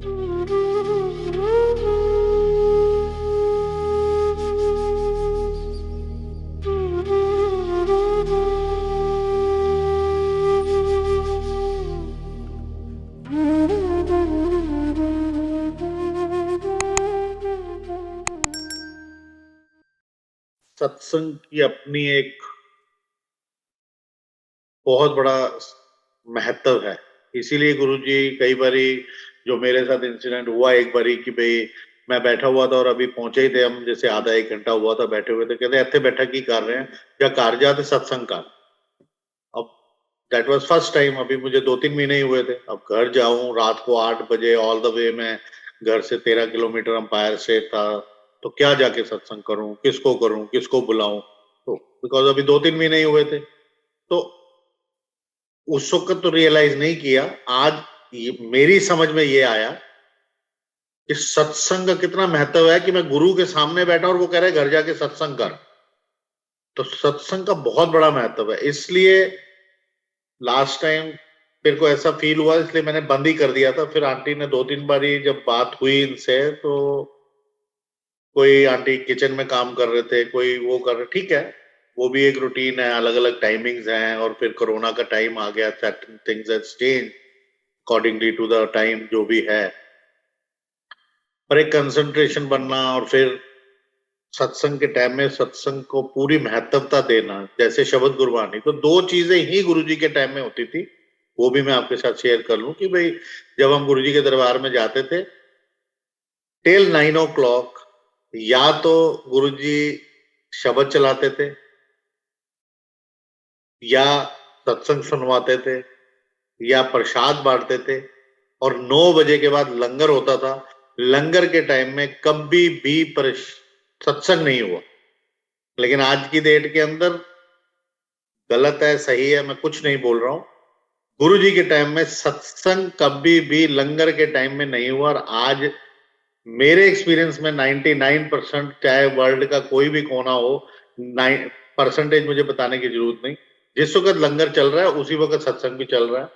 सत्संग की अपनी एक बहुत बड़ा महत्व है। इसीलिए गुरुजी कई बारी, जो मेरे साथ इंसिडेंट हुआ एक बारी कि भाई मैं बैठा हुआ था और अभी पहुंचे ही थे हम, जैसे आधा एक घंटा हुआ था बैठे हुए थे, कहते इत्थे बैठा की कर रहे हैं या कार जाते सत्संग का। अब दैट वाज फर्स्ट टाइम, अभी मुझे 2-3 महीने ही हुए थे। अब घर जाऊं रात को 8 बजे ऑल द वे, मैं घर से 13 किलोमीटर अंपायर स्टेट था, तो क्या जाके सत्संग करूं किसको बुलाऊं। तो बिकॉज अभी 2-3 महीने ही हुए थे, तो उस वक्त तो रियलाइज नहीं किया। आज मेरी समझ में ये आया कि सत्संग का कितना महत्व है, कि मैं गुरु के सामने बैठा और वो कह रहे घर जाके सत्संग कर। तो सत्संग का बहुत बड़ा महत्व है। इसलिए लास्ट टाइम फिर को ऐसा फील हुआ, इसलिए मैंने बंद ही कर दिया था। फिर आंटी ने 2-3 बारी जब बात हुई इनसे, तो कोई आंटी किचन में काम कर रहे थे, कोई वो कर रहे, ठीक है, वो भी एक रूटीन है, अलग अलग टाइमिंग्स हैं। और फिर कोरोना का टाइम आ गया, certain things have change accordingly to the time जो भी है। पर एक कंसंट्रेशन बनना, और फिर सत्संग के टाइम में सत्संग को पूरी महत्वता देना, जैसे शब्द गुरबानी, तो दो चीजें ही गुरुजी के टाइम में होती थी। वो भी मैं आपके साथ शेयर कर लूं कि भाई जब हम गुरुजी के दरबार में जाते थे टिल 9 o'clock, या तो गुरुजी शब्द चलाते थे या सत्संग सुनवाते थे या प्रसाद बांटते थे, और 9 बजे के बाद लंगर होता था। लंगर के टाइम में कभी भी सत्संग नहीं हुआ। लेकिन आज की डेट के अंदर गलत है सही है मैं कुछ नहीं बोल रहा हूं, गुरु जी के टाइम में सत्संग कभी भी लंगर के टाइम में नहीं हुआ। और आज मेरे एक्सपीरियंस में 99%, चाहे वर्ल्ड का कोई भी कोना हो, परसेंटेज मुझे बताने की जरूरत नहीं, जिस वक्त लंगर चल रहा है उसी वक्त सत्संग भी चल रहा है।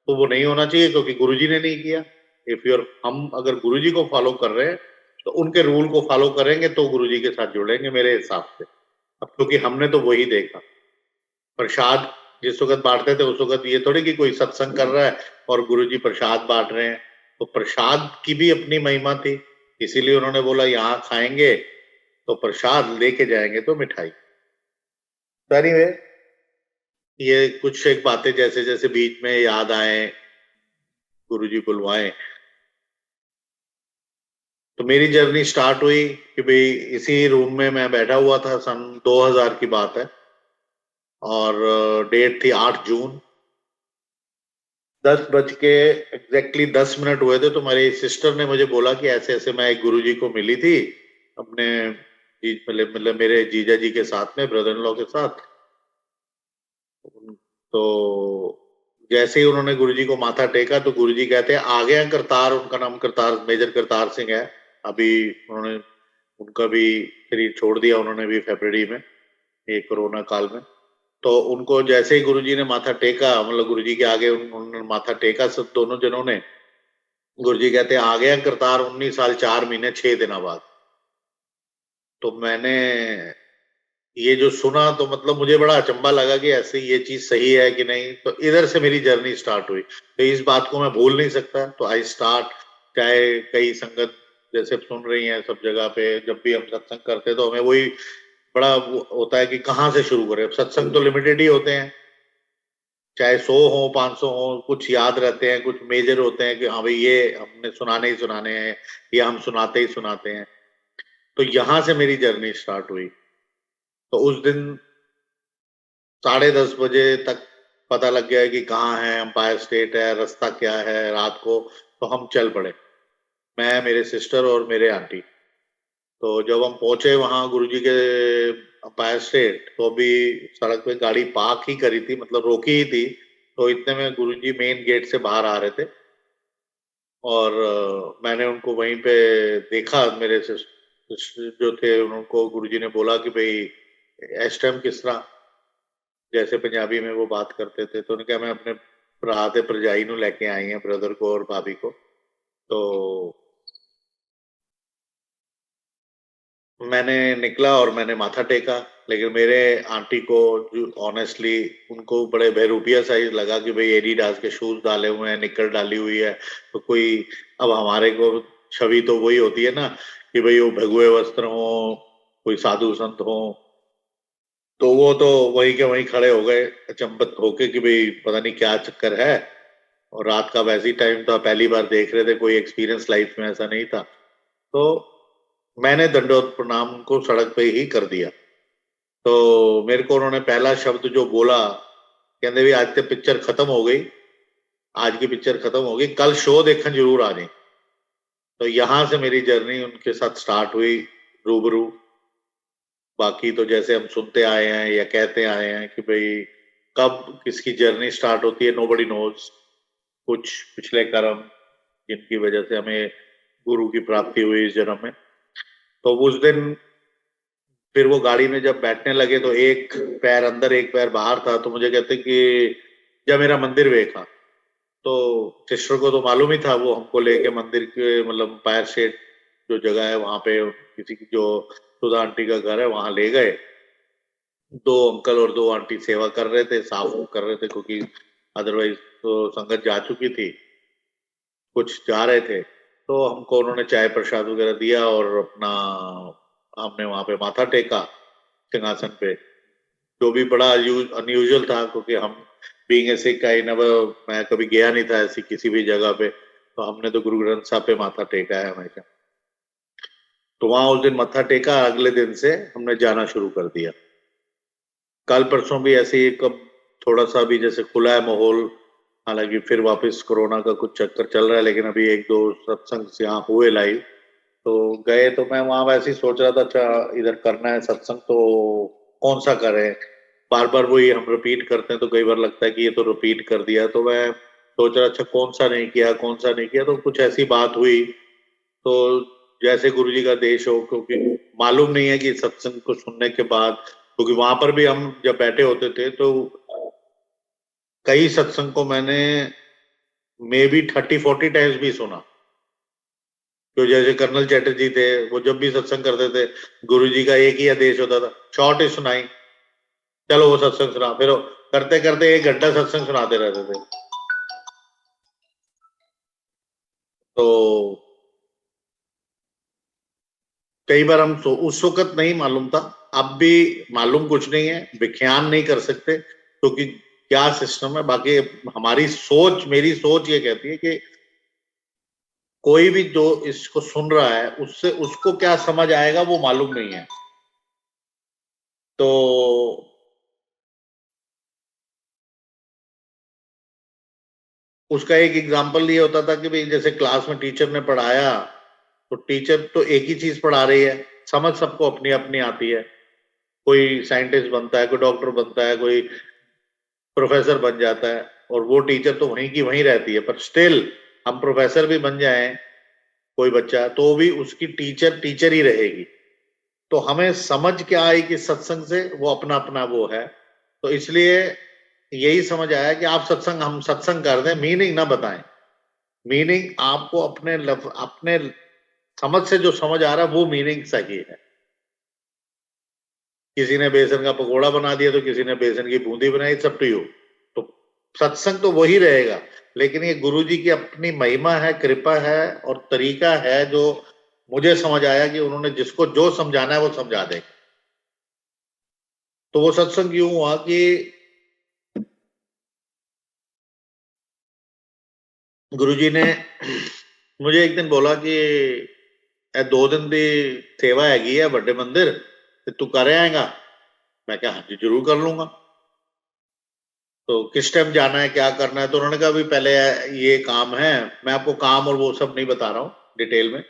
तो वो नहीं होना चाहिए, क्योंकि गुरुजी ने नहीं किया। इफ यूर हम अगर गुरुजी को फॉलो कर रहे हैं तो उनके रूल को फॉलो करेंगे तो गुरुजी के साथ जुड़ेंगे मेरे हिसाब से। अब क्योंकि हमने तो वही देखा, प्रसाद जिस वक्त बांटते थे उस वक्त ये थोड़ी कि कोई सत्संग कर रहा है और गुरुजी प्रसाद बांट रहे हैं। तो प्रसाद की भी अपनी महिमा थी, इसीलिए उन्होंने बोला यहाँ खाएंगे तो प्रसाद, लेके जाएंगे तो मिठाई। सारी वे ये कुछ एक बातें जैसे जैसे बीच में याद आए, गुरुजी बुलवाए, तो मेरी जर्नी स्टार्ट हुई कि भाई इसी रूम में मैं बैठा हुआ था, सन 2000 की बात है, और डेट थी 8 जून। 10 बज के एग्जैक्टली 10 मिनट हुए थे, तो मेरी सिस्टर ने मुझे बोला कि ऐसे ऐसे मैं एक गुरुजी को मिली थी अपने मतलब मेरे जीजा जी के साथ में, ब्रदर इन लॉ के साथ। तो जैसे ही उन्होंने गुरुजी को माथा टेका तो गुरुजी कहते हैं आ गए हैं करतार, उनका नाम करतार, मेजर करतार सिंह है। अभी उन्होंने उनका भी शरीर छोड़ दिया उन्होंने भी फरवरी में, ये कोरोना काल में। तो उनको जैसे ही गुरुजी ने माथा टेका, मतलब गुरुजी के आगे उन्होंने माथा टेका, सब दोनों जनों ने, गुरुजी कहते हैं आ गया करतार 19 साल 4 महीने 6 दिन बाद। तो मैंने ये जो सुना तो मतलब मुझे बड़ा अचंभा लगा कि ऐसे ये चीज सही है कि नहीं। तो इधर से मेरी जर्नी स्टार्ट हुई, तो इस बात को मैं भूल नहीं सकता। तो आई स्टार्ट, चाहे कई संगत जैसे सुन रही हैं सब जगह पे, जब भी हम सत्संग करते तो हमें वही बड़ा होता है कि कहाँ से शुरू करें। सत्संग तो लिमिटेड ही होते हैं, चाहे 100 हो 500 हो, कुछ याद रहते हैं, कुछ मेजर होते हैं कि हाँ भाई ये हमने सुनाने ही सुनाने हैं, या हम सुनाते ही सुनाते हैं। तो यहां से मेरी जर्नी स्टार्ट हुई। तो उस दिन 10:30 बजे तक पता लग गया कि कहाँ है, एम्पायर स्टेट है, रास्ता क्या है रात को। तो हम चल पड़े, मैं, मेरे सिस्टर और मेरे आंटी। तो जब हम पहुंचे वहां गुरुजी के एम्पायर स्टेट, तो अभी सड़क पे गाड़ी पार्क ही करी थी, मतलब रोकी ही थी। तो इतने में गुरुजी मेन गेट से बाहर आ रहे थे, और मैंने उनको वहीं पे देखा। मेरे जो थे उनको गुरुजी ने बोला कि भाई इस टाइम किस तरह, जैसे पंजाबी में वो बात करते थे। तो उन्होंने कहा मैं अपने भरा ते भरजाई ਨੂੰ लेके आई हैं, ब्रदर को और भाभी को। तो मैंने निकला और मैंने माथा टेका, लेकिन मेरे आंटी को ऑनेस्टली उनको बड़े बहरूपिया साइज लगा कि भाई एडिडास के शूज डाले हुए हैं, निकर डाली हुई है, तो कोई, अब हमारे को छवि तो वही होती है ना कि भाई वो भगवे वस्त्र हो, कोई साधु संत हो, तो वो तो वही के वहीं खड़े हो गए अचंभित होके कि भाई पता नहीं क्या चक्कर है। और रात का वैसी टाइम था, पहली बार देख रहे थे, कोई एक्सपीरियंस लाइफ में ऐसा नहीं था। तो मैंने दंडोत प्रणाम उनको सड़क पे ही कर दिया। तो मेरे को उन्होंने पहला शब्द जो बोला, कहते भी आज तो पिक्चर खत्म हो गई, आज की पिक्चर खत्म हो गई, कल शो देखने जरूर आ जाए। तो यहां से मेरी जर्नी उनके साथ स्टार्ट हुई, रूबरू। बाकी तो जैसे हम सुनते आए हैं या कहते आए हैं कि भाई कब किसकी जर्नी स्टार्ट होती है, नोबडी नोज। कुछ पिछले कर्म जिनकी वजह से हमें गुरु की प्राप्ति हुई इस जन्म में। तो उस दिन फिर वो गाड़ी में जब बैठने लगे तो एक पैर अंदर एक पैर बाहर था, तो मुझे कहते कि जब मेरा मंदिर देखा, तो सिस्टर को तो मालूम ही था, वो हमको लेके मंदिर के मतलब फायर शेड जो जगह है वहां पे, किसी की जो सुधा आंटी का घर है वहां ले गए। दो अंकल और दो आंटी सेवा कर रहे थे, साफ कर रहे थे, क्योंकि अदरवाइज तो संगत जा चुकी थी, कुछ जा रहे थे। तो हमको उन्होंने चाय प्रसाद वगैरह दिया और अपना हमने वहां पे माथा टेका सिंहासन पे, जो भी बड़ा अनयूजुअल था, क्योंकि हम being a Sikh I never, मैं कभी गया नहीं था ऐसी किसी भी जगह पे, तो हमने तो गुरु ग्रंथ साहब पे माथा टेका है हमेशा। तो वहां उस दिन मत्था टेका, अगले दिन से हमने जाना शुरू कर दिया। कल परसों भी ऐसे ही कब थोड़ा सा भी जैसे खुला है माहौल, हालांकि फिर वापस कोरोना का कुछ चक्कर चल रहा है, लेकिन अभी एक दो सत्संग से यहाँ हुए लाइव, तो गए। तो मैं वहां वैसे ही सोच रहा था, अच्छा इधर करना है सत्संग तो कौन सा करें, बार बार वही हम रिपीट करते हैं, तो कई बार लगता है कि ये तो रिपीट कर दिया। तो मैं सोच रहा अच्छा कौन सा नहीं किया, कौन सा नहीं किया, तो कुछ ऐसी बात हुई। तो जैसे गुरु जी का देश हो, क्योंकि मालूम नहीं है कि सत्संग को सुनने के बाद, क्योंकि वहां पर भी हम जब बैठे होते थे तो कई सत्संग को मैंने मे बी 30-40 टाइम्स भी सुना। तो जैसे कर्नल चैटर्जी थे, वो जब भी सत्संग करते थे, गुरु जी का एक ही आदेश होता था, शॉर्ट ही सुनाई, चलो वो सत्संग सुना, फिर करते करते 1 घंटा सत्संग सुनाते रहते थे। तो कई बार हम उस वक्त नहीं मालूम था, अब भी मालूम कुछ नहीं है, विख्यान नहीं कर सकते क्योंकि क्या सिस्टम है। बाकी हमारी सोच, मेरी सोच ये कहती है कि कोई भी जो इसको सुन रहा है उससे उसको क्या समझ आएगा वो मालूम नहीं है। तो उसका एक एग्जाम्पल ये होता था कि भाई जैसे क्लास में टीचर ने पढ़ाया, तो टीचर तो एक ही चीज पढ़ा रही है, समझ सबको अपनी अपनी आती है। कोई साइंटिस्ट बनता है, कोई डॉक्टर बनता है, कोई प्रोफेसर बन जाता है, और वो टीचर तो वहीं की वहीं रहती है। पर स्टिल हम प्रोफेसर भी बन जाएं, कोई बच्चा, तो भी उसकी टीचर टीचर ही रहेगी। तो हमें समझ क्या आई कि सत्संग से वो अपना अपना वो है। तो इसलिए यही समझ आया कि आप सत्संग, हम सत्संग कर दें, मीनिंग ना बताएं। मीनिंग आपको अपने समझ से जो समझ आ रहा है वो मीनिंग सही है। किसी ने बेसन का पकोड़ा बना दिया, तो किसी ने बेसन की बूंदी बनाई, सब टू यू। तो सत्संग तो वही रहेगा, लेकिन ये गुरु जी की अपनी महिमा है, कृपा है और तरीका है, जो मुझे समझ आया कि उन्होंने जिसको जो समझाना है वो समझा देंगे। तो वो सत्संग यूं हुआ कि गुरु जी ने मुझे एक दिन बोला कि ए 2 दिन की सेवा हैगी है बड़े मंदिर, ते तू कर आएगा? मैं क्या, हाँ जी जरूर कर लूंगा। तो किस टाइम जाना है, क्या करना है? तो उन्होंने कहा अभी पहले ये काम है, मैं आपको काम और वो सब नहीं बता रहा हूँ डिटेल में।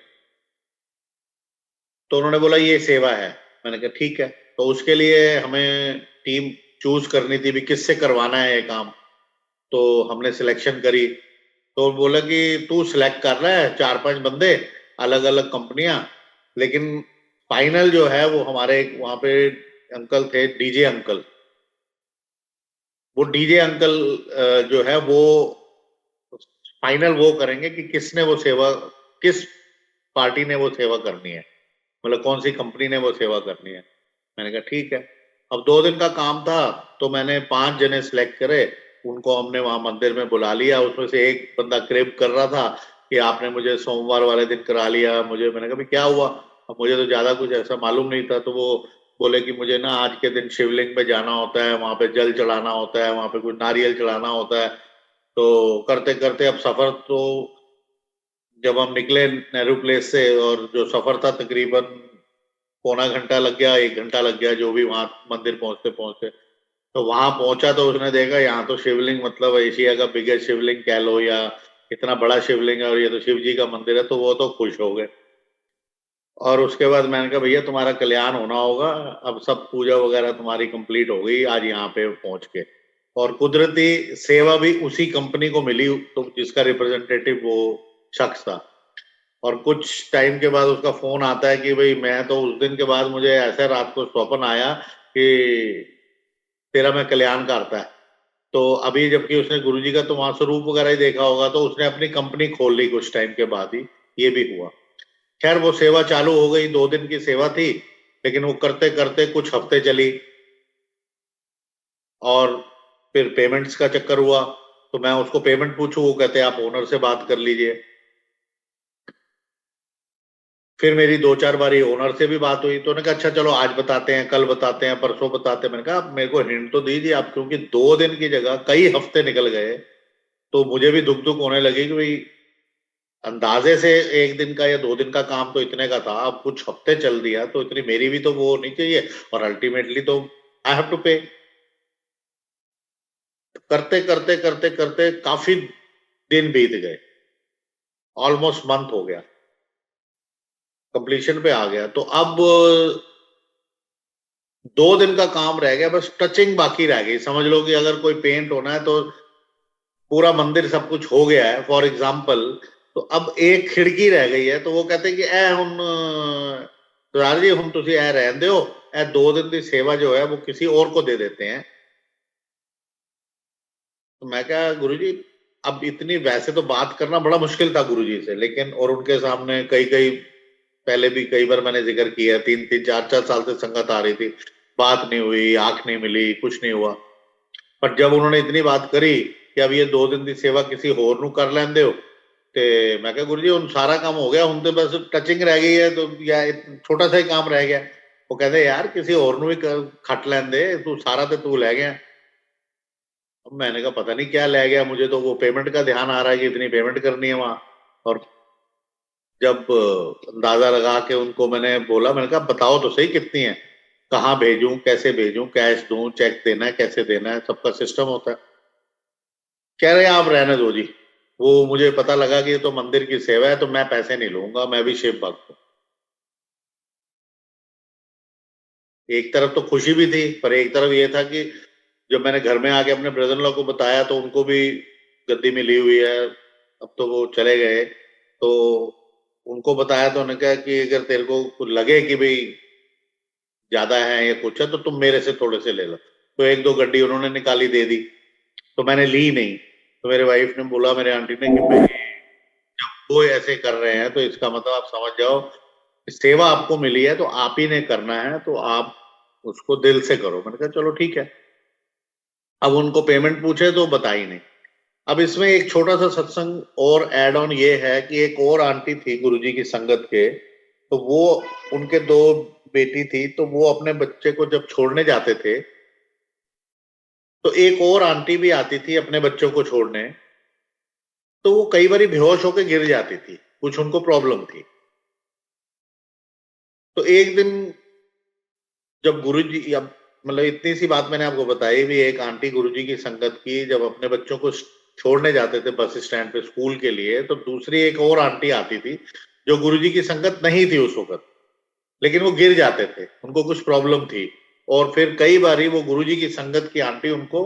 तो उन्होंने बोला ये सेवा है। मैंने कहा ठीक है। तो उसके लिए हमें टीम चूज करनी थी भी किससे करवाना है ये काम। तो हमने सिलेक्शन करी। तो बोला कि तू सिलेक्ट कर रहा है 4-5 बंदे, अलग अलग कंपनियां, लेकिन फाइनल जो है वो हमारे वहां पे अंकल थे, डीजे अंकल। वो डीजे अंकल जो है वो फाइनल वो करेंगे कि किसने वो सेवा, किस पार्टी ने वो सेवा करनी है, मतलब कौन सी कंपनी ने वो सेवा करनी है। मैंने कहा ठीक है। अब 2 दिन का काम था, तो मैंने 5 जने सिलेक्ट करे, उनको हमने वहां मंदिर में बुला लिया। उसमें से एक बंदा क्रेप कर रहा था कि आपने मुझे सोमवार वाले दिन करा लिया मुझे। मैंने कहा भाई क्या हुआ, अब मुझे तो ज्यादा कुछ ऐसा मालूम नहीं था। तो वो बोले कि मुझे ना आज के दिन शिवलिंग पे जाना होता है, वहां पे जल चढ़ाना होता है, वहां पे कुछ नारियल चढ़ाना होता है। तो करते करते अब सफर तो, जब हम निकले नेहरू प्लेस से, और जो सफर था तकरीबन पौना घंटा लग गया, 1 घंटा लग गया, जो भी वहां मंदिर पहुंचते पहुंचते। तो वहां पहुंचा तो उसने देखा यहाँ तो शिवलिंग मतलब एशिया का बिगेस्ट शिवलिंग कह लो, या इतना बड़ा शिवलिंग है और ये तो शिव जी का मंदिर है, तो वो तो खुश हो गए। और उसके बाद मैंने कहा भैया तुम्हारा कल्याण होना होगा, अब सब पूजा वगैरह तुम्हारी कंप्लीट हो गई आज यहाँ पे पहुंच के। और कुदरती सेवा भी उसी कंपनी को मिली, तो जिसका रिप्रेजेंटेटिव वो शख्स था। और कुछ टाइम के बाद उसका फोन आता है कि भाई मैं तो उस दिन के बाद मुझे ऐसा रात को स्वप्न आया कि तेरा मैं कल्याण करता है। तो अभी जबकि उसने गुरुजी का तो वहां स्वरूप वगैरह ही देखा होगा, तो उसने अपनी कंपनी खोल ली कुछ टाइम के बाद ही। ये भी हुआ। खैर वो सेवा चालू हो गई, 2 दिन की सेवा थी, लेकिन वो करते करते कुछ हफ्ते चली। और फिर पेमेंट्स का चक्कर हुआ। तो मैं उसको पेमेंट पूछूं, वो कहते हैं आप ओनर से बात कर लीजिए। फिर मेरी 2-4 बारी ओनर से भी बात हुई, तो उन्होंने कहा अच्छा चलो आज बताते हैं, कल बताते हैं, परसों बताते हैं। मैंने कहा आप मेरे को हिंट तो दीजिए आप, क्योंकि 2 दिन की जगह कई हफ्ते निकल गए। तो मुझे भी दुख दुख होने लगी कि भाई अंदाजे से 1 दिन का या 2 दिन का काम तो इतने का था, अब कुछ हफ्ते चल दिया, तो इतनी मेरी भी तो वो नहीं चाहिए। और अल्टीमेटली तो आई हैव टू पे। करते करते करते करते काफी दिन बीत गए, ऑलमोस्ट मंथ हो गया, कंप्लीशन पे आ गया। तो अब 2 दिन का काम रह गया, बस टचिंग बाकी रह गई। समझ लो कि अगर कोई पेंट होना है तो पूरा मंदिर सब कुछ हो गया है फॉर एग्जाम्पल। तो अब एक खिड़की रह गई है, तो वो कहते हैं कि ए हम सरदार जी हम तुसी ए रहन दो, ए 2 दिन की सेवा जो है वो किसी और को दे देते हैं। तो मैं क्या गुरु जी, अब इतनी वैसे तो बात करना बड़ा मुश्किल था गुरु जी से, लेकिन और उनके सामने कई कई पहले भी कई बार मैंने जिक्र किया, 3-3 4-4 साल से संगत आ रही थी, बात नहीं हुई, आंख नहीं मिली, कुछ नहीं हुआ। पर जब उन्होंने इतनी बात करी कि अब ये 2 दिन की सेवा किसी होर नु कर लेंदे हो, ते मैं क्या गुरु जी हुन सारा काम हो गया, हुन तो बस टचिंग रह गई है, तो या छोटा सा ही काम रह गया। वो कहते यार किसी होर नु भी खट लेंदे, तू सारा तो तू ले गया। अब मैंने कहा पता नहीं क्या ले गया, मुझे तो वो पेमेंट का ध्यान आ रहा है कि इतनी पेमेंट करनी है वहां। और जब अंदाजा लगा के उनको मैंने बोला, मैंने कहा बताओ तो सही कितनी है, कहाँ भेजूं, कैसे भेजूं, कैश दूं, चेक देना है, कैसे देना है, सबका सिस्टम होता है। कह रहे आप रहने दो जी, वो मुझे पता लगा कि ये तो मंदिर की सेवा है, तो मैं पैसे नहीं लूंगा, मैं भी शिव भक्त हूँ। एक तरफ तो खुशी भी थी, पर एक तरफ ये था कि जब मैंने घर में आके अपने ब्रदर इन लॉ को बताया, तो उनको भी गद्दी मिली हुई है, अब तो वो चले गए। तो उनको बताया तो उन्होंने कहा कि अगर तेरे को कुछ लगे कि भाई ज्यादा है या कुछ है, तो तुम मेरे से थोड़े से ले लो। तो 1-2 गड्डी उन्होंने निकाली दे दी, तो मैंने ली नहीं। तो मेरे वाइफ ने बोला, मेरे आंटी ने, कि भाई जब वो ऐसे कर रहे हैं तो इसका मतलब आप समझ जाओ, सेवा आपको मिली है तो आप ही ने करना है, तो आप उसको दिल से करो। मैंने कहा चलो ठीक है। अब उनको पेमेंट पूछे तो बताई नहीं। अब इसमें एक छोटा सा सत्संग और एड ऑन ये है कि एक और आंटी थी गुरुजी की संगत के, तो वो, उनके 2 बेटी थी, तो वो अपने बच्चे को जब छोड़ने जाते थे, तो एक और आंटी भी आती थी अपने बच्चों को छोड़ने। तो वो कई बार बेहोश होकर गिर जाती थी, कुछ उनको प्रॉब्लम थी। तो एक दिन जब गुरुजी, अब मतलब इतनी सी बात मैंने आपको बताई भी, एक आंटी गुरुजी की संगत की जब अपने बच्चों को छोड़ने जाते थे बस स्टैंड पे स्कूल के लिए, तो दूसरी एक और आंटी आती थी जो गुरुजी की संगत नहीं थी उस वक्त, लेकिन वो गिर जाते थे, उनको कुछ प्रॉब्लम थी। और फिर कई बारी वो गुरुजी की संगत की आंटी उनको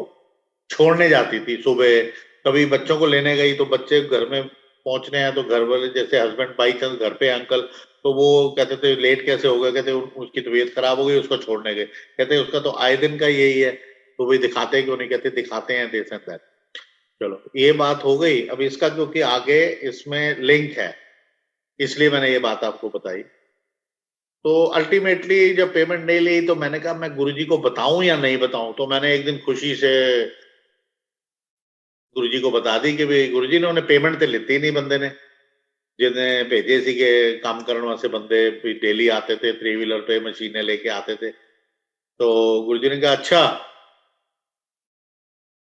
छोड़ने जाती थी सुबह। कभी बच्चों को लेने गई, तो बच्चे घर में पहुंचने हैं, तो घर वाले जैसे हस्बैंड बाई चांस घर पे अंकल, तो वो कहते थे लेट कैसे हो गए, कहते उसकी तबीयत खराब हो गई, उसको छोड़ने गए। कहते उसका तो आए दिन का यही है, तो भाई दिखाते क्यों नहीं, कहते दिखाते हैं दिस एंड दैट। चलो ये बात हो गई। अब इसका क्योंकि आगे इसमें लिंक है, इसलिए मैंने ये बात आपको बताई। तो अल्टीमेटली जब पेमेंट नहीं ली तो मैंने कहा मैं गुरुजी को बताऊं या नहीं बताऊं। तो मैंने एक दिन खुशी से गुरुजी को बता दी कि भाई गुरुजी ने उन्हें पेमेंट तो लेती नहीं बंदे ने, जिन्हें भेजे सी के काम करने वास्ते बंदे डेली आते थे, 3 व्हीलर पे मशीनें लेके आते थे। तो गुरुजी ने कहा अच्छा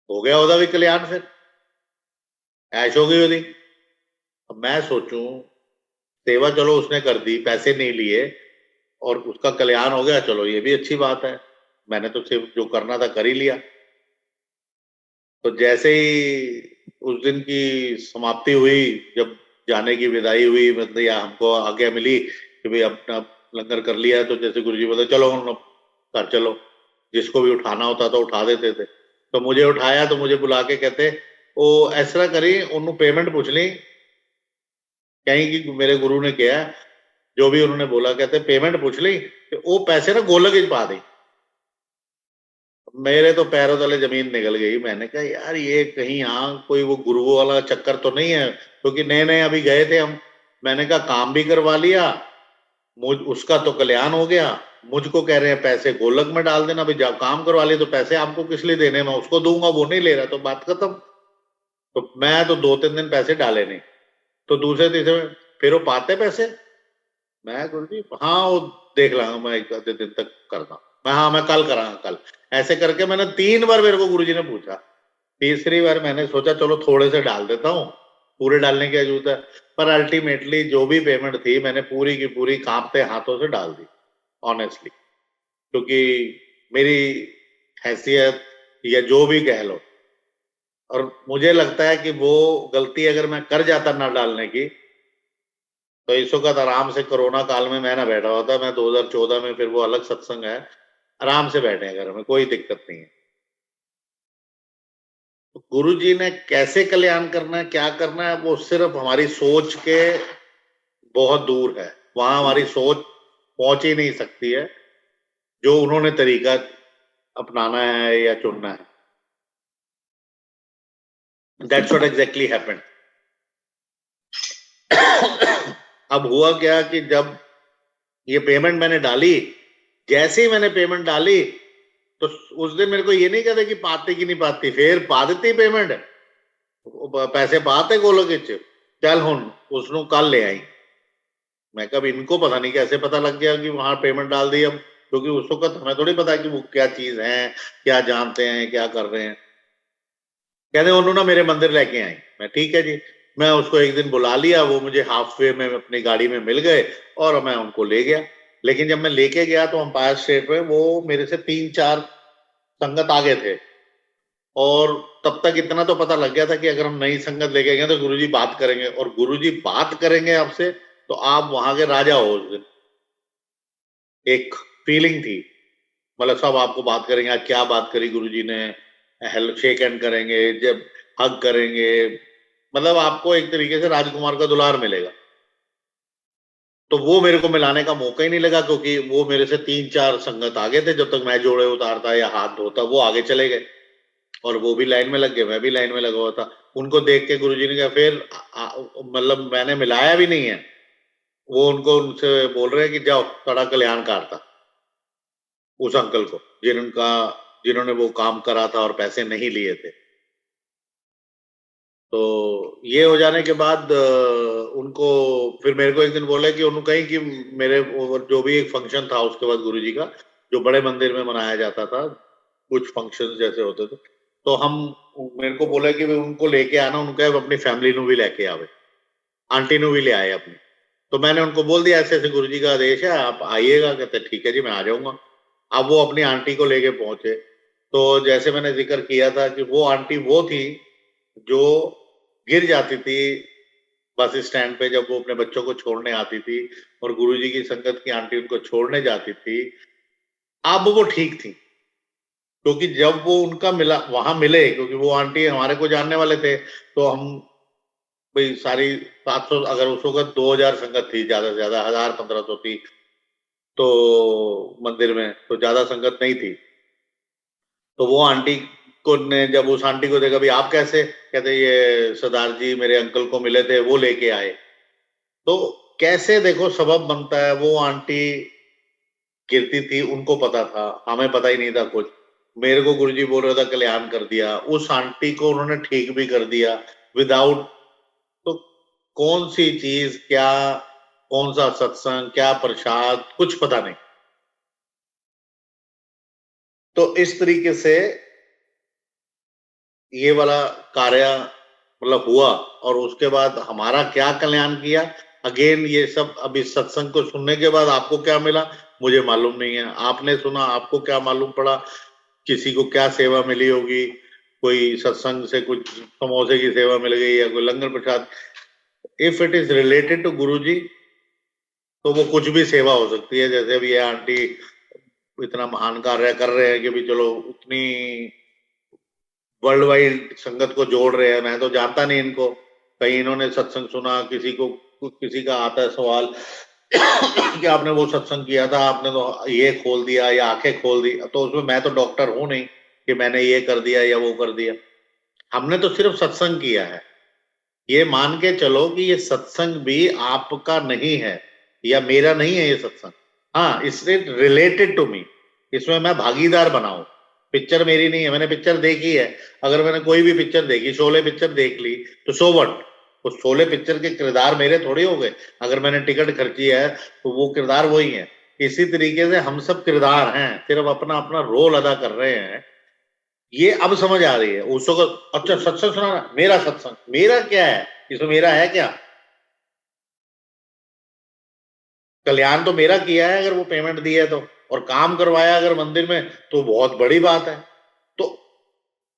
हो गया ਉਹਦਾ भी कल्याण, फिर ऐश हो गई ਉਹਦੀ। अब मैं सोचूं सेवा चलो उसने कर दी, पैसे नहीं लिए और उसका कल्याण हो गया, चलो ये भी अच्छी बात है, मैंने तो सिर्फ जो करना था कर ही लिया। तो जैसे ही उस दिन की समाप्ति हुई, जब जाने की विदाई हुई, मतलब या हमको आज्ञा मिली कि भाई अपना लंगर कर लिया है, तो जैसे गुरुजी बोले चलो हम लोग घर चलो, जिसको भी उठाना होता था उठा देते थे। तो मुझे उठाया तो मुझे बुला के कहते ओ ऐसा करी उन्होंने पेमेंट पूछ ली कहीं कि मेरे गुरु ने किया जो भी उन्होंने बोला, कहते पेमेंट पूछ ली कि वो पैसे ना गोलक च पा दी। मेरे तो पैरों तले जमीन निकल गई। मैंने कहा यार ये कहीं यहाँ कोई वो गुरु वाला चक्कर तो नहीं है, क्योंकि नए नए अभी गए थे हम। मैंने कहा काम भी करवा लिया, मुझ उसका तो कल्याण हो गया, मुझको कह रहे हैं पैसे गोलक में डाल देना। भाई जब काम करवा लिए तो पैसे आपको किस लिए देने, मैं उसको दूंगा, वो नहीं ले रहा, तो बात खत्म। तो मैं तो 2-3 दिन पैसे डाले नहीं। तो दूसरे तीसरे फिर वो पाते पैसे। मैं गुरु जी हाँ वो देख लांगा, मैं एक आधे दिन तक करता। मैं हाँ मैं कल करांगा कल। ऐसे करके मैंने 3 बार मेरे को गुरुजी ने पूछा। तीसरी बार मैंने सोचा चलो थोड़े से डाल देता हूँ, पूरे डालने की क्या जरूरत है। पर अल्टीमेटली जो भी पेमेंट थी मैंने पूरी की पूरी कांपते हाथों से डाल दी, ऑनेस्टली। क्योंकि मेरी हैसियत या जो भी कह लो, और मुझे लगता है कि वो गलती अगर मैं कर जाता ना डालने की, तो इस वक्त आराम से कोरोना काल में मैं ना बैठा होता। मैं 2014 में, फिर वो अलग सत्संग है, आराम से बैठे हैं घर में, कोई दिक्कत नहीं है। तो गुरु जी ने कैसे कल्याण करना है, क्या करना है, वो सिर्फ हमारी सोच के बहुत दूर है। वहां हमारी सोच पहुंच ही नहीं सकती है जो उन्होंने तरीका अपनाना है या चुनना है। That's what exactly happened. अब हुआ क्या कि जब ये पेमेंट मैंने डाली, जैसे ही मैंने पेमेंट डाली तो उस दिन मेरे को ये नहीं कहते कि पाती कि नहीं पाती, फिर पा देती पेमेंट, पैसे पाते गोलोक च चल हुन उसनु कल ले आई। मैं कब इनको पता नहीं कैसे पता लग गया कि वहां पेमेंट डाल दी। अब क्योंकि उस वक्त हमें थोड़ी पता कि वो क्या चीज है, क्या जानते हैं, क्या कर रहे हैं। कहते उन्होंने ना मेरे मंदिर लेके आई। मैं ठीक है जी। मैं उसको एक दिन बुला लिया, वो मुझे हाफ वे में अपनी गाड़ी में मिल गए और मैं उनको ले गया। लेकिन जब मैं लेके गया तो अंपायर स्टेट पे वो मेरे से 3-4 संगत आगे थे। और तब तक इतना तो पता लग गया था कि अगर हम नई संगत लेके गए तो गुरुजी बात करेंगे, और गुरुजी बात करेंगे आपसे तो आप वहां के राजा हो उस दिन। एक फीलिंग थी, मतलब सब आपको बात करेंगे। आज क्या बात करी गुरुजी ने, हेल्प शेक हैंड करेंगे, जब हग करेंगे, मतलब आपको एक तरीके से राजकुमार का दुलार मिलेगा। तो वो मेरे को मिलाने का मौका ही नहीं लगा, क्योंकि वो मेरे से 3-4 संगत आगे थे। जब तक मैं जोड़े उतारता या हाथ धोता वो आगे चले गए, और वो भी लाइन में लग गए, मैं भी लाइन में लगा हुआ था। उनको देख के गुरुजी ने कहा फिर मतलब मैंने मिलाया भी नहीं है, वो उनको उनसे बोल रहे हैं कि जाओ बड़ा कल्याण करता उस अंकल को जिन्होंने वो काम करा था और पैसे नहीं लिए थे। तो ये हो जाने के बाद उनको फिर मेरे को एक दिन बोला कि उन्होंने कहीं कि मेरे जो भी एक फंक्शन था उसके बाद गुरुजी का, जो बड़े मंदिर में मनाया जाता था, कुछ फंक्शन जैसे होते थे, तो हम मेरे को बोला कि उनको लेके आना, उनका अपनी फैमिली नु भी लेके आवे, आंटी नु भी ले आए अपनी। तो मैंने उनको बोल दिया ऐसे ऐसे गुरुजी का आदेश है, आप आइएगा। कहते ठीक है जी मैं आ जाऊंगा। अब वो अपनी आंटी को लेके पहुंचे। तो जैसे मैंने जिक्र किया था कि वो आंटी वो थी जो गिर जाती थी बस स्टैंड पे जब वो अपने बच्चों को छोड़ने आती थी, और गुरुजी की संगत की आंटी उनको छोड़ने जाती थी। अब वो ठीक थी, क्योंकि जब वो उनका मिला वहां मिले, क्योंकि वो आंटी हमारे को जानने वाले थे। तो हम भाई सारी 700, अगर उस वक्त 2000 संगत थी, ज्यादा से ज्यादा 1000-1500 थी तो मंदिर में, तो ज्यादा संगत नहीं थी। तो वो आंटी को ने जब उस आंटी को देखा, भी आप कैसे, कहते ये सरदार जी मेरे अंकल को मिले थे, वो लेके आए। तो कैसे देखो सबब बनता है। वो आंटी गिरती थी, उनको पता था, हमें पता ही नहीं था कुछ। मेरे को गुरुजी बोल रहा था कल्याण कर दिया, उस आंटी को उन्होंने ठीक भी कर दिया विदाउट। तो कौन सी चीज क्या, कौन सा सत्संग, क्या प्रसाद, कुछ पता नहीं। तो इस तरीके से ये वाला कार्य मतलब हुआ। और उसके बाद हमारा क्या कल्याण किया, अगेन ये सब अब इस सत्संग को सुनने के बाद आपको क्या मिला मुझे मालूम नहीं है। आपने सुना, आपको क्या मालूम पड़ा, किसी को क्या सेवा मिली होगी, कोई सत्संग से कुछ समोसे की सेवा मिल गई या कोई लंगर प्रसाद। If it is related to Guru ji तो वो कुछ भी सेवा हो सकती है। जैसे अभी ये आंटी इतना महान कार्य कर रहे हैं कि भी चलो उतनी वर्ल्ड वाइड संगत को जोड़ रहे हैं। मैं तो जानता नहीं इनको, कहीं इन्होंने सत्संग सुना, किसी को किसी का आता है सवाल कि आपने वो सत्संग किया था, आपने तो ये खोल दिया या आंखें खोल दी। तो उसमें मैं तो डॉक्टर हूं नहीं कि मैंने ये कर दिया या वो कर दिया। हमने तो सिर्फ सत्संग किया है। ये मान के चलो कि ये सत्संग भी आपका नहीं है या मेरा नहीं है ये सत्संग। हाँ, इससे रिलेटेड टू मी, इसमें मैं भागीदार बनाऊं। पिक्चर मेरी नहीं है, मैंने पिक्चर देखी है। अगर मैंने कोई भी पिक्चर देखी, शोले पिक्चर देख ली, तो सो व्हाट, उस शोले पिक्चर के किरदार मेरे थोड़ी हो गए। अगर मैंने टिकट खर्ची है तो वो किरदार वही है। इसी तरीके से हम सब किरदार हैं, सिर्फ अपना अपना रोल अदा कर रहे हैं। ये अब समझ आ रही है उसको। अच्छा सत्संग सुनाना, मेरा सत्संग, मेरा क्या है इसमें, मेरा है क्या? कल्याण तो मेरा किया है अगर वो पेमेंट दी है तो, और काम करवाया अगर मंदिर में तो बहुत बड़ी बात है। तो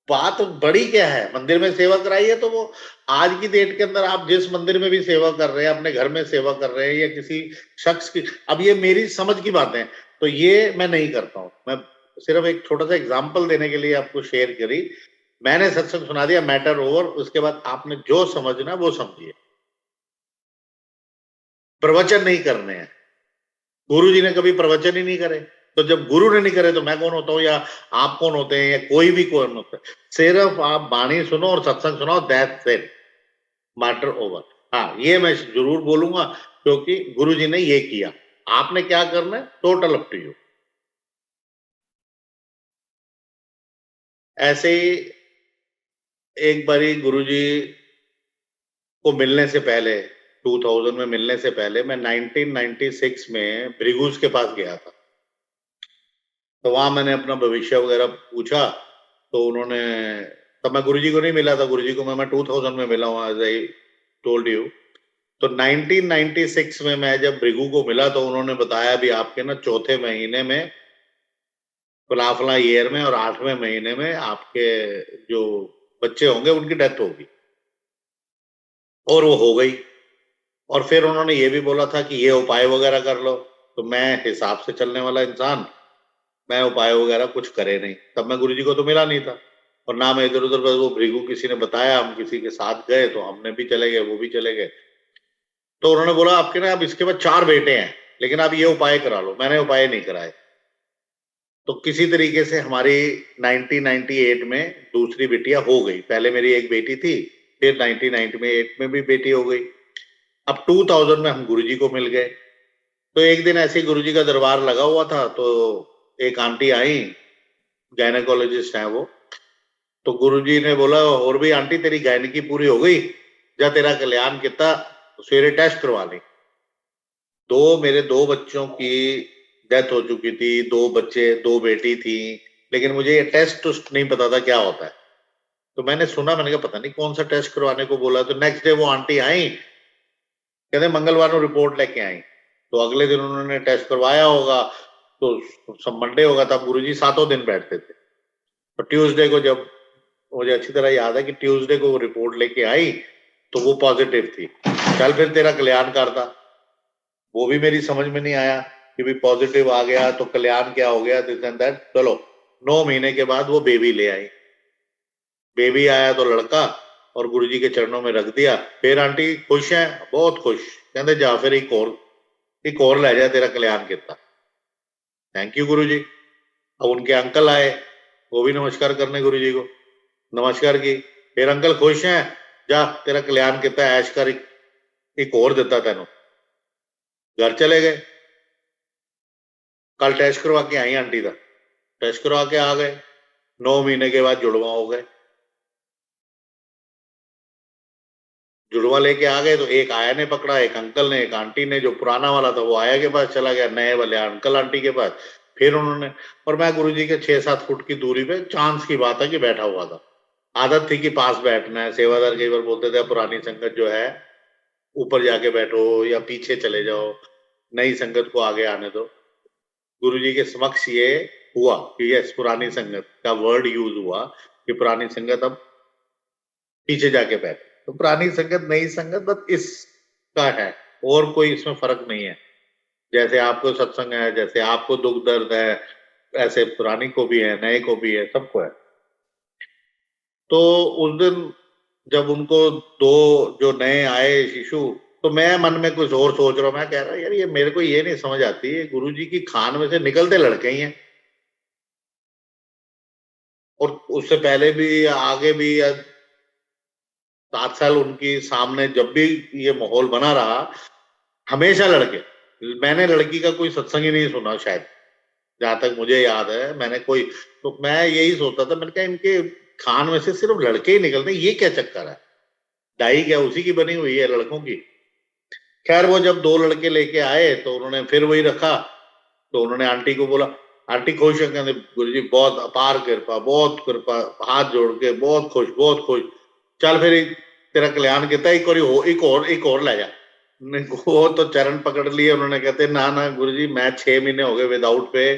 बात बड़ी क्या है, मंदिर में सेवा कराई है तो वो आज की डेट के अंदर आप जिस मंदिर में भी सेवा कर रहे हैं, अपने घर में सेवा कर रहे हैं या किसी शख्स की, अब ये मेरी समझ की बातें हैं तो ये मैं नहीं करता हूं। मैं सिर्फ एक छोटा सा एग्जाम्पल देने के लिए आपको शेयर करी। मैंने सत्संग सुना दिया, मैटर ओवर। उसके बाद आपने जो समझना वो समझिए। प्रवचन नहीं करने हैं, गुरु जी ने कभी प्रवचन ही नहीं करे। तो जब गुरु ने नहीं करे तो मैं कौन होता हूँ, या आप कौन होते हैं, या कोई भी कौन होता है। सिर्फ आप बाणी सुनो और सत्संग सुनाओ, दैट्स इट, मैटर ओवर। हाँ, ये मैं जरूर बोलूंगा क्योंकि गुरु जी ने ये किया। आपने क्या करना है, टोटल अप टू यू। ऐसे ही एक बारी गुरु जी को मिलने से पहले, 2000 में मिलने से पहले, मैं 1996 में भृगुस के पास गया था। तो वहां मैंने अपना भविष्य वगैरह पूछा। तो उन्होंने, तब मैं गुरुजी को नहीं मिला था, गुरुजी को मैं 2000 में मिला हूँ, एज आई टोल्ड यू। तो 1996 में मैं जब भृगु को मिला तो उन्होंने बताया भी आपके ना चौथे महीने में, फला ईयर में, और 8वें महीने में आपके जो बच्चे होंगे उनकी डेथ होगी। और वो हो गई। और फिर उन्होंने ये भी बोला था कि ये उपाय वगैरह कर लो। तो मैं हिसाब से चलने वाला इंसान, मैं उपाय वगैरह कुछ करे नहीं। तब मैं गुरुजी को तो मिला नहीं था, और ना मैं इधर उधर, बस वो भृगु किसी ने बताया, हम किसी के साथ गए तो हमने भी चले गए, वो भी चले गए। तो उन्होंने बोला आपके ना अब इसके बाद 4 बेटे हैं, लेकिन आप ये उपाय करा लो। मैंने उपाय नहीं कराए। तो किसी तरीके से हमारी 1998 में दूसरी बिटिया हो गई। पहले मेरी एक बेटी थी, फिर 1998 में भी बेटी हो गई। अब 2000 में हम गुरुजी को मिल गए। तो एक दिन ऐसे ही गुरुजी का दरबार लगा हुआ था, तो एक आंटी आई, गायनेकोलॉजिस्ट हैं वो। तो गुरुजी ने बोला और भी आंटी तेरी गायनिकी पूरी हो गई, जा तेरा कल्याण किता, सवेरे टेस्ट करवा ली। मेरे 2 बच्चों की डेथ हो चुकी थी, 2 बच्चे, 2 बेटी थी, लेकिन मुझे ये टेस्ट टूस्ट नहीं पता था क्या होता है। तो मैंने सुना, मैंने कहा पता नहीं कौन सा टेस्ट करवाने को बोला। तो नेक्स्ट डे वो आंटी आई, कहते मंगलवार को रिपोर्ट लेके आई। तो अगले दिन उन्होंने टेस्ट करवाया होगा, तो सब मंडे होगा, तब गुरुजी 7 दिन बैठते थे। तो ट्यूसडे को, जब मुझे अच्छी तरह याद है कि ट्यूसडे को वो रिपोर्ट लेके आई तो वो पॉजिटिव थी। चल फिर तेरा कल्याण कर था। वो भी मेरी समझ में नहीं आया कि भी पॉजिटिव आ गया तो कल्याण क्या हो गया, दिस एंड दैट। चलो 9 महीने के बाद वो बेबी ले आई। बेबी आया तो लड़का, और गुरुजी के चरणों में रख दिया। फिर आंटी खुश है, बहुत खुश, कहते जा फिर एक और ले जा, तेरा कल्याण किया। थैंक यू गुरुजी। अब उनके अंकल आए, वो भी नमस्कार करने गुरुजी को। नमस्कार की, फिर अंकल खुश हैं, जा तेरा कल्याण किता, ऐश कर, एक और दिता तेन। घर चले गए। कल टेस्ट करवा के आई आंटी का, टेस्ट करवा के आ गए, 9 महीने के बाद जुड़वा हो गए। जुड़वा लेके आ गए तो एक आया ने पकड़ा, एक अंकल ने, एक आंटी ने। जो पुराना वाला था वो आया के पास चला गया, नए वाले अंकल आंटी के पास। फिर उन्होंने, और मैं गुरुजी के 6-7 फुट की दूरी पे, चांस की बात है कि बैठा हुआ था। आदत थी कि पास बैठना है। सेवादार कई बार बोलते थे पुरानी संगत जो है ऊपर जाके बैठो या पीछे चले जाओ, नई संगत को आगे आने दो। गुरुजी के समक्ष ये हुआ कि यस, पुरानी संगत का वर्ड यूज हुआ कि पुरानी संगत अब पीछे जाके बैठे। तो पुरानी संगत नई संगत बस इसका है, और कोई इसमें फर्क नहीं है। जैसे आपको सत्संग है, जैसे आपको दुख दर्द है, ऐसे पुरानी को भी है, नए को भी है, सबको है। तो उस दिन जब उनको दो जो नए आए शिशु, तो मैं मन में कुछ और सोच रहा हूँ। मैं कह रहा यार, ये मेरे को ये नहीं समझ आती है, गुरु जी की खान में से निकलते लड़के ही हैं। और उससे पहले भी, आगे भी 7 साल उनकी सामने जब भी ये माहौल बना रहा, हमेशा लड़के। मैंने लड़की का कोई सत्संग ही नहीं सुना शायद, जहां तक मुझे याद है। मैंने कोई, तो मैं यही सोचता था, मैंने कहा इनके खान में से सिर्फ लड़के ही निकलते, ये क्या चक्कर है? डाई क्या उसी की बनी हुई है, लड़कों की? खैर, वो जब 2 लड़के लेके आए तो उन्होंने फिर वही रखा। तो उन्होंने आंटी को बोला, आंटी खुश है? कहते गुरु जी बहुत अपार कृपा, बहुत कृपा, हाथ जोड़ के बहुत खुश, बहुत खुश। चल फिर तेरा कल्याण किया, एक और ले जा। वो तो चरण पकड़ लिए उन्होंने, कहते ना ना गुरु जी, मैं 6 महीने हो गए विदाउट पे।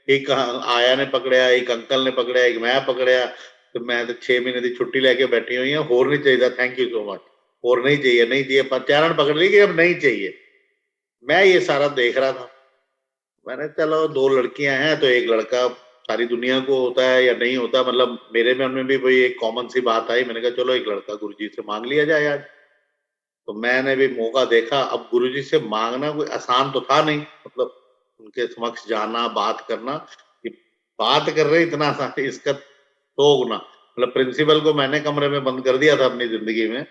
एक आया ने पकड़िया, एक अंकल ने पकड़िया, एक मैं पकड़िया। तो मैं तो 6 महीने की छुट्टी लेके बैठी हुई हूँ, और नहीं चाहिए, थैंक यू सो मच। और नहीं चाहिए, नहीं चाहिए, पर चरण पकड़ ली कि अब नहीं चाहिए। मैं ये सारा देख रहा था। मैंने, चलो 2 लड़कियां हैं तो एक लड़का सारी दुनिया को होता है या नहीं होता, मतलब मेरे मन में भी वही एक कॉमन सी बात आई। मैंने कहा चलो एक लड़का गुरुजी से मांग लिया जाए आज। तो मैंने भी मौका देखा। अब गुरुजी से मांगना कोई आसान तो था नहीं, मतलब उनके समक्ष जाना, बात करना। कि बात कर रहे इतना आसान, इसका 100 गुना। मतलब प्रिंसिपल को मैंने कमरे में बंद कर दिया था अपनी जिंदगी में,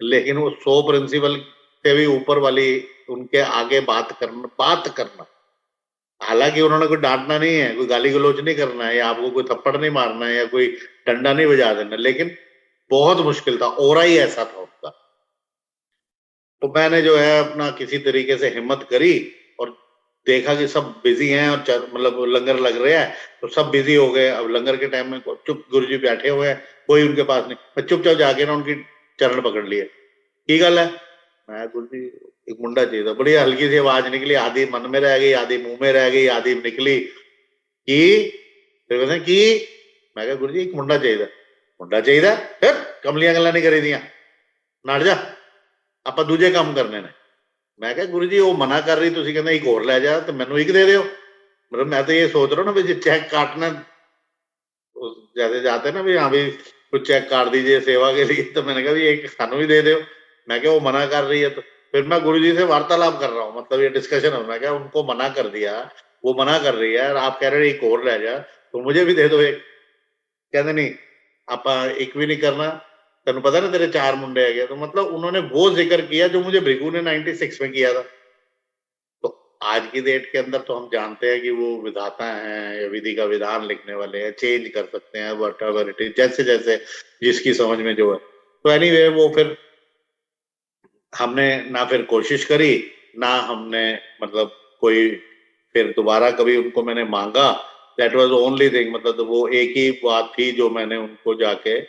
लेकिन वो 100 प्रिंसिपल से भी ऊपर वाली उनके आगे बात करना। हालांकि उन्होंने कोई डांटना नहीं है, कोई गाली गलौज नहीं करना है, या आपको कोई थप्पड़ नहीं मारना है, या कोई डंडा नहीं बजा देना, लेकिन बहुत मुश्किल था, ओरा ही ऐसा था उनका। तो मैंने जो है अपना किसी तरीके से हिम्मत करी, और देखा कि सब बिजी हैं, और मतलब लंगर लग रहे हैं तो सब बिजी हो गए। अब लंगर के टाइम में चुप गुरुजी बैठे हुए हैं, कोई उनके पास नहीं। मैं चुपचाप जाके ना उनकी चरण पकड़ लिए। की गल है? मैं गुरुजी, एक मुंडा चाहिए था। बड़ी हल्की सी आवाज निकली, आधी मन में रह गई, आधी मुंह में रह गई, आधी निकली की। फिर कहते की, मैं कहा गुरुजी एक मुंडा चाहिए। मुंडा चाहिए? फिर कमलियां गल्लां नहीं करी दियां, नड़ जा, ਆਪਾਂ ਦੂਜੇ ਕੰਮ ਕਰਨੇ ਨੇ। मैं क्या गुरु जी वो मना कर रही, तुम कहते एक और लै जा, तो मैनू एक दे दो। मतलब मैं तो ये सोच रहा हूँ ना भी, चेक काटना जैसे जाते ना भी, हाँ भी कुछ चेक काट दीजिए सेवा के लिए, तो मैंने कहा भी एक सानू भी दे दो। मैं क्या वो मना कर रही है, तो फिर मैं गुरु जी से वार्तालाप कर रहा हूँ, मतलब ये डिस्कशन है। मैं क्या उनको मना कर दिया, वो मना कर रही है, और आप कह रहे एक और लै जा, तो मुझे भी दे दो एक। कहते नहीं, आप एक भी नहीं करना, तेन पता ना तेरे 4 मुंडे है। तो मतलब उन्होंने वो जिक्र किया जो मुझे भृगु ने 96 में किया था। तो आज की डेट के अंदर तो हम जानते हैं कि वो विधाता हैं, विधि का विधान लिखने वाले हैं, चेंज कर सकते हैं वट एवर इट इज, जैसे जैसे जिसकी समझ में जो है। तो एनीवे वो फिर हमने ना फिर कोशिश करी, ना हमने मतलब कोई फिर दोबारा कभी उनको मैंने मांगा। दैट वाज ओनली थिंग, मतलब तो वो एक ही बात थी जो मैंने उनको जाके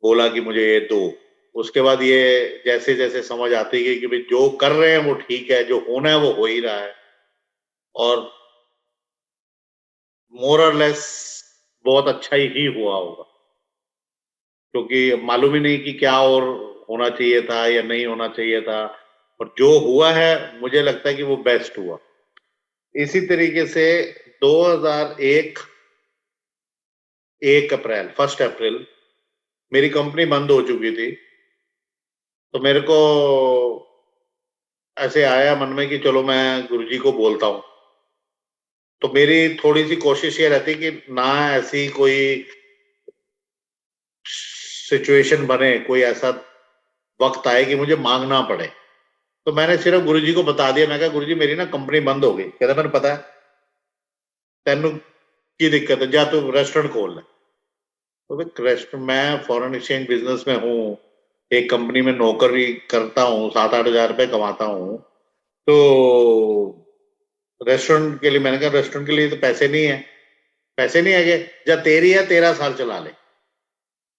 बोला कि मुझे ये दो। उसके बाद ये जैसे जैसे समझ आती गई कि भाई जो कर रहे हैं वो ठीक है, जो होना है वो हो ही रहा है, और मोर और लेस बहुत अच्छा ही हुआ होगा। क्योंकि मालूम ही नहीं कि क्या और होना चाहिए था या नहीं होना चाहिए था, और जो हुआ है मुझे लगता है कि वो बेस्ट हुआ। इसी तरीके से 2001 1 अप्रैल 1 अप्रैल मेरी कंपनी बंद हो चुकी थी। तो मेरे को ऐसे आया मन में कि चलो मैं गुरुजी को बोलता हूँ। तो मेरी थोड़ी सी कोशिश ये रहती कि ना ऐसी कोई सिचुएशन बने, कोई ऐसा वक्त आए कि मुझे मांगना पड़े, तो मैंने सिर्फ गुरुजी को बता दिया। मैं कहा गुरुजी मेरी ना कंपनी बंद हो गई। कहता मैंने पता है, तेनू की दिक्कत है, जा तू रेस्टोरेंट खोल ले। तो रेस्टोरेंट, मैं फॉरेन एक्सचेंज बिजनेस में हूँ, एक कंपनी में नौकरी करता हूँ, 7-8 हजार रुपए कमाता हूँ, तो रेस्टोरेंट के लिए, मैंने कहा रेस्टोरेंट के लिए तो पैसे नहीं है। पैसे नहीं है, जा तेरी है, 13 साल चला ले।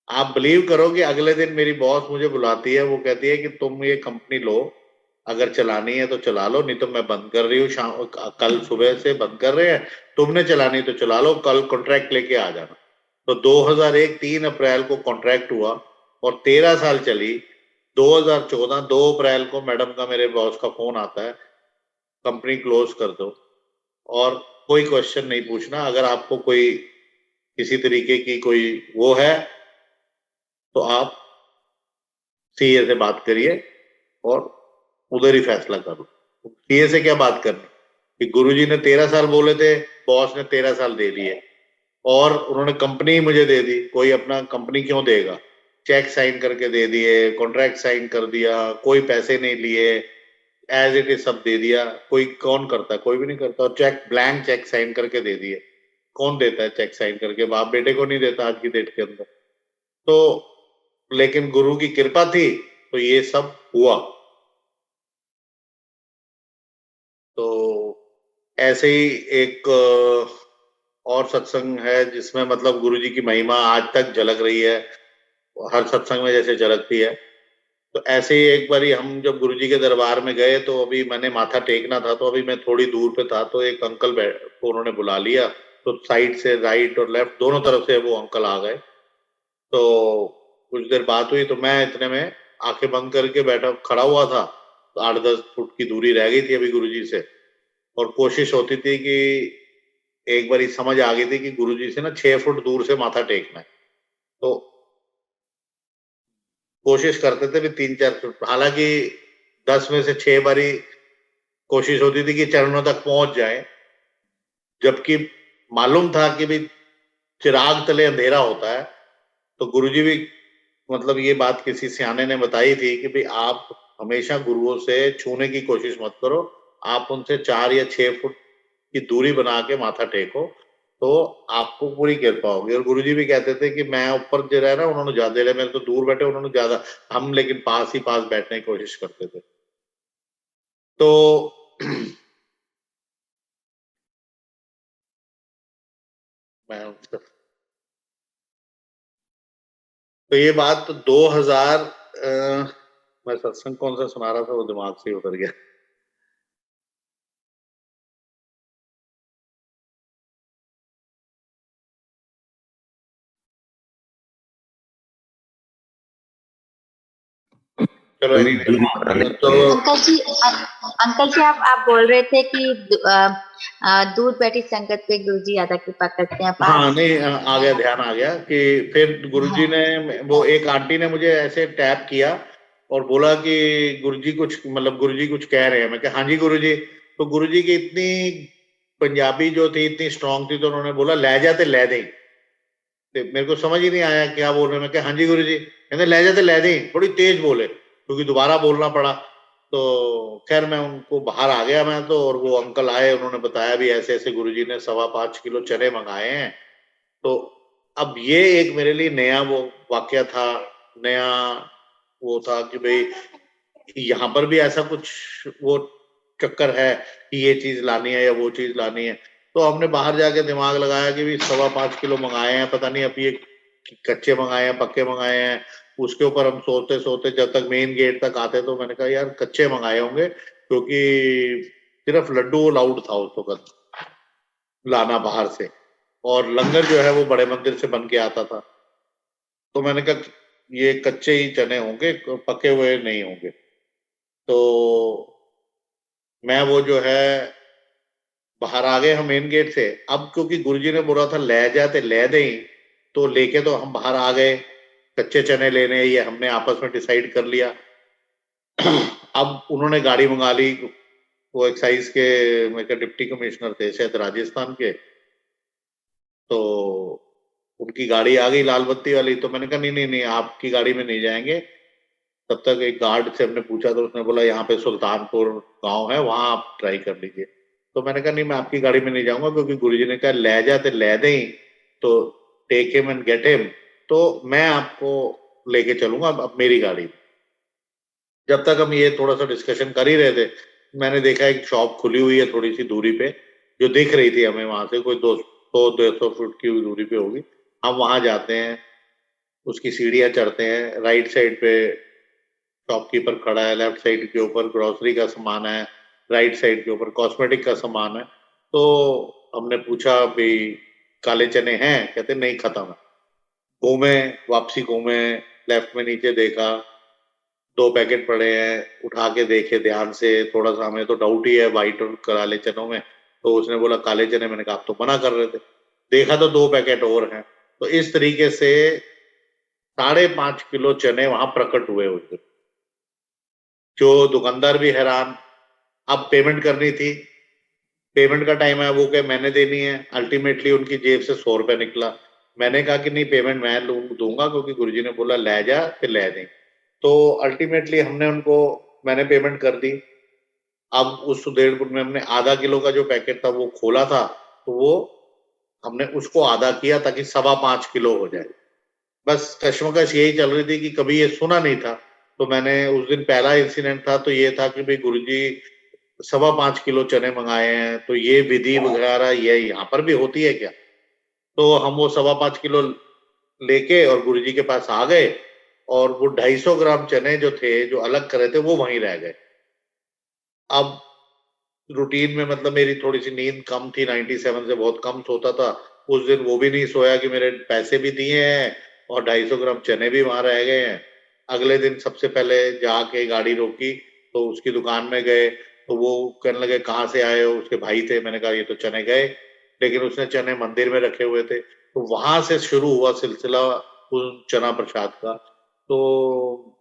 आप बिलीव करोगे, अगले दिन मेरी बॉस मुझे बुलाती है, वो कहती है कि तुम ये कंपनी लो, अगर चलानी है तो चला लो, नहीं तो मैं बंद कर रही हूँ, शाम कल सुबह से बंद कर रहे हैं, तुमने चलानी तो चला लो, कल कॉन्ट्रैक्ट लेके आ जाना। तो 2001 3 अप्रैल को कॉन्ट्रैक्ट हुआ और 13 साल चली। 2014 2 अप्रैल को मैडम का, मेरे बॉस का फोन आता है, कंपनी क्लोज कर दो और कोई क्वेश्चन नहीं पूछना, अगर आपको कोई किसी तरीके की कोई वो है तो आप सीए से बात करिए और उधर ही फैसला कर लो। सीए से क्या बात करनी कि गुरुजी ने 13 साल बोले थे, बॉस ने 13 साल दे दिए और उन्होंने कंपनी मुझे दे दी। कोई अपना कंपनी क्यों देगा? चेक साइन करके दे दिए, कॉन्ट्रैक्ट साइन कर दिया, कोई पैसे नहीं लिए, एज इट इज सब दे दिया। कोई कौन करता है? कोई भी नहीं करता। और चेक, ब्लैंक चेक साइन करके दे दिए। कौन देता है चेक साइन करके? बाप बेटे को नहीं देता आज की डेट के अंदर। तो लेकिन गुरु की कृपा थी तो ये सब हुआ। तो ऐसे ही एक और सत्संग है जिसमें मतलब गुरुजी की महिमा आज तक झलक रही है, हर सत्संग में जैसे झलकती है। तो ऐसे ही एक बारी हम जब गुरुजी के दरबार में गए, तो अभी मैंने माथा टेकना था, तो अभी मैं थोड़ी दूर पे था, तो एक अंकल को उन्होंने बुला लिया, तो साइड से राइट और लेफ्ट दोनों तरफ से वो अंकल आ गए। तो कुछ देर बात हुई, तो मैं इतने में आंखें बंद करके बैठा खड़ा हुआ था, तो 8-10 फुट की दूरी रह गई थी अभी गुरुजी से, और कोशिश होती थी कि एक बारी समझ आ गई थी कि गुरुजी से ना 6 फुट दूर से माथा टेकना है। तो कोशिश करते थे भी 3-4 फुट, हालांकि 10 में से 6 बारी कोशिश होती थी कि चरणों तक पहुंच जाए, जबकि मालूम था कि भी चिराग तले अंधेरा होता है। तो गुरुजी भी, मतलब ये बात किसी सियाने ने बताई थी कि भाई आप हमेशा गुरुओं से छूने की कोशिश मत करो, आप उनसे 4 या 6 फुट की दूरी बना के माथा टेको, तो आपको पूरी कृपा होगी। और गुरुजी भी कहते थे कि मैं ऊपर जो रहा ना, उन्होंने ज्यादा रहे, मेरे तो दूर बैठे, उन्होंने ज्यादा, हम लेकिन पास ही पास बैठने की कोशिश करते थे। तो मैं तो ये बात 2000, मैं सत्संग कौन सा सुना रहा था वो दिमाग से ही उतर गया। चलो anyway, तो अंकल जी आप बोल रहे थे कि दूर बैठी संगत पे गुरुजी ज्यादा कृपा करते हैं। हाँ नहीं, आ गया, ध्यान आ गया कि फिर गुरुजी ने, वो एक आंटी ने मुझे ऐसे टैप किया और बोला कि गुरुजी कुछ, मतलब गुरुजी कुछ कह रहे हैं। मैं कहा हाँ जी गुरुजी। तो गुरुजी की इतनी पंजाबी जो थी इतनी स्ट्रांग थी, तो उन्होंने बोला ले जाते ले दें। तो मेरे को समझ ही नहीं आया क्या बोल रहे हैं। मैं कहा हाँ जी गुरुजी। कहते ले जाते ले दें, थोड़ी तेज बोले, क्योंकि दोबारा बोलना पड़ा। तो खैर मैं उनको बाहर आ गया मैं तो, और वो अंकल आए, उन्होंने बताया भी ऐसे ऐसे गुरुजी ने 5.25 किलो चने मंगाए हैं। तो अब ये एक मेरे लिए नया वो वाकया था, नया वो था कि भाई यहाँ पर भी ऐसा कुछ वो चक्कर है कि ये चीज लानी है या वो चीज लानी है। तो हमने बाहर जाके दिमाग लगाया कि भी 5.25 किलो मंगाए हैं, पता नहीं अब ये कच्चे मंगाए हैं पक्के मंगाए हैं। उसके ऊपर हम सोते सोते जब तक मेन गेट तक आते, तो मैंने कहा यार कच्चे मंगाए होंगे, क्योंकि सिर्फ लड्डू अलाउड था उस वक्त लाना बाहर से, और लंगर जो है वो बड़े मंदिर से बन के आता था। तो मैंने कहा ये कच्चे ही चने होंगे, पके हुए नहीं होंगे। तो मैं वो जो है बाहर आ गए हम मेन गेट से। अब क्योंकि गुरुजी ने बोला था ले जाते ले दे, तो लेके तो हम बाहर आ गए कच्चे चने लेने, ये हमने आपस में डिसाइड कर लिया। अब उन्होंने गाड़ी मंगा ली, वो एक्साइज के मेरे डिप्टी कमिश्नर थे शायद राजस्थान के। तो उनकी गाड़ी आ गई लाल बत्ती वाली, तो मैंने कहा नहीं नहीं नहीं, आपकी गाड़ी में नहीं जाएंगे। तब तक एक गार्ड से हमने पूछा तो उसने बोला यहाँ पे सुल्तानपुर गांव है, वहां आप ट्राई कर लीजिए। तो मैंने कहा नहीं, मैं आपकी गाड़ी में नहीं जाऊंगा, क्योंकि गुरुजी ने कहा ले जा तो ले दे, तो take him and get him, तो मैं आपको लेके चलूंगा अब मेरी गाड़ी में। जब तक हम ये थोड़ा सा डिस्कशन कर ही रहे थे, मैंने देखा एक शॉप खुली हुई है थोड़ी सी दूरी पे, जो दिख रही थी हमें वहां से, कोई 200-150 फुट की दूरी पे होगी। हम वहां जाते हैं, उसकी सीढ़ियां चढ़ते हैं, राइट साइड पे शॉपकीपर खड़ा है, लेफ्ट साइड के ऊपर ग्रोसरी का सामान है, राइट साइड के ऊपर कॉस्मेटिक का सामान है। तो हमने पूछा भाई काले चने हैं, कहते नहीं खत्म है। घूमे, वापसी घूमे, लेफ्ट में नीचे देखा, 2 पैकेट पड़े हैं, उठा के देखे ध्यान से, थोड़ा सा हमें तो डाउट ही है व्हाइट और काले चनों में। तो उसने बोला काले चने, मैंने कहा आप तो मना कर रहे थे। देखा तो 2 पैकेट और हैं। तो इस तरीके से 5.5 किलो चने वहां प्रकट हुए उस दिन। जो दुकानदार भी हैरान। अब पेमेंट करनी थी, पेमेंट का टाइम है, वो क्या मैंने देनी है, अल्टीमेटली उनकी जेब से 100 रुपए निकला। मैंने कहा कि नहीं, पेमेंट मैं दूंगा, क्योंकि गुरुजी ने बोला ले जा फिर ले दें। तो अल्टीमेटली हमने उनको, मैंने पेमेंट कर दी। अब उस 1.5 फुट में हमने आधा किलो का जो पैकेट था वो खोला था, तो वो हमने उसको आधा किया ताकि 5.25 किलो हो जाए। बस कश्मकश यही चल रही थी कि कभी ये सुना नहीं था। तो मैंने उस दिन पहला इंसिडेंट था, तो ये था कि भाई गुरुजी 5.25 किलो चने मंगाए हैं, तो ये विधि वगैरह ये यहाँ पर भी होती है क्या? तो हम वो 5.25 किलो लेके और गुरुजी के पास आ गए, और वो 250 ग्राम चने जो थे, जो अलग करे थे, वो वहीं रह गए। अब रूटीन में मतलब मेरी थोड़ी सी नींद कम थी, 97 से बहुत कम सोता था। उस दिन वो भी नहीं सोया कि मेरे पैसे भी दिए हैं और 250 ग्राम चने भी वहां रह गए हैं। अगले दिन सबसे पहले जाके गाड़ी रोकी, तो उसकी दुकान में गए, तो वो कहने लगे कहाँ से आए हो, उसके भाई थे। मैंने कहा ये तो चने गए, लेकिन उसने चने मंदिर में रखे हुए थे। तो वहां से शुरू हुआ सिलसिला उस चना प्रसाद का। तो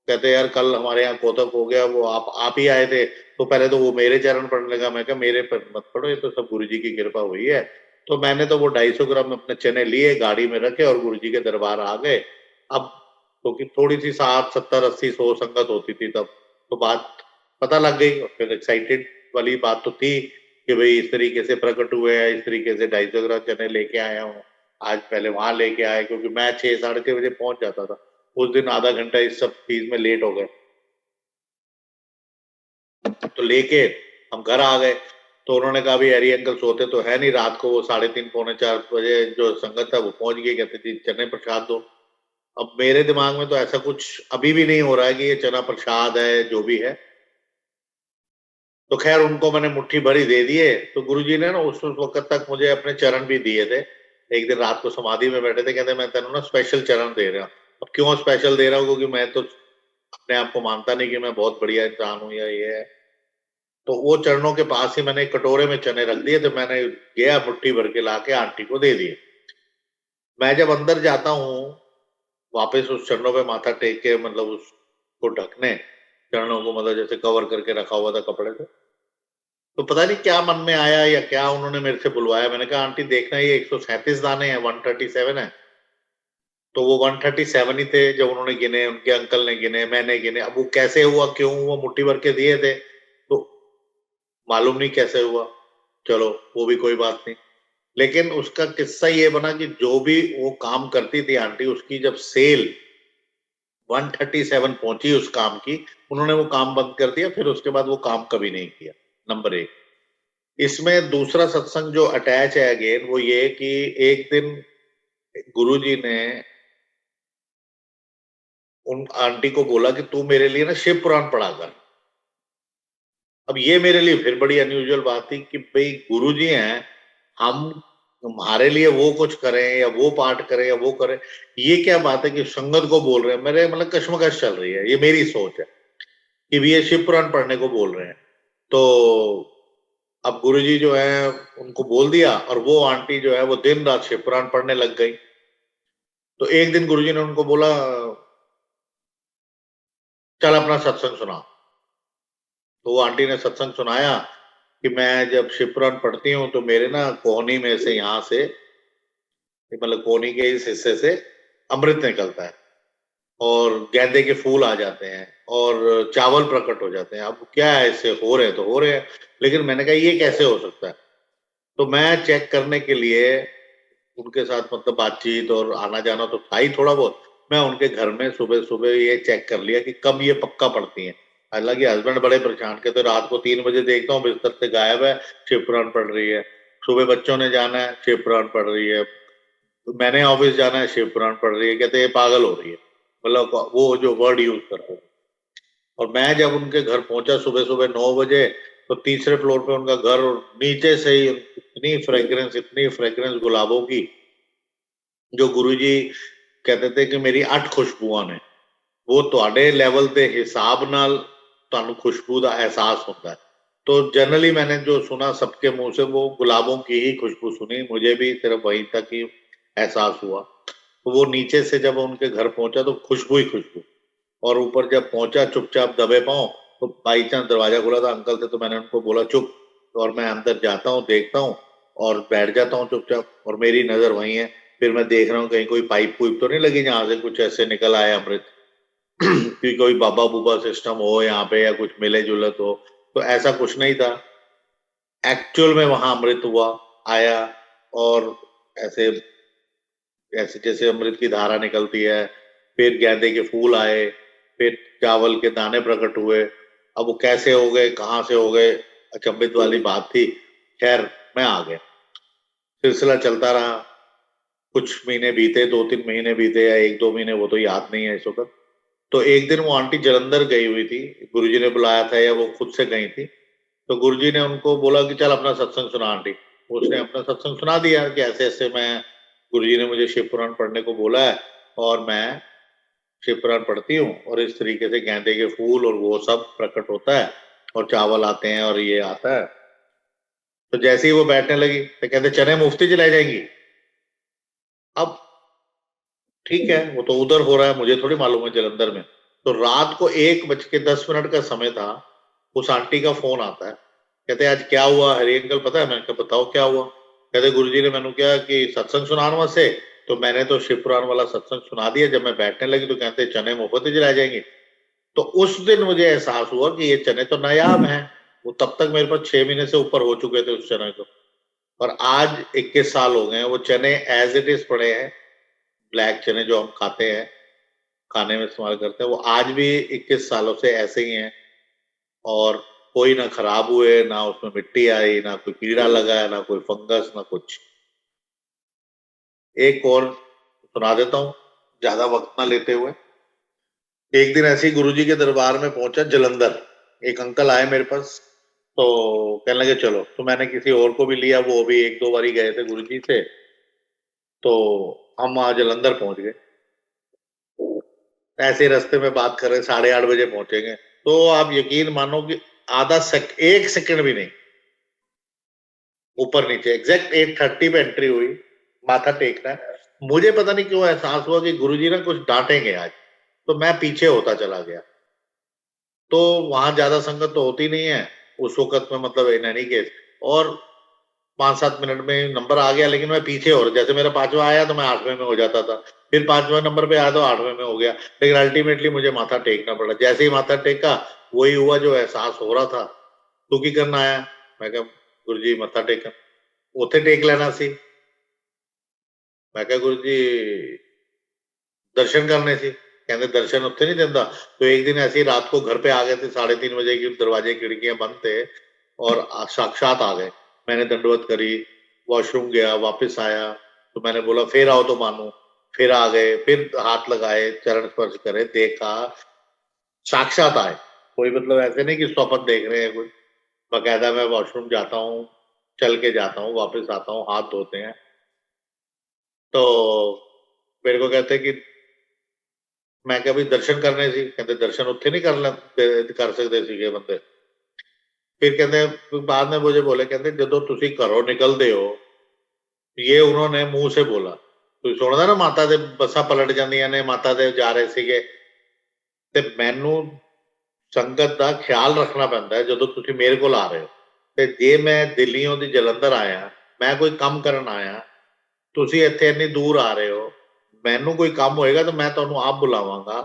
कहते यार कल हमारे यहाँ कोतक हो गया, वो आप ही आए थे। तो पहले तो वो मेरे चरण पढ़ने लगा, मैं कहा मेरे पर मत पढ़ो, ये तो सब गुरुजी की कृपा हुई है। तो मैंने तो वो 250 ग्राम अपने चने लिए, गाड़ी में रखे और गुरुजी के दरबार आ गए। अब तो कि थोड़ी सी 60, 70, 80, 100 संगत होती थी तब, तो बात पता लग गई, और फिर एक्साइटेड वाली बात तो थी कि भाई इस तरीके से प्रकट हुए हैं, इस तरीके से 250 ग्राम चने लेके आया हूँ। आज पहले वहां लेके आए, क्योंकि मैं 6, 6:30 बजे पहुंच जाता था। उस दिन आधा घंटा इस सब चीज में लेट हो गए, तो लेके हम घर आ गए। तो उन्होंने कहा भी हरी अंकल सोते तो है नहीं, रात को वो 3:30, पौने 4 बजे जो संगत था वो पहुंच गई, कहते जी चने प्रसाद दो। अब मेरे दिमाग में तो ऐसा कुछ अभी भी नहीं हो रहा है कि ये चना प्रसाद है, जो भी है। तो खैर उनको मैंने मुट्ठी भरी दे दिए। तो गुरुजी ने ना उस वक्त तक मुझे अपने चरण भी दिए थे। एक दिन रात को समाधि में बैठे थे, कहते मैं तेन ना स्पेशल चरण दे रहा हूँ। अब क्यों स्पेशल दे रहा हूँ? क्योंकि मैं तो अपने आप को मानता नहीं कि मैं बहुत बढ़िया इंसान हूँ या ये है। तो वो चरणों के पास ही मैंने एक कटोरे में चने रख दिए, तो मैंने गया मुट्ठी भर के लाके आंटी को दे दिए। मैं जब अंदर जाता हूँ वापस उस चरणों पे माथा टेक के, मतलब उसको ढकने, चरणों को मतलब जैसे कवर करके रखा हुआ था कपड़े से, तो पता नहीं क्या मन में आया या क्या, उन्होंने मेरे से बुलवाया। मैंने कहा आंटी देखना, ये 137 दाने हैं, 137 है। तो वो 137 ही थे जब उन्होंने गिने, उनके अंकल ने गिने, मैंने गिने। अब वो कैसे हुआ, क्यों हुआ, मुट्ठी भर के दिए थे तो मालूम नहीं कैसे हुआ। चलो वो भी कोई बात नहीं। लेकिन उसका किस्सा ये बना कि जो भी वो काम करती थी आंटी, उसकी जब सेल 137 पहुंची उस काम की, उन्होंने वो काम बंद कर दिया। फिर उसके बाद वो काम कभी नहीं किया। नंबर एक। इसमें दूसरा सत्संग जो अटैच है अगेन, वो ये कि एक दिन गुरुजी ने उन आंटी को बोला कि तू मेरे लिए ना शिव पुराण पढ़ा कर। अब ये मेरे लिए फिर बड़ी अनयूजुअल बात थी कि भाई गुरुजी हैं, हम हमारे लिए वो कुछ करें या वो पाठ करें या वो करें, ये क्या बात है कि संगत को बोल रहे हैं? मेरे मतलब कश्मकश चल रही है, ये मेरी सोच है कि भी ये शिव पुराण पढ़ने को बोल रहे हैं। तो अब गुरुजी जो है उनको बोल दिया, और वो आंटी जो है वो दिन रात शिव पुराण पढ़ने लग गई। तो एक दिन गुरुजी ने उनको बोला चल अपना सत्संग सुना। तो वो आंटी ने सत्संग सुनाया कि मैं जब शिव पुराण पढ़ती हूँ तो मेरे ना कोहनी में से, यहाँ से मतलब कोनी के इस हिस्से से अमृत निकलता है और गेंदे के फूल आ जाते हैं और चावल प्रकट हो जाते हैं। अब क्या है, इससे हो रहे तो हो रहे हैं, लेकिन मैंने कहा ये कैसे हो सकता है। तो मैं चेक करने के लिए उनके साथ मतलब बातचीत और आना जाना तो था ही थोड़ा बहुत। मैं उनके घर में सुबह सुबह ये चेक कर लिया कि कब ये पक्का पड़ती हैं। हालांकि हस्बैंड बड़े परेशान के, तो रात को 3 बजे देखता हूँ बिस्तर से गायब है, शिव पुराण पढ़ रही है। सुबह बच्चों ने जाना है, शिव पुराण पढ़ रही है। तो मैंने ऑफिस जाना है, शिव पुराण पढ़ रही है। कहते ये पागल हो रही है, मतलब वो जो वर्ड यूज करते हैं। और मैं जब उनके घर पहुंचा सुबह सुबह 9 बजे, तो तीसरे फ्लोर पे उनका घर, और नीचे से ही इतनी फ्रेग्रेंस गुलाबों की, जो गुरुजी कहते थे कि मेरी 8 खुशबुआं ने, वो ਤੁਹਾਡੇ ਲੈਵਲ ਦੇ ਹਿਸਾਬ ਨਾਲ ਤੁਹਾਨੂੰ खुशबू का एहसास होता है। तो जनरली मैंने जो सुना सबके मुंह से, वो गुलाबों की ही खुशबू सुनी, मुझे भी सिर्फ वहीं तक ही एहसास हुआ। तो वो नीचे से जब उनके घर पहुंचा तो खुशबू ही खुशबू, और ऊपर जब पहुंचा चुपचाप दबे पांव, तो बाई चांस दरवाजा खुला था अंकल से, तो मैंने उनको बोला चुप, और मैं अंदर जाता हूँ, देखता हूँ और बैठ जाता हूँ चुपचाप, और मेरी नजर वहीं है। फिर मैं देख रहा हूँ कहीं कोई पाइप पुइप तो नहीं लगी जहां से कुछ ऐसे निकल आए अमृत कि कोई बाबा बूबा सिस्टम हो यहाँ पे या कुछ मिले जुलत हो। तो ऐसा कुछ नहीं था, एक्चुअल में वहां अमृत हुआ, आया। और ऐसे ऐसे जैसे अमृत की धारा निकलती है, फिर गेंदे के फूल आए, फिर चावल के दाने प्रकट हुए। अब वो कैसे हो गए, कहाँ से हो गए, अचंभित वाली बात थी। खैर, मैं आ गया, सिलसिला चलता रहा। कुछ महीने बीते, 2-3 महीने बीते या 1-2 महीने, वो तो याद नहीं है इस वक्त। तो एक दिन वो आंटी जलंधर गई हुई थी, गुरुजी ने बुलाया था या वो खुद से गई थी। तो गुरुजी ने उनको बोला कि चल अपना सत्संग सुना आंटी। उसने अपना सत्संग सुना दिया कि ऐसे ऐसे मैं, गुरुजी ने मुझे शिव पुराण पढ़ने को बोला है और मैं शिव पुराण पढ़ती हूँ, और इस तरीके से गेंदे के फूल और वो सब प्रकट होता है और चावल आते हैं और ये आता है। तो जैसे ही वो बैठने लगी तो कहते चने मुफ्ती चलाई जाएंगी। अब ठीक है, वो तो उधर हो रहा है, मुझे थोड़ी मालूम है जलंधर में। तो रात को 1:10 का समय था, उस आंटी का फोन आता है। कहते आज क्या हुआ हरि अंकल, पता है? मैंने कहा बताओ क्या हुआ। कहते गुरुजी ने मैंने क्या कि सत्संग सुनाना से, तो मैंने तो शिव पुराण वाला सत्संग सुना दिया। जब मैं बैठने लगी तो कहते चने मुफ्त ही जलाए जाएंगे। तो उस दिन मुझे एहसास हुआ कि ये चने तो नायाब हैं। वो तब तक मेरे पास 6 महीने से ऊपर हो चुके थे उस चने को, और आज 21 साल हो गए हैं, वो चने एज इट इज पड़े हैं। ब्लैक चने जो हम खाते हैं, खाने में इस्तेमाल करते हैं, वो आज भी 21 सालों से ऐसे ही हैं। और कोई ना खराब हुए, ना उसमें मिट्टी आई, ना कोई कीड़ा लगा है, ना कोई फंगस, ना कुछ। एक और सुना देता हूँ, ज्यादा वक्त ना लेते हुए। एक दिन ऐसे ही गुरुजी के दरबार में पहुंचा जलंधर, एक अंकल आए मेरे पास। तो कहने लगे चलो, तो मैंने किसी और को भी लिया, वो भी 1-2 बार ही गए थे गुरुजी से। तो हम वहां जलंधर पहुंच गए। ऐसे ही रास्ते में बात कर रहे, 8:30 बजे पहुंचेंगे। तो आप यकीन मानो कि 1 सेकंड भी नहीं, ऊपर नीचे एग्जैक्ट 8:30 पे एंट्री हुई। माथा टेकना है, मुझे पता नहीं क्यों एहसास हुआ कि गुरुजी ना कुछ डांटेंगे आज। तो मैं पीछे होता चला गया। तो वहां ज्यादा संगत तो होती नहीं है उस वक्त में, मतलब इन एनी केस। और 5-7 मिनट में नंबर आ गया, लेकिन मैं पीछे, और जैसे मेरा 5वां आया तो मैं 8वें में हो जाता था। फिर 5वें नंबर पे आया तो 8वें में हो गया। लेकिन अल्टीमेटली मुझे माथा टेकना पड़ा। जैसे ही माथा टेका, वही हुआ जो एहसास हो रहा था। तू की करना आया? मैं कहा गुरु जी मत्था टेकन। उथे टेक लेना सी। मैं कहा गुरु जी दर्शन करने सी। कहते दर्शन उत्थे नहीं देता। तो एक दिन ऐसे ही रात को घर पे आ गए थे, 3:30 बजे की, दरवाजे खिड़कियां बंद थे, और साक्षात आ गए। मैंने दंडवत करी, वॉशरूम गया, वापस आया। तो मैंने बोला फिर आओ तो मानो। फिर आ गए, फिर हाथ लगाए, चरण स्पर्श करे, देखा, साक्षात आए। कोई मतलब ऐसे नहीं कि स्वप्न देख रहे हैं कुछ। बकायदा मैं वॉशरूम जाता हूँ, चल के जाता हूँ, वापस आता हूँ, हाथ धोते हैं। तो मेरे को कहते कि मैं क्या, भी दर्शन करने सी। कहते दर्शन उत्थे नहीं कर सकते सीगे बंदे। फिर कहते बाद में मुझे बोले, कहते जो तुसी घरों निकलते हो, ये उन्होंने मुंह से बोला। ਤੁਸੀਂ ਸੁਣਦਾ ਨਾ ਮਾਤਾ ਦੇ ਬੱਸਾਂ ਪਲਟ ਜਾਂਦੀਆਂ ਨੇ, ਮਾਤਾ ਦੇ ਜਾ ਰਹੇ ਸੀਗੇ। ਤੇ ਮੈਨੂੰ ਸੰਗਤ ਦਾ ਖਿਆਲ ਰੱਖਣਾ ਪੈਂਦਾ ਹੈ ਜਦੋਂ ਤੁਸੀਂ ਮੇਰੇ ਕੋਲ ਆ ਰਹੇ ਹੋ। ਤੇ ਜੇ ਮੈਂ ਦਿੱਲੀੋਂ ਦੀ ਜਲੰਧਰ ਆਇਆ, ਮੈਂ ਕੋਈ ਕੰਮ ਕਰਨ ਆਇਆ, ਤੁਸੀਂ ਇੱਥੇ ਇੰਨੀ ਦੂਰ ਆ ਰਹੇ ਹੋ, ਮੈਨੂੰ ਕੋਈ ਕੰਮ ਹੋਏਗਾ ਤਾਂ ਮੈਂ ਤੁਹਾਨੂੰ ਆਪ ਬੁਲਾਵਾਂਗਾ,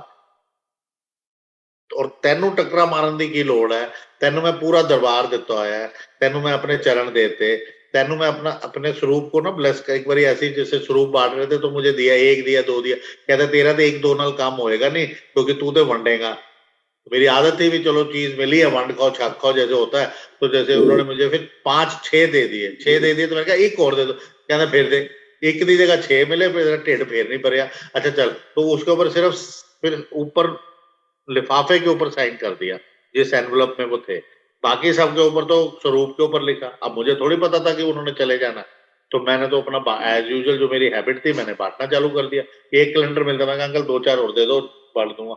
ਔਰ ਤੈਨੂੰ ਟੱਕਰਾ ਮਾਰਨ ਦੀ ਕੀ ਲੋੜ ਹੈ, ਤੈਨੂੰ ਮੈਂ ਪੂਰਾ ਦਰਬਾਰ ਦਿੱਤਾ ਹੋਇਆ ਹੈ, ਤੈਨੂੰ मैं अपने चरण देते, तैनू मैं अपना अपने स्वरूप को ना ब्लेस कर, एक बार ऐसी जैसे स्वरूप बांट रहे थे तो मुझे दिया, एक दिया, दो दिया, कहते तेरा तो एक दो नाल काम होएगा नहीं, क्योंकि तू तो वंडेगा। मेरी आदत थी भी चलो चीज मिली है वंड खाओ छक खाओ जैसे होता है, तो जैसे उन्होंने मुझे फिर 5-6 दे दिए, 6 दे दिए तो मैंने कहा एक और दे दो, कहना फिर दे, एक की जगह 6 मिले, फिर ढिड फिर नहीं भरिया, अच्छा चल, तो उसके ऊपर सिर्फ फिर ऊपर लिफाफे के ऊपर साइन कर दिया जिस एनवलप में वो थे, बाकी सबके ऊपर तो स्वरूप के ऊपर लिखा। अब मुझे थोड़ी पता था कि उन्होंने चले जाना, तो मैंने तो अपना एज यूजुअल जो मेरी हैबिट थी मैंने बांटना चालू कर दिया। एक कैलेंडर मिलता, मैं अंकल 2-4 और दे दो, बांट दूंगा।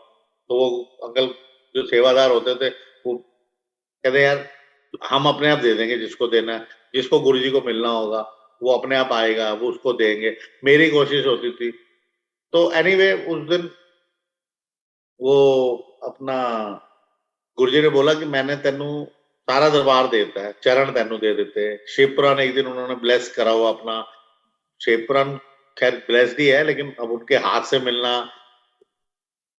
तो वो अंकल जो सेवादार होते थे वो कहते यार हम अपने आप दे देंगे जिसको देना है, जिसको गुरु जी को मिलना होगा वो अपने आप आएगा, वो उसको देंगे, मेरी कोशिश होती थी। तो एनीवे उस दिन वो अपना गुरुजी ने बोला कि मैंने तेनू सारा दरबार दे दिता है, चरण तेनू दे देते। शिवपुराण एक दिन उन्होंने ब्लेस करा हुआ अपना, शिवपुराण खैर ब्लेस्ड ही है, लेकिन अब उनके हाथ से मिलना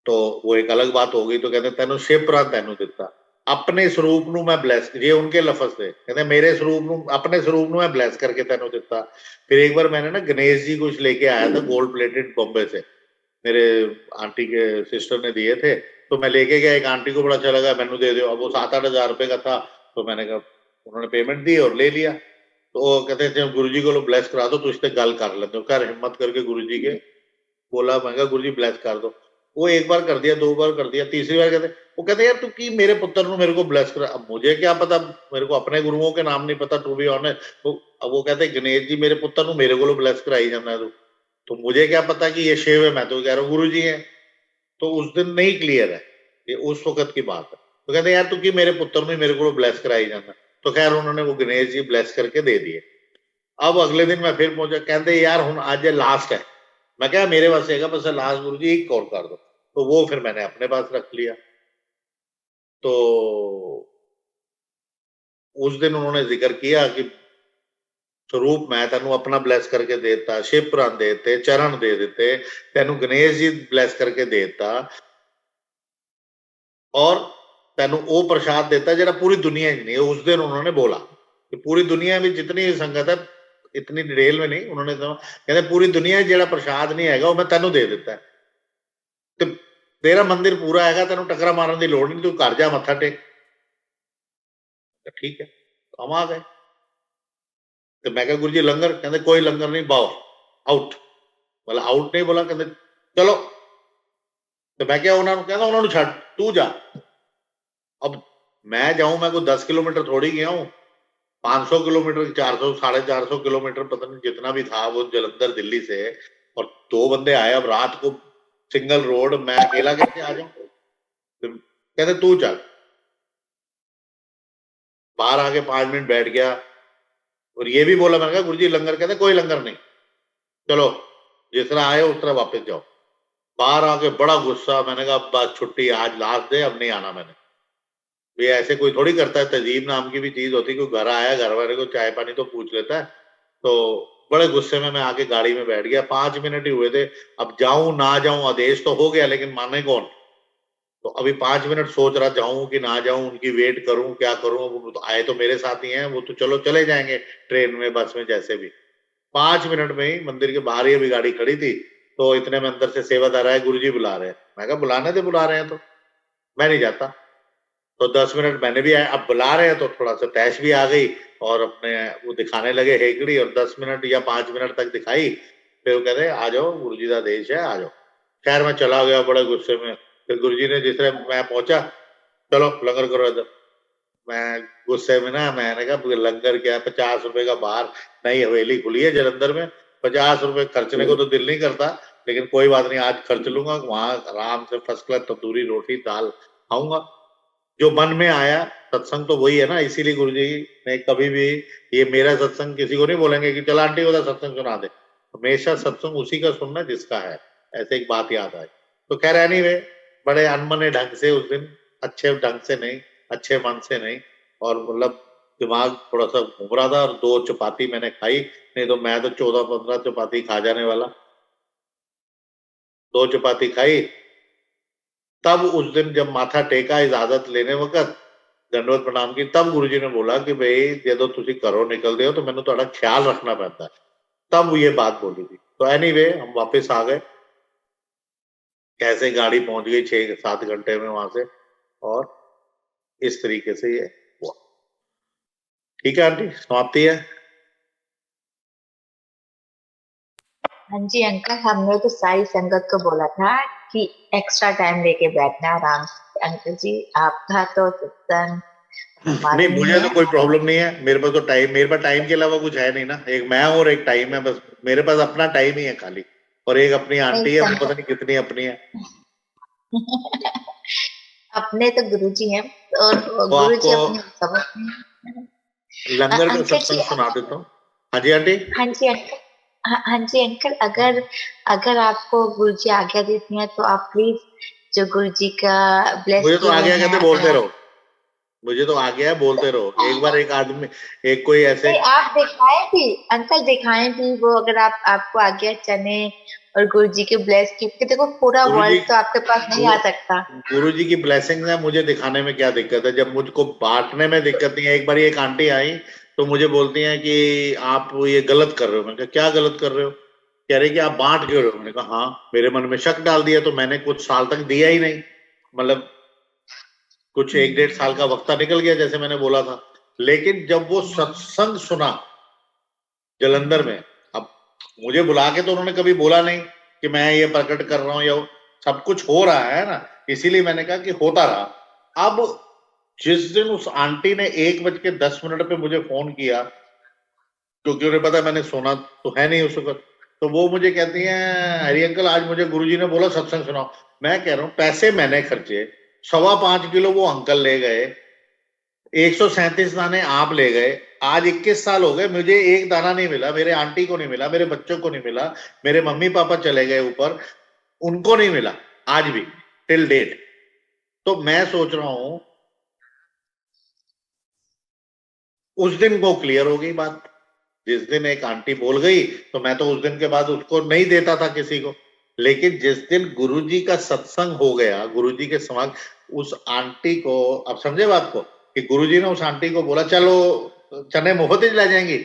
तो वो एक अलग बात हो गई। तो कहते तेनू शिवपुराण तेनू दिता, अपने स्वरूप नू मैं ब्लेस, ये उनके लफज थे, कहते मेरे स्वरूप नू, अपने स्वरूप नू मैं ब्लेस करके तेनू दिता। फिर एक बार मैंने ना गणेश जी कुछ लेके आया था गोल्ड प्लेटेड बॉम्बे से, मेरे आंटी के सिस्टर ने दिए थे, तो मैं लेके गया, एक आंटी को बड़ा अच्छा लगा, मैनू दे दो। अब वो 7-8 हजार रुपए का था, तो मैंने कहा, उन्होंने पेमेंट दी और ले लिया। तो वो कहते थे गुरु जी को ब्लेस करा दो, तो इससे गल कर लेते हो, कर हिम्मत करके गुरु जी के बोला, मैं कहा गुरु जी ब्लेस कर दो। वो एक बार कर दिया, 2 बार कर दिया, तीसरी बार कहते, वो कहते यार तू की मेरे पुत्र नु मेरे को ब्लेस करा। अब मुझे क्या पता, मेरे को अपने गुरुओं के नाम नहीं पता, टू बी ऑनेस्ट। तो अब वो कहते गणेश जी मेरे पुत्र नु मेरे को ब्लेस कराई जाना है तू, तो मुझे क्या पता कि ये शिव है, मैं तो कह रहा हूँ गुरु जी है। तो उस दिन नहीं क्लियर है, ये उस वक्त की बात है। तो कहते यार तू की मेरे पुत्र में मेरे को ब्लेस कराई जाना, तो खैर उन्होंने वो गणेश जी ब्लेस करके दे दिए। अब अगले दिन मैं फिर पहुंचा, कहते यार हुन आज लास्ट है, मैं क्या मेरे पास है बस लास्ट गुरु जी एक और कर दो, तो वो फिर मैंने अपने पास रख लिया। तो उस दिन उन्होंने जिक्र किया कि स्वरूप मैं तेनू अपना ब्लेस करके देता, शिव पुराण देते, चरण दे देते, तेनू गणेश जी ब्लेस करके देता, और तेनू वो प्रसाद देता जरा पूरी दुनिया नहीं है। उस दिन उन्होंने बोला कि पूरी दुनिया में जितनी संगत है, इतनी डिटेल में नहीं, उन्होंने तो कहते पूरी दुनिया जरा प्रसाद नहीं है वो मैं तेनू दे देता है, तो तेरा मंदिर पूरा है, तेनू टकरा मारने की लोड़ नहीं, तू घर जा मत्था टेक। ठीक है, हम आ गए। तो मैं कहा गुरु जी लंगर, कहते कोई लंगर नहीं, बाओ आउट। बोला आउट नहीं, बोला कहते चलो। तो मैं क्या उन्होंने कहता उन्होंने छड़ तू जा। अब मैं जाऊं, मैं कोई 10 किलोमीटर थोड़ी गया हूं, 500 किलोमीटर, 400 450 किलोमीटर पता नहीं जितना भी था वो जलंधर दिल्ली से, और 2 बंदे आए। अब रात को सिंगल रोड, मैं अकेला कैसे आ जाऊं। तो कहते तू चल। बाहर आके 5 मिनट बैठ गया, और ये भी बोला, मैंने कहा गुरु जी लंगर, कहते कोई लंगर नहीं, चलो जिस तरह आए उस तरह वापस जाओ। बाहर आके बड़ा गुस्सा, मैंने कहा बस छुट्टी, आज लास्ट डे, अब नहीं आना मैंने। ये ऐसे कोई थोड़ी करता है, तहजीब नाम की भी चीज होती है, कोई घर आया घर वाले को चाय पानी तो पूछ लेता है। तो बड़े गुस्से में मैं आके गाड़ी में बैठ गया, 5 मिनट ही हुए थे, अब जाऊं ना जाऊं, आदेश तो हो गया लेकिन माने कौन। तो अभी 5 मिनट सोच रहा जाऊं कि ना जाऊं, उनकी वेट करूं क्या करूं, वो तो आए तो मेरे साथ ही हैं, वो तो चलो चले जाएंगे ट्रेन में बस में जैसे भी। 5 मिनट में ही मंदिर के बाहर ही अभी गाड़ी खड़ी थी, तो इतने में अंदर से सेवादार आया, गुरु जी बुला रहे हैं। मैं कहा बुलाने थे, बुला रहे हैं तो मैं नहीं जाता। तो 10 मिनट मैंने भी आया, अब बुला रहे हैं तो थोड़ा सा तैश भी आ गई, और अपने वो दिखाने लगे हेकड़ी, और 10 मिनट या 5 मिनट तक दिखाई। फिर वो कहते आ जाओ गुरु जी का देश है, आ जाओ। खैर मैं चला गया बड़े गुस्से में। फिर गुरु जी ने जिस तरह मैं पहुंचा, चलो लंगर करो इधर। मैं गुस्से में ना, मैंने कहा लंगर क्या, 50 रुपए का बाहर नई हवेली खुली है जलंधर में, 50 रुपए खर्चने को तो दिल नहीं करता, लेकिन कोई बात नहीं आज खर्च लूंगा, वहां आराम से फर्स्ट क्लास तंदूरी रोटी दाल खाऊंगा। जो मन में आया, सत्संग तो वही है ना, इसीलिए गुरुजी ने कभी भी, ये मेरा सत्संग किसी को नहीं बोलेंगे कि चल आंटी का सत्संग सुना दे, हमेशा सत्संग उसी का सुनना जिसका है। ऐसे एक बात याद आई। तो खैर एनीवे, बड़े अनमने ढंग से उस दिन, अच्छे ढंग से नहीं, अच्छे मन से नहीं, और मतलब दिमाग थोड़ा सा घूम रहा था और 2 चपाती मैंने खाई, नहीं तो मैं तो 14-15 चपाती खा जाने वाला। 2 चपाती खाई। तब उस दिन जब माथा टेका इजाजत लेने वक्त, दंडवत प्रणाम की, तब गुरुजी ने बोला कि भाई ਜਦੋਂ ਤੁਸੀਂ ਘਰੋਂ ਨਿਕਲਦੇ ਹੋ तो मैंने ਤੁਹਾਡਾ ख्याल रखना पैंदा है। तब ये बात बोली थी। तो एनीवे हम वापस आ गए, कैसे गाड़ी पहुंच गई 6-7 घंटे में वहां से, और इस तरीके से ये हुआ। ठीक है आंटी, समाप्ति है। हाँ जी अंकल, हमने तो सारी संगत को बोला था कि एक्स्ट्रा टाइम लेके बैठना आराम से। अंकल जी आपका तो सत्संग नहीं, मालूम ही मुझे तो है। कोई प्रॉब्लम नहीं है। मेरे पास टाइम के अलावा कुछ है नहीं ना। एक मैं हूं और एक टाइम है, बस मेरे पास अपना टाइम ही है खाली। और एक अपनी नहीं आंटी है, वो पता संगत नहीं कितनी अपनी है। अपने तो गुरुजी हैं, और तो गुरुजी आपको अपने सब अपने हैं। लंगर का अंकल जी, सत्संग सुना देता हूँ। हाँ जी आंटी। हाँ जी अंकल, हाँ जी अंकल, अगर अगर आपको गुरुजी आज्ञा देती हैं तो आप प्लीज जो गुरुजी का ब्लेस मुझे तो किए आ हुए गया, कहते हैं बोलते रहो। मुझे तो आ गया है, बोलते रहो। एक बार एक आदमी, एक कोई ऐसे, नहीं, आप दिखाएं भी अंकल, दिखाएं भी वो, अगर आप आपको आज्ञा चने और गुरुजी के ब्लेस की, क्योंकि देखो पूरा गुरुजी वर्ल्ड तो आपके पास नहीं आ सकता। गुरुजी की ब्लेसिंग है, मुझे दिखाने में क्या दिक्कत है, जब मुझको बांटने में दिक्कत नहीं है। एक बार एक आंटी आई तो मुझे बोलती हैं कि आप ये गलत कर रहे हो। मैंने कहा क्या गलत कर रहे हो? कह रही कि आप बांट क्यों रहे हो? मैंने कहा हाँ। मेरे मन में शक डाल दिया, तो मैंने कुछ साल तक दिया ही नहीं। मतलब कुछ 1-1.5 साल का वक्ता निकल गया, जैसे मैंने बोला था। लेकिन जब वो सत्संग सुना जलंधर में, अब मुझे बुला के तो उन्होंने कभी बोला नहीं कि मैं ये प्रकट कर रहा हूं, या सब कुछ हो रहा है ना, इसीलिए मैंने कहा कि होता रहा। अब जिस दिन उस आंटी ने 1:10 पे मुझे फोन किया, क्योंकि उन्हें पता मैंने सोना तो है नहीं उस वक्त, तो वो मुझे कहती हैं हरी अंकल आज मुझे गुरुजी ने बोला सत्संग सुनाओ। मैं कह रहा हूं पैसे मैंने खर्चे, 5.25 किलो वो अंकल ले गए, 137 दाने आप ले गए। आज 21 साल हो गए, मुझे एक दाना नहीं मिला, मेरे आंटी को नहीं मिला, मेरे बच्चों को नहीं मिला, मेरे मम्मी पापा चले गए ऊपर, उनको नहीं मिला आज भी, टिल डेट। तो मैं सोच रहा हूं उस दिन वो क्लियर हो गई बात। जिस दिन एक आंटी बोल गई तो मैं तो उस दिन के बाद उसको नहीं देता था किसी को। लेकिन जिस दिन गुरुजी का सत्संग हो गया, गुरुजी के समक्ष, उस आंटी को, अब समझे बात को, कि गुरुजी ने उस आंटी को बोला चलो चने मुफ्त ही ले जाएंगी।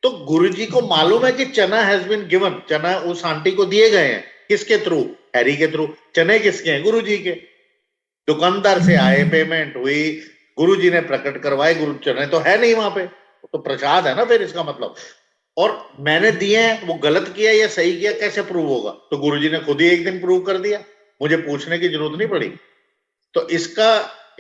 तो गुरुजी को मालूम है कि चना हैज बीन गिवन, चना उस आंटी को दिए गए हैं। किसके थ्रू? हैरी के थ्रू। चने किसके हैं? गुरुजी के। दुकानदार से आए, पेमेंट हुई, गुरुजी ने प्रकट करवाए, गुरु चने तो है नहीं वहां पे, तो प्रसाद है ना फिर इसका मतलब। और मैंने दिए हैं, वो गलत किया या सही किया कैसे प्रूव होगा? तो गुरुजी ने खुद ही एक दिन प्रूव कर दिया, मुझे पूछने की जरूरत नहीं पड़ी। तो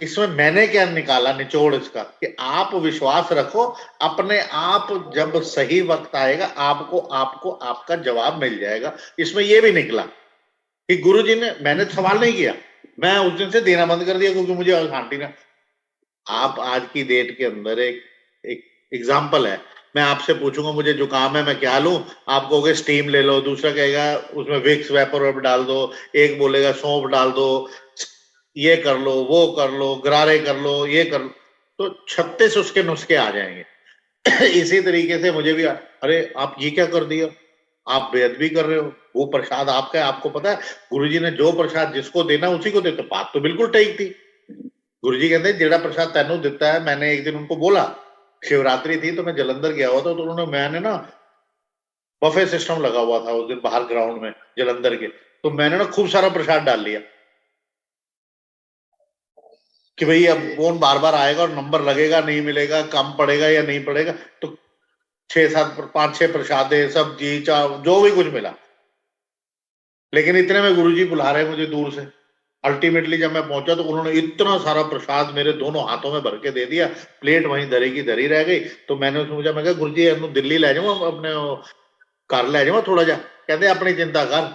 इसमें मैंने क्या निकाला निचोड़ इसका, कि आप विश्वास रखो अपने आप, जब सही वक्त आएगा आपको आपको आपका जवाब मिल जाएगा। इसमें यह भी निकला कि गुरुजी ने, मैंने सवाल नहीं किया, मैं उस दिन से देना बंद कर दिया, क्योंकि मुझे आंटी ने, आप आज की डेट के अंदर एक एग्जाम्पल है, मैं आपसे पूछूंगा मुझे जुकाम है मैं क्या लूं, आप कहोगे स्टीम ले लो, दूसरा कहेगा उसमें विक्स वेपर डाल दो, एक बोलेगा सौंफ डाल दो, ये कर लो, वो कर लो, गरारे कर लो, ये कर लो, तो 36 उसके नुस्खे आ जाएंगे। इसी तरीके से मुझे भी अरे आप ये क्या कर दिया, आप बेअदबी कर रहे हो, वो प्रसाद आपका है, आपको पता है गुरुजी ने जो प्रसाद जिसको देना उसी को देते। बात तो बिल्कुल ठीक थी। गुरुजी कहते जेड़ा प्रसाद तेनू दिता है, मैंने एक दिन उनको बोला, शिवरात्रि थी तो मैं जलंधर गया हुआ था, तो उन्होंने, मैंने ना बफे सिस्टम लगा हुआ था उस दिन बाहर ग्राउंड में जलंधर के, तो मैंने ना खूब सारा प्रसाद डाल लिया कि भाई अब कौन बार बार आएगा और नंबर लगेगा नहीं मिलेगा, कम पड़ेगा या नहीं पड़ेगा। तो 6-7 5-6 प्रसादे, सब्जी, चाव, जो भी कुछ मिला। लेकिन इतने में गुरुजी बुला रहे मुझे दूर से। अल्टीमेटली जब मैं पहुंचा तो उन्होंने इतना सारा प्रसाद मेरे दोनों हाथों में भर के दे दिया, प्लेट वहीं धरी की धरी रह गई। तो मैंने सोचा, मैं कहा गुरुजी ਇਹਨੂੰ दिल्ली ले जाऊं, अपने घर ले जाऊं थोड़ा जा। कहते अपनी चिंता कर,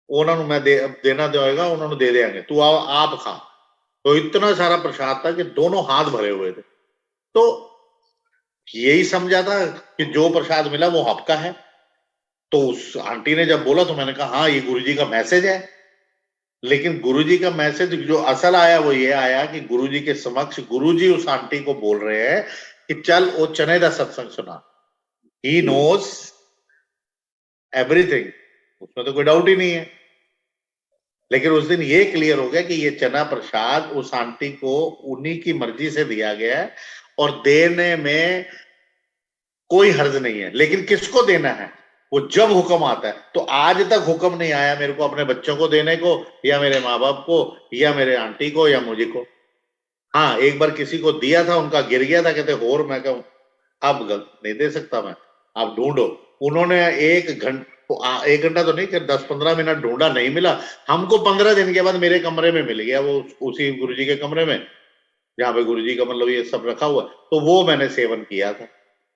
उन्होंने मैं देना होएगा, उन्होंने दे देंगे, तू आप खा। तो इतना सारा प्रसाद था कि दोनों हाथ भरे हुए थे। तो यही समझा था कि जो प्रसाद मिला वो हक का है। तो उस आंटी ने जब बोला तो मैंने कहा हाँ ये गुरुजी का मैसेज है। लेकिन गुरुजी का मैसेज जो असल आया वो ये आया कि गुरुजी के समक्ष गुरुजी उस आंटी को बोल रहे हैं कि चल वो चने का सत्संग सुना। ही नोज एवरीथिंग, उसमें तो कोई डाउट ही नहीं है। लेकिन उस दिन ये क्लियर हो गया कि ये चना प्रसाद उस आंटी को उन्हीं की मर्जी से दिया गया है और देने में कोई हर्ज नहीं है। लेकिन किसको देना है, वो जब हुक्म आता है। तो आज तक हुक्म नहीं आया मेरे को अपने बच्चों को देने को, या मेरे माँ बाप को, या मेरे आंटी को, या मुझे को। हाँ, एक बार किसी को दिया था, उनका गिर गया था, कहते और मैं कहूं अब नहीं दे सकता मैं, आप ढूंढो। उन्होंने 1 घंटा तो नहीं, 10-15 मिनट ढूंढा, नहीं मिला। हमको 15 दिन के बाद मेरे कमरे में मिल गया वो, उसी गुरुजी के कमरे में जहां पे गुरुजी का मतलब ये सब रखा हुआ। तो वो मैंने सेवन किया था।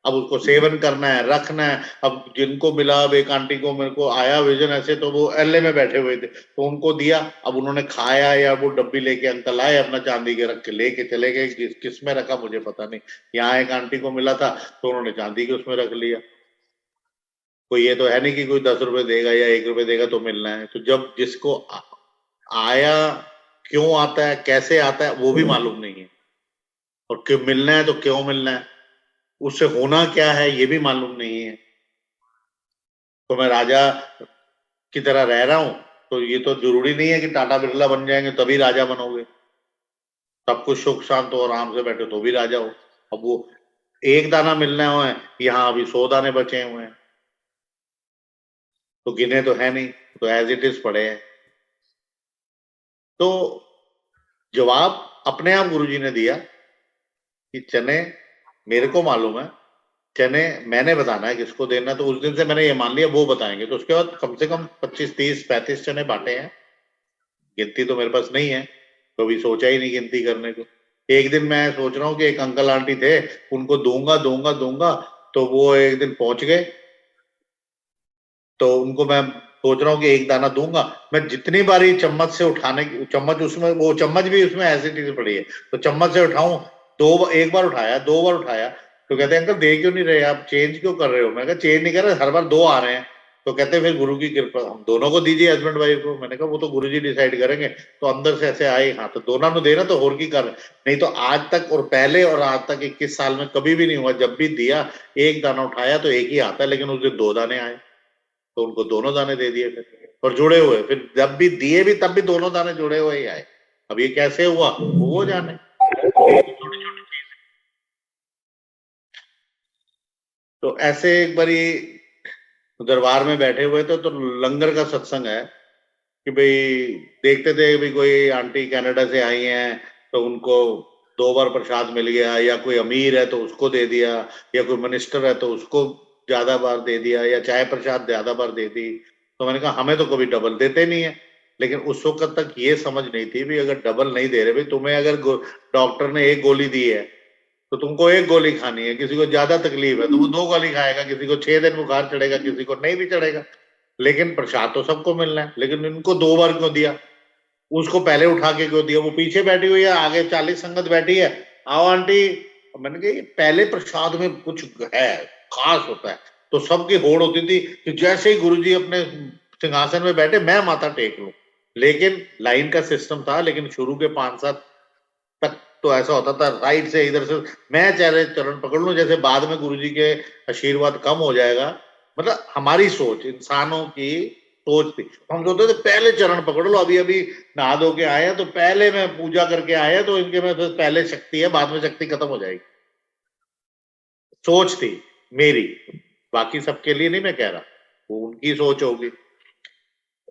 अब उसको सेवन करना है, रखना है। अब जिनको मिला, अब एक आंटी को मेरे को आया विजन ऐसे, तो वो एलए में बैठे हुए थे, तो उनको दिया। अब उन्होंने खाया या वो डब्बी लेके अंकल आए अपना चांदी के रख के लेके चले गए, किस में रखा मुझे पता नहीं। यहाँ एक आंटी को मिला था तो उन्होंने चांदी के उसमें रख लिया। कोई ये तो है नहीं कि कोई 10 रुपए देगा या 1 रुपए देगा तो मिलना है। तो जब जिसको आया, क्यों आता है, कैसे आता है, वो भी मालूम नहीं है। और क्यों मिलना है तो क्यों मिलना है, उससे होना क्या है ये भी मालूम नहीं है। तो मैं राजा की तरह रह रहा हूं, तो ये तो जरूरी नहीं है कि टाटा बिरला बन जाएंगे तभी राजा बनोगे। सब कुछ सुख शांत हो, आराम से बैठे तो भी राजा हो। अब वो एक दाना मिलना है, यहाँ अभी 100 दाने बचे हुए हैं, तो गिने तो है नहीं, तो एज इट इज पड़े हैं। तो जवाब अपने आप गुरुजी ने दिया कि चने मेरे को मालूम है, चने मैंने बताना है किसको देना। तो उस दिन से मैंने ये मान लिया वो बताएंगे। तो उसके बाद कम से कम 25, 30, 35 चने बांटे हैं। गिनती तो मेरे पास नहीं है, कभी सोचा ही नहीं गिनती करने को। एक दिन मैं सोच रहा हूँ कि एक अंकल आंटी थे, उनको दूंगा दूंगा दूंगा, तो वो एक दिन पहुंच गए। तो उनको मैं सोच रहा हूँ कि एक दाना दूंगा। मैं जितनी बारी चम्मच से उठाने की, चम्मच उसमें, वो चम्मच भी उसमें एसिडिटी पड़ी है, तो चम्मच से उठाऊं, एक बार उठाया, 2 बार उठाया। तो कहते हैं अंकल दे क्यों नहीं रहे आप, चेंज क्यों कर रहे हो। मैं कहा चेंज नहीं कर रहे, हर बार 2 आ रहे हैं। तो कहते हैं फिर गुरु की कृपा, हम दोनों को दीजिए, हस्बैंड वाइफ को। मैंने कहा वो तो गुरु जी डिसाइड करेंगे। तो अंदर से ऐसे आए, हाँ तो दोनों ने देना, तो और की कर। नहीं तो आज तक, और पहले और आज तक 21 साल में कभी भी नहीं हुआ, जब भी दिया एक दाना उठाया तो एक ही आता है, लेकिन उस दिन 2 दाने आए, तो उनको दोनों दाने दे दिए फिर, और जुड़े हुए। फिर जब भी दिए भी तब भी दोनों दाने जुड़े हुए ही आए। अब ये कैसे हुआ वो जाने, छोटी छोटी चीज। तो ऐसे एक बारी दरबार में बैठे हुए थे, तो लंगर का सत्संग है कि भाई देखते थे भाई कोई आंटी कनाडा से आई हैं, तो उनको 2 बार प्रसाद मिल गया, या कोई अमीर है तो उसको दे दिया, या कोई मिनिस्टर है तो उसको ज्यादा बार दे दिया, या चाय प्रसाद ज्यादा बार दे दी। तो मैंने कहा हमें तो कभी डबल देते नहीं है। लेकिन उस वक्त तक ये समझ नहीं थी भी अगर डबल नहीं दे रहे भाई, तुम्हें अगर डॉक्टर ने एक गोली दी है तो तुमको एक गोली खानी है। किसी को ज्यादा तकलीफ है तो वो 2 गोली खाएगा, किसी को 6 दिन बुखार चढ़ेगा, किसी को नहीं भी चढ़ेगा। लेकिन प्रसाद तो सबको मिलना है। लेकिन इनको 2 बार क्यों दिया, उसको पहले उठा के क्यों दिया, वो पीछे बैठी हुई है, आगे 40 संगत बैठी है, आओ आंटी। मैंने कहा पहले प्रसाद में कुछ है, खास होता है। तो सबकी होड़ होती थी कि जैसे ही गुरुजी अपने सिंहासन में बैठे मैं माथा टेक लूं। लेकिन लाइन का सिस्टम था, लेकिन शुरू के 5-7 तक तो ऐसा होता था, राइट से इधर से मैं चाहे चरण पकड़ लूं, जैसे बाद में गुरुजी के आशीर्वाद कम हो जाएगा। मतलब हमारी सोच, इंसानों की सोच थी, हम सोचते थे पहले चरण पकड़ लो, अभी अभी नहा धो के आए हैं तो पहले में पूजा करके आए हैं, तो इनके में फिर पहले शक्ति है, बाद में शक्ति खत्म हो जाएगी। सोच थी मेरी, बाकी सबके लिए नहीं मैं कह रहा, वो उनकी सोच होगी।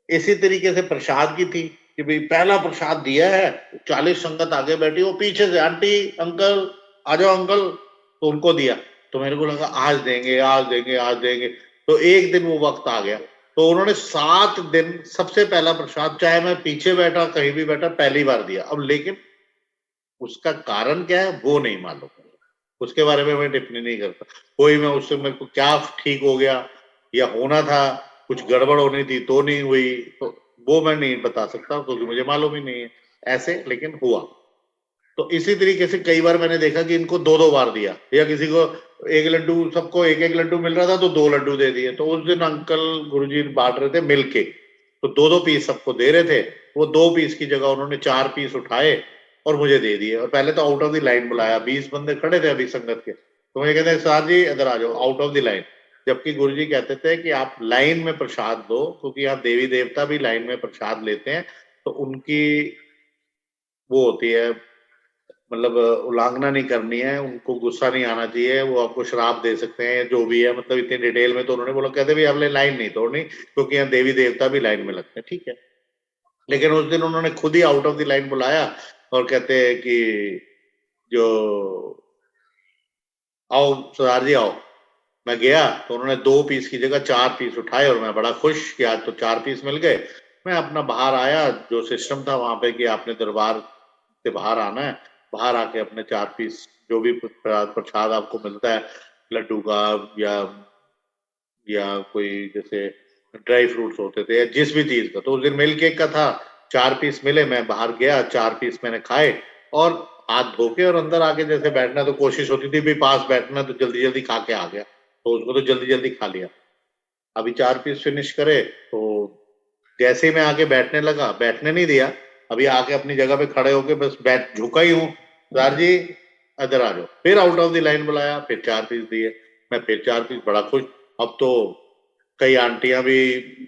इसी तरीके से प्रसाद की थी कि भाई पहला प्रसाद दिया है, 40 संगत आगे बैठी, वो पीछे से आंटी अंकल आ जाओ अंकल, तो उनको दिया। तो मेरे को लगा आज देंगे आज देंगे आज देंगे। तो एक दिन वो वक्त आ गया, तो उन्होंने 7 दिन सबसे पहला प्रसाद, चाहे मैं पीछे बैठा कहीं भी बैठा, पहली बार दिया। अब लेकिन उसका कारण क्या है वो नहीं मालूम, उसके बारे में मैं टिप्पणी नहीं करता। कोई मैं उससे मेरे को क्या ठीक हो गया या होना था, कुछ गड़बड़ होनी थी तो नहीं हुई, तो वो मैं नहीं बता सकता क्योंकि मुझे मालूम ही नहीं है ऐसे, लेकिन हुआ। तो इसी तरीके से कई बार मैंने देखा कि इनको 2-2 बार दिया, या किसी को एक लड्डू, सबको एक एक लड्डू मिल रहा था तो 2 लड्डू दे दिए। तो उस दिन अंकल गुरुजी बांट रहे थे मिलके, तो 2-2 पीस सबको दे रहे थे। वो 2 पीस की जगह उन्होंने 4 पीस उठाए और मुझे दे दिए। और पहले तो आउट ऑफ द लाइन बुलाया, 20 बंदे खड़े थे अभी संगत के, तो मुझे कहते हैं सर जी इधर आ जाओ, आउट ऑफ द लाइन। जबकि गुरुजी कहते थे कि आप लाइन में प्रसाद दो, क्योंकि यहाँ देवी देवता भी लाइन में प्रसाद लेते हैं, तो उनकी वो होती है, मतलब उल्लंघना नहीं करनी है, उनको गुस्सा नहीं आना चाहिए, वो आपको श्राप दे सकते हैं, जो भी है, मतलब इतनी डिटेल में तो उन्होंने बोला, कहते भी आपने लाइन नहीं तोड़नी, क्योंकि यहाँ देवी देवता भी लाइन में लगते हैं, ठीक है। लेकिन उस दिन उन्होंने खुद ही आउट ऑफ द लाइन बुलाया और कहते हैं कि जो आओ सरदार जी आओ। मैं गया तो उन्होंने 2 पीस की जगह 4 पीस उठाए और मैं बड़ा खुश कि आज तो 4 पीस मिल गए। मैं अपना बाहर आया, जो सिस्टम था वहां पे कि आपने दरबार से बाहर आना है, बाहर आके अपने 4 पीस जो भी प्रसाद आपको मिलता है, लड्डू का या कोई जैसे ड्राई फ्रूट्स होते थे या जिस भी चीज का, तो उस दिन मिल्क केक का था, 4 पीस मिले, मैं बाहर गया, 4 पीस मैंने खाए और हाथ धो के और अंदर आके जैसे बैठना, तो कोशिश होती थी भी पास बैठना, तो जल्दी जल्दी खा के आ गया, तो उसको तो जल्दी जल्दी खा लिया। अभी 4 पीस फिनिश करे तो जैसे ही मैं आके बैठने लगा, बैठने नहीं दिया, अभी आके अपनी जगह पे खड़े होके बस बैठ झुका ही हूँ, सर जी इधर आ जाओ। फिर आउट ऑफ द लाइन बुलाया, फिर 4 पीस दिए, मैं फिर 4 पीस, बड़ा खुश। अब तो कई आंटियां भी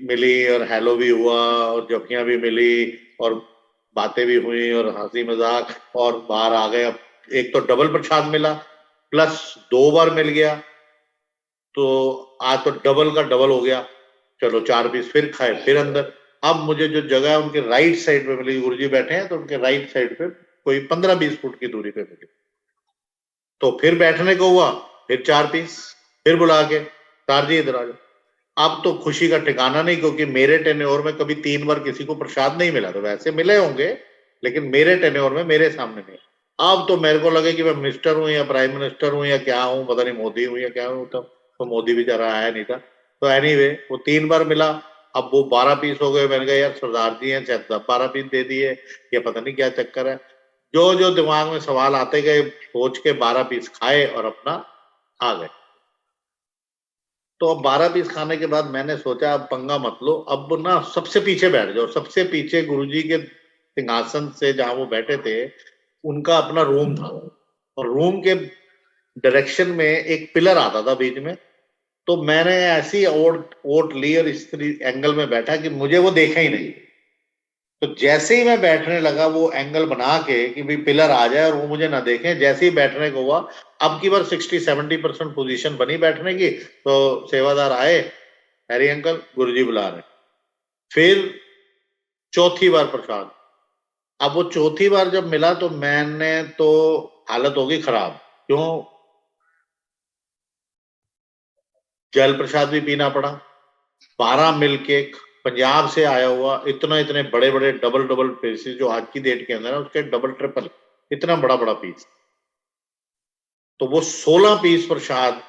मिली और हेलो भी हुआ और जफियां भी मिली और बातें भी हुई और हंसी मजाक, और बाहर आ गए। अब एक तो डबल प्रसाद मिला, प्लस 2 बार मिल गया, तो आज तो डबल का डबल हो गया। चलो 4 पीस फिर खाए, फिर अंदर। अब मुझे जो जगह है उनके राइट साइड पे मिली, गुरुजी बैठे हैं तो उनके राइट साइड पे कोई 15-20 फुट की दूरी पे मिली, तो फिर बैठने को हुआ, फिर 4 पीस, फिर बुला के सर जी इधर आ जाओ। अब तो खुशी का ठिकाना नहीं, क्योंकि मेरे टेन्योर में कभी 3 बार किसी को प्रसाद नहीं मिला, तो वैसे मिले होंगे लेकिन मेरे टेन्योर में मेरे सामने नहीं। अब तो मेरे को लगे कि मैं मिनिस्टर हूं या प्राइम मिनिस्टर हूं या क्या हूं, पता नहीं मोदी हूं या क्या हूं, तो मोदी बेचारा आया नहीं था। तो एनीवे वो 3 बार मिला, अब वो 12 पीस हो गए। मैंने कहा यार सरदार जी हैं, शायद 12 पीस दे दिए, या पता नहीं क्या चक्कर है। जो जो दिमाग में सवाल आते गए, सोच के 12 पीस खाए और अपना आ गए। तो अब 12 पीस खाने के बाद मैंने सोचा अब पंगा मत लो, अब ना सबसे पीछे बैठ जाओ। सबसे पीछे गुरुजी के सिंहासन से जहां वो बैठे थे, उनका अपना रूम था, और रूम के डायरेक्शन में एक पिलर आता था बीच में। तो मैंने ऐसी ओट ओट ली और इस एंगल में बैठा कि मुझे वो देखा ही नहीं। तो जैसे ही मैं बैठने लगा, वो एंगल बना के कि भाई पिलर आ जाए और वो मुझे ना देखे, जैसे ही बैठने को हुआ, अब की बार 60-70% पोजीशन बनी बैठने की, तो सेवादार आए, हैरी अंकल गुरुजी बुला रहे। फिर चौथी बार प्रसाद, अब वो चौथी बार जब मिला तो मैंने तो हालत होगी खराब। क्यों? जल प्रसाद भी पीना पड़ा, 12 मिल्क केक, पंजाब से आया हुआ, इतने बड़े बड़े डबल डबल पीसेस, जो आज की डेट के अंदर है उसके डबल ट्रिपल, इतना बड़ा बड़ा पीस। तो वो 16 पीस प्रसाद,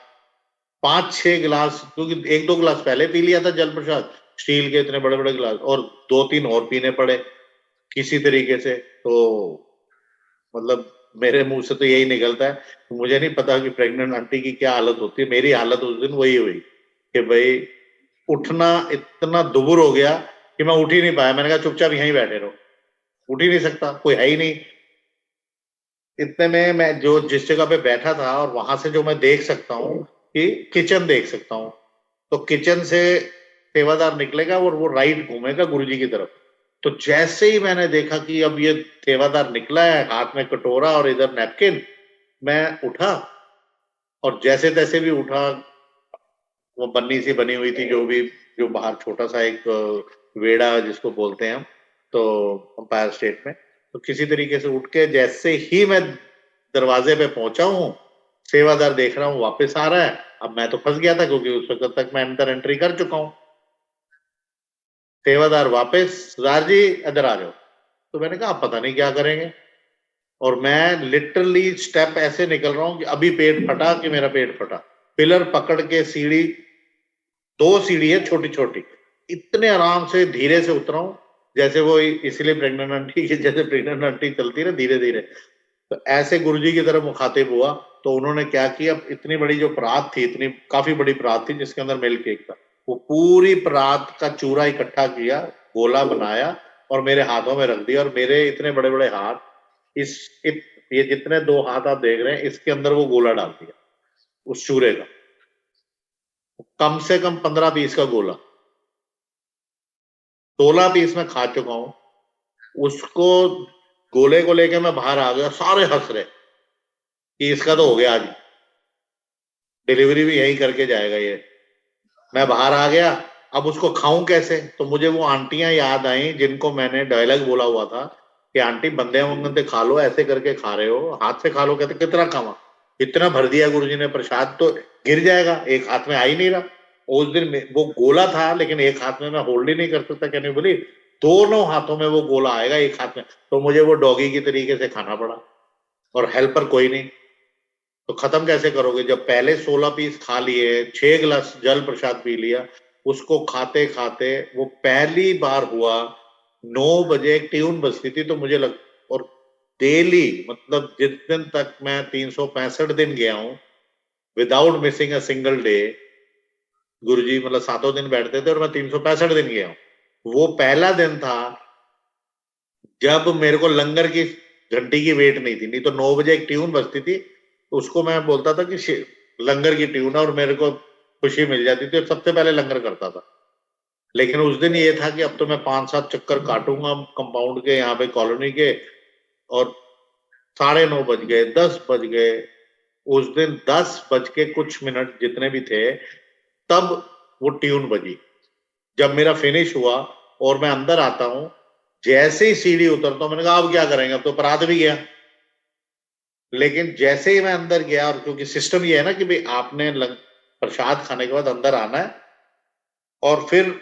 5-6 गिलास, क्योंकि 1-2 गिलास पहले पी लिया था जल प्रसाद, स्टील के इतने बड़े बड़े गिलास, और 2-3 और पीने पड़े किसी तरीके से। तो मतलब मेरे मुंह से तो यही निकलता है, मुझे नहीं पता कि प्रेग्नेंट आंटी की क्या हालत होती है। मेरी हालत उस दिन वही हुई कि भाई उठना इतना दुबुर हो गया कि मैं उठ ही नहीं पाया। मैंने कहा चुपचाप यहीं बैठे रहो, उठ ही नहीं सकता, कोई है ही नहीं। इतने में मैं जो जिस जगह पे बैठा था और वहां से जो मैं देख सकता हूँ कि किचन देख सकता हूँ, तो किचन से सेवादार निकलेगा और वो राइट घूमेगा गुरुजी की तरफ। तो जैसे ही मैंने देखा कि अब ये सेवादार निकला है, हाथ में कटोरा और इधर नैपकिन, मैं उठा और जैसे तैसे भी उठा। वो बन्नी सी बनी हुई थी, जो भी, जो बाहर छोटा सा एक वेड़ा जिसको बोलते हैं हम, तो अंपायर स्टेट में, तो किसी तरीके से उठ के जैसे ही मैं दरवाजे पे पहुंचा हूँ, सेवादार देख रहा हूँ वापस आ रहा है। अब मैं तो फंस गया था, क्योंकि उस वक्त तक मैं अंदर एंट्री कर चुका हूँ। सेवादार वापस, सरदार जी इधर आ जाओ। तो मैंने कहा पता नहीं क्या करेंगे, और मैं लिटरली स्टेप ऐसे निकल रहा हूँ कि अभी पेट फटा कि मेरा पेट फटा। पिलर पकड़ के सीढ़ी, 2 सीढ़ी है छोटी छोटी, इतने आराम से धीरे से उतरा हूं, जैसे वो इसलिए प्रेग्नेंट आंटी, जैसे प्रेग्नेंट आंटी चलती है ना धीरे धीरे, तो ऐसे गुरुजी की तरफ मुखातिब हुआ। तो उन्होंने क्या किया, इतनी बड़ी जो परात थी, इतनी काफी बड़ी परात थी जिसके अंदर मिल्क केक था, वो पूरी परात का चूरा इकट्ठा किया, गोला बनाया और मेरे हाथों में रख दिया, और मेरे इतने बड़े बड़े हाथ, ये जितने 2 हाथ आप देख रहे हैं, इसके अंदर वो गोला डाल दिया उस चूरे का, कम से कम 15 पीस का गोला। 16 पीस में खा चुका हूं उसको। गोले को लेके मैं बाहर आ गया, सारे हंस रहे कि इसका तो हो गया, आज डिलीवरी भी यही करके जाएगा ये। मैं बाहर आ गया, अब उसको खाऊं कैसे? तो मुझे वो आंटियां याद आई जिनको मैंने डायलॉग बोला हुआ था कि आंटी बंदे मंगन से खा लो, ऐसे करके खा रहे हो, हाथ से खा लो। कहते कितना खावा, इतना भर दिया गुरुजी ने प्रसाद, तो गिर जाएगा, एक हाथ में आ ही नहीं रहा। उस दिन वो गोला था, लेकिन एक हाथ में मैं होल्ड ही नहीं कर सकता। कहने बोली दोनों हाथों में वो गोला आएगा, एक हाथ में, तो मुझे वो डॉगी की तरीके से खाना पड़ा, और हेल्पर कोई नहीं। तो खत्म कैसे करोगे जब पहले 16 पीस खा लिए, 6 गिलास जल प्रसाद पी लिया। उसको खाते खाते वो पहली बार हुआ, 9 बजे एक ट्यून बजती थी, तो मुझे लग, और डेली, मतलब जिस दिन तक मैं 365 दिन गया हूं without missing a single day, Guruji मतलब 7 दिन बैठते थे और मैं 365 दिन गया हूं। वो पहला दिन था जब मेरे को लंगर की घंटी की वेट नहीं थी, नहीं तो 9 बजे एक ट्यून बजती थी, तो उसको मैं बोलता था कि लंगर की ट्यून है, और मेरे को खुशी मिल जाती थी और सबसे पहले लंगर करता था। लेकिन उस दिन ये था कि अब तो मैं 5-7 चक्कर काटूंगा कंपाउंड के, यहाँ पे कॉलोनी के, और 9:30 बज गए, 10 बज गए। उस दिन 10 बज के कुछ मिनट जितने भी थे, तब वो ट्यून बजी। जब मेरा फिनिश हुआ और मैं अंदर आता हूं, जैसे ही सीढ़ी उतरता हूं, मैंने कहा अब क्या करेंगे, अब तो परात भी गया। लेकिन जैसे ही मैं अंदर गया, और क्योंकि सिस्टम ये है ना कि भाई आपने प्रसाद खाने के बाद अंदर आना है, और फिर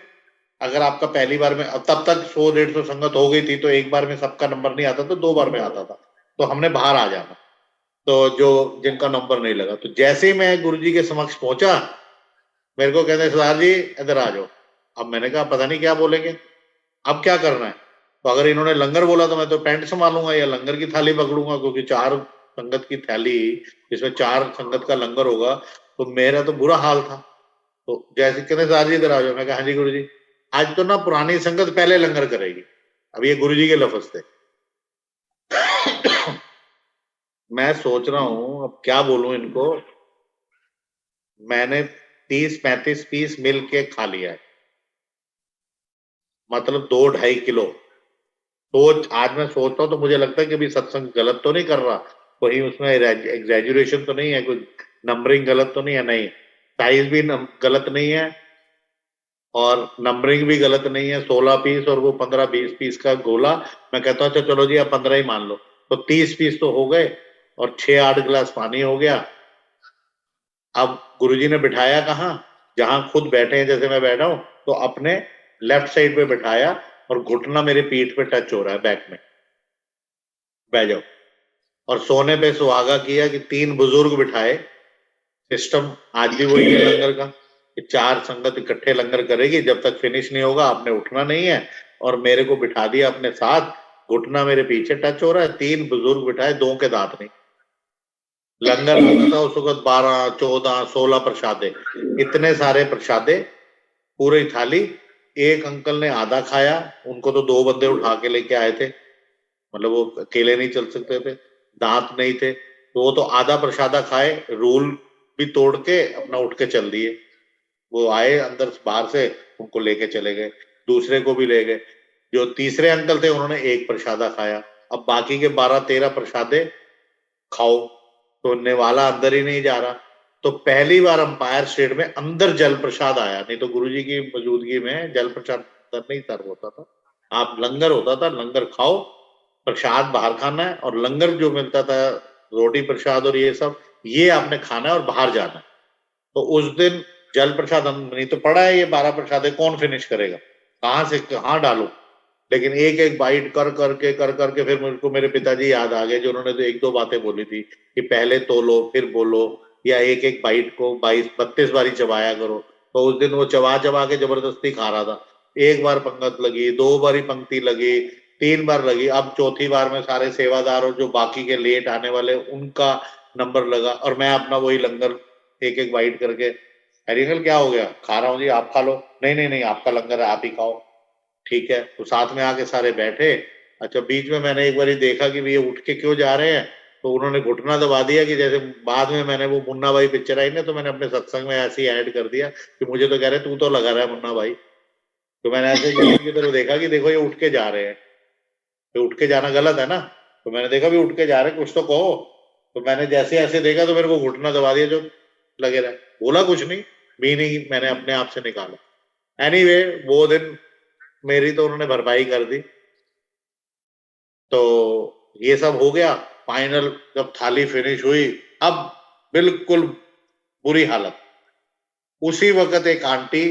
अगर आपका पहली बार में, तब तक 100-150 संगत हो गई थी, तो एक बार में सबका नंबर नहीं आता था, 2 बार में आता था, तो हमने बाहर आ जाना, तो जो जिनका नंबर नहीं लगा। तो जैसे ही मैं गुरुजी के समक्ष पहुंचा, मेरे को कहते सरदार जी इधर आ जाओ। अब मैंने कहा पता नहीं क्या बोलेंगे, अब क्या करना है? तो अगर इन्होंने लंगर बोला तो मैं तो पैंट संभालूंगा या लंगर की थाली पकड़ूंगा, क्योंकि 4 संगत की थैली, जिसमें 4 संगत का लंगर होगा, तो मेरा तो बुरा हाल था। तो जैसे कहते सरदार जी इधर आ जाओ, मैं कहा हाँ जी गुरु जी। आज तो ना पुरानी संगत पहले लंगर करेगी। अब ये गुरु जी के लफ्ज थे। मैं सोच रहा हूं अब क्या बोलूं इनको। मैंने 30-35 पीस मिल के खा लिया है, मतलब 2-2.5 किलो। तो आज मैं सोचता हूँ तो मुझे लगता है कि भी सत्संग गलत तो नहीं कर रहा, कहीं उसमें एग्जैजुरेशन तो नहीं है, कोई नंबरिंग गलत तो नहीं है, नहीं, साइज भी गलत नहीं है, और नंबरिंग भी गलत नहीं है। 16 पीस और वो 15-20 पीस का गोला। मैं कहता हूँ अच्छा चलो जी आप 15 ही मान लो, तो 30 पीस तो हो गए, और 6-8 गिलास पानी हो गया। अब गुरुजी ने बिठाया कहाँ, जहां खुद बैठे हैं, जैसे मैं बैठा हूं, तो अपने लेफ्ट साइड पे बिठाया, और घुटना मेरे पीठ पे टच हो रहा है, बैक में, बैठ जाओ। और सोने पे सुहागा किया कि 3 बुजुर्ग बिठाए। सिस्टम आज भी वही है लंगर का, कि 4 संगत इकट्ठे लंगर करेगी, जब तक फिनिश नहीं होगा आपने उठना नहीं है। और मेरे को बिठा दिया अपने साथ, घुटना मेरे पीछे टच हो रहा है, 3 बुजुर्ग बिठाए, 2 के दांत नहीं। लंगर होता था उस वक्त 12-14-16 प्रसादे, इतने सारे प्रसादे, पूरी थाली। एक अंकल ने आधा खाया, उनको तो 2 बंदे उठा के लेके आए थे, मतलब वो अकेले नहीं चल सकते थे, दांत नहीं थे, तो वो तो आधा प्रसादा खाए, रूल भी तोड़ के अपना उठ के चल दिए। वो आए अंदर बाहर से, उनको लेके चले गए, दूसरे को भी ले गए। जो तीसरे अंकल थे उन्होंने एक प्रसादा खाया। अब बाकी के 12-13 प्रसादे खाओ, तो नेवाला अंदर ही नहीं जा रहा। तो पहली बार अंपायर स्टेट में अंदर जल प्रसाद आया, नहीं तो गुरुजी की मौजूदगी में जल प्रसाद अंदर नहीं सर्व होता था। आप लंगर होता था, लंगर खाओ, प्रसाद बाहर खाना है, और लंगर जो मिलता था, रोटी प्रसाद और ये सब, ये आपने खाना है और बाहर जाना है। तो उस दिन जल प्रसाद नहीं तो पड़ा है, ये 12 प्रसाद है, कौन फिनिश करेगा, कहां से कहां डालू। लेकिन एक एक बाइट कर करके फिर मेरे को मेरे पिताजी याद आ गए, जो उन्होंने तो 1-2 बातें बोली थी कि पहले तोलो फिर बोलो, या एक एक बाइट को 22-32 बारी चबाया करो। तो उस दिन वो चबा चबा के जबरदस्ती खा रहा था। एक बार पंगत लगी, 2 बारी पंक्ति लगी, 3 बार लगी, अब चौथी बार में सारे सेवादार और जो बाकी के लेट आने वाले उनका नंबर लगा, और मैं अपना वही लंगर एक एक बाइट करके, हरिंगल क्या हो गया, खा रहा हूँ जी, आप खा लो। नहीं नहीं नहीं, आपका लंगर है, आप ही खाओ। ठीक है, तो साथ में आके सारे बैठे। अच्छा, बीच में मैंने एक बार देखा कि ये उठ के क्यों जा रहे हैं, तो उन्होंने घुटना दबा दिया कि जैसे बाद में मैंने वो मुन्ना भाई पिक्चर आई ना, तो मैंने अपने सत्संग में ऐसे ही ऐड कर दिया कि मुझे तो कह रहे तू तो लगा रहा है मुन्ना भाई। तो मैंने ऐसे जमीन की तरफ देखा कि देखो ये उठ के जा रहे हैं, तो उठ के जाना गलत है ना। तो मैंने देखा भी उठ के जा रहे हैं, कुछ तो कहो। तो मैंने जैसे ऐसे देखा तो मेरे को घुटना दबा दिया, जो लगे रहा, बोला कुछ नहीं, मीनिंग मैंने अपने आप से निकाला। एनीवे वो दिन मेरी तो उन्होंने भरपाई कर दी। तो ये सब हो गया। फाइनल जब थाली फिनिश हुई, अब बिल्कुल बुरी हालत। उसी वक्त एक आंटी,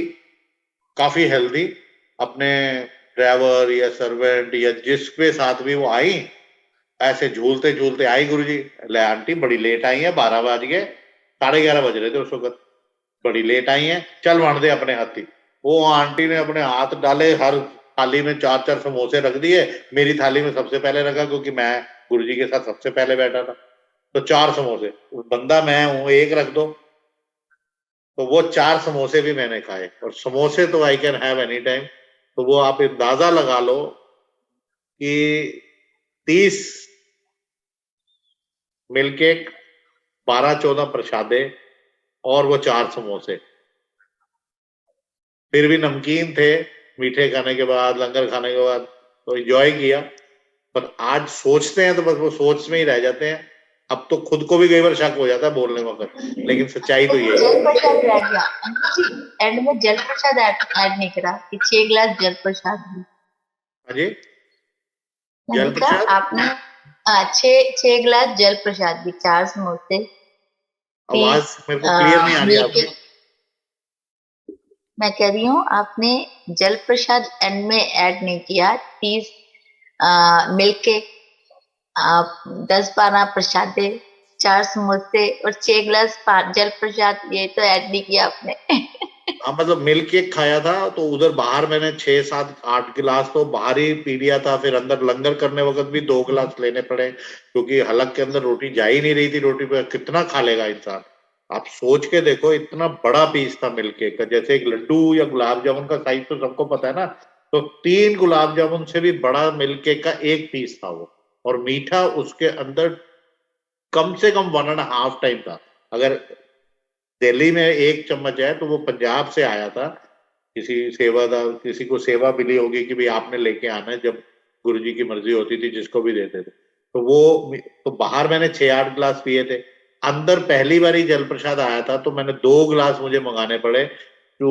काफी हेल्दी, अपने ड्राइवर या सर्वेंट या जिसके साथ भी वो आई, ऐसे झूलते झूलते आई, गुरुजी ले आंटी बड़ी लेट आई है, 12 बज गए, 11:30 बज रहे थे उस वक्त, बड़ी लेट आई है, चल वंड दे अपने हाथी। वो आंटी ने अपने हाथ डाले, हर थाली में 4-4 समोसे रख दिए। मेरी थाली में सबसे पहले रखा, क्योंकि मैं गुरुजी के साथ सबसे पहले बैठा था। तो 4 समोसे, बंदा मैं हूं, एक रख दो। तो वो 4 समोसे भी मैंने खाए, और समोसे तो I can have any time. तो वो आप अंदाजा लगा लो कि 30 मिल्क केक, 12-14 प्रसादे, और वो 4 समोसे। फिर भी नमकीन थे, मीठे खाने के बाद, लंगर खाने के बाद, तो एंजॉय किया। पर आज सोचते हैं तो बस वो सोच में ही रह जाते हैं। अब तो खुद को भी कई बार शक हो जाता है बोलने वक्त, लेकिन सच्चाई तो यही जल है। प्रसाद रह गया अंकल जी, एंड में जल प्रसाद ऐड नहीं करा कि 6 गिलास जल प्रसाद भी। हाँ जी, मैंने जल कहा प्रसाद। आपने 6 गिलास जल प्रसाद भी, 4 समोसे, 30 आवाज मेरे को क्लियर नहीं आ रही मिल्क। आपकी। मैं कह रही हूँ आपने जल प्रसाद एंड में ऐड नहीं किया, 30 मिल्क केक, 10-12 प्रसादे, 4 समोसे और 6 गिलास जल प्रसाद, ये तो ऐड नहीं किया आपने। हाँ, मतलब मिल्क केक खाया था, तो उधर बाहर मैंने 6-7-8 गिलास तो बाहर ही पी लिया था। फिर अंदर लंगर करने वक्त भी 2 गिलास लेने पड़े, क्योंकि हलक के अंदर रोटी जा ही नहीं रही थी। रोटी पे कितना खा लेगा इंसान। आप सोच के देखो, इतना बड़ा पीस था मिल्क केक का, जैसे एक लड्डू या गुलाब जामुन का साइज तो सबको पता है ना। तो 3 गुलाब जामुन से भी बड़ा मिल्क केक का एक पीस था वो। और मीठा उसके अंदर कम से कम 1.5 टाइम था। अगर दिल्ली में 1 चम्मच है, तो वो पंजाब से आया था। किसी सेवादार, किसी को सेवा मिली होगी कि भाई आपने लेके आना है, जब गुरुजी की मर्जी होती थी जिसको भी देते थे। तो वो, तो बाहर मैंने 6-8 गिलास पिए थे। अंदर पहली बार ही जल प्रसाद आया था, तो मैंने 2 गिलास मुझे मंगाने पड़े, जो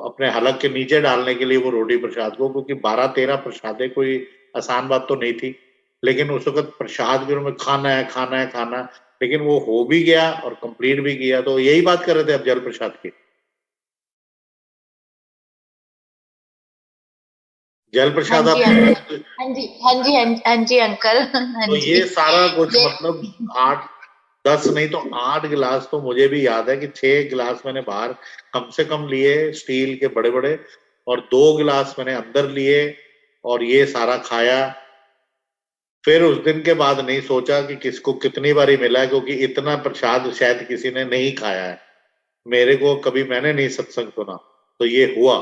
अपने हलक के नीचे डालने के लिए वो रोटी प्रसाद को, क्योंकि 12-13 प्रसादे कोई आसान बात तो नहीं थी। लेकिन उस वक्त प्रसाद के रूप में खाना है, खाना है, खाना। लेकिन वो हो भी गया और कंप्लीट भी किया। तो यही बात कर रहे थे अब जल प्रसाद की। जल हाँ प्रसाद जी आप, अंकल, हाँ जी, हाँ जी, हाँ जी अंकल, हाँ तो जी। ये सारा कुछ ये मतलब 8-10 नहीं तो 8 गिलास तो मुझे भी याद है कि 6 गिलास मैंने बाहर कम से कम लिए, स्टील के बड़े बड़े, और 2 गिलास मैंने अंदर लिए, और ये सारा खाया। फिर उस दिन के बाद नहीं सोचा कि किसको कितनी बारी मिला है, क्योंकि इतना प्रसाद शायद किसी ने नहीं खाया है। मेरे को कभी, मैंने नहीं सत्संग सुना, तो ये हुआ।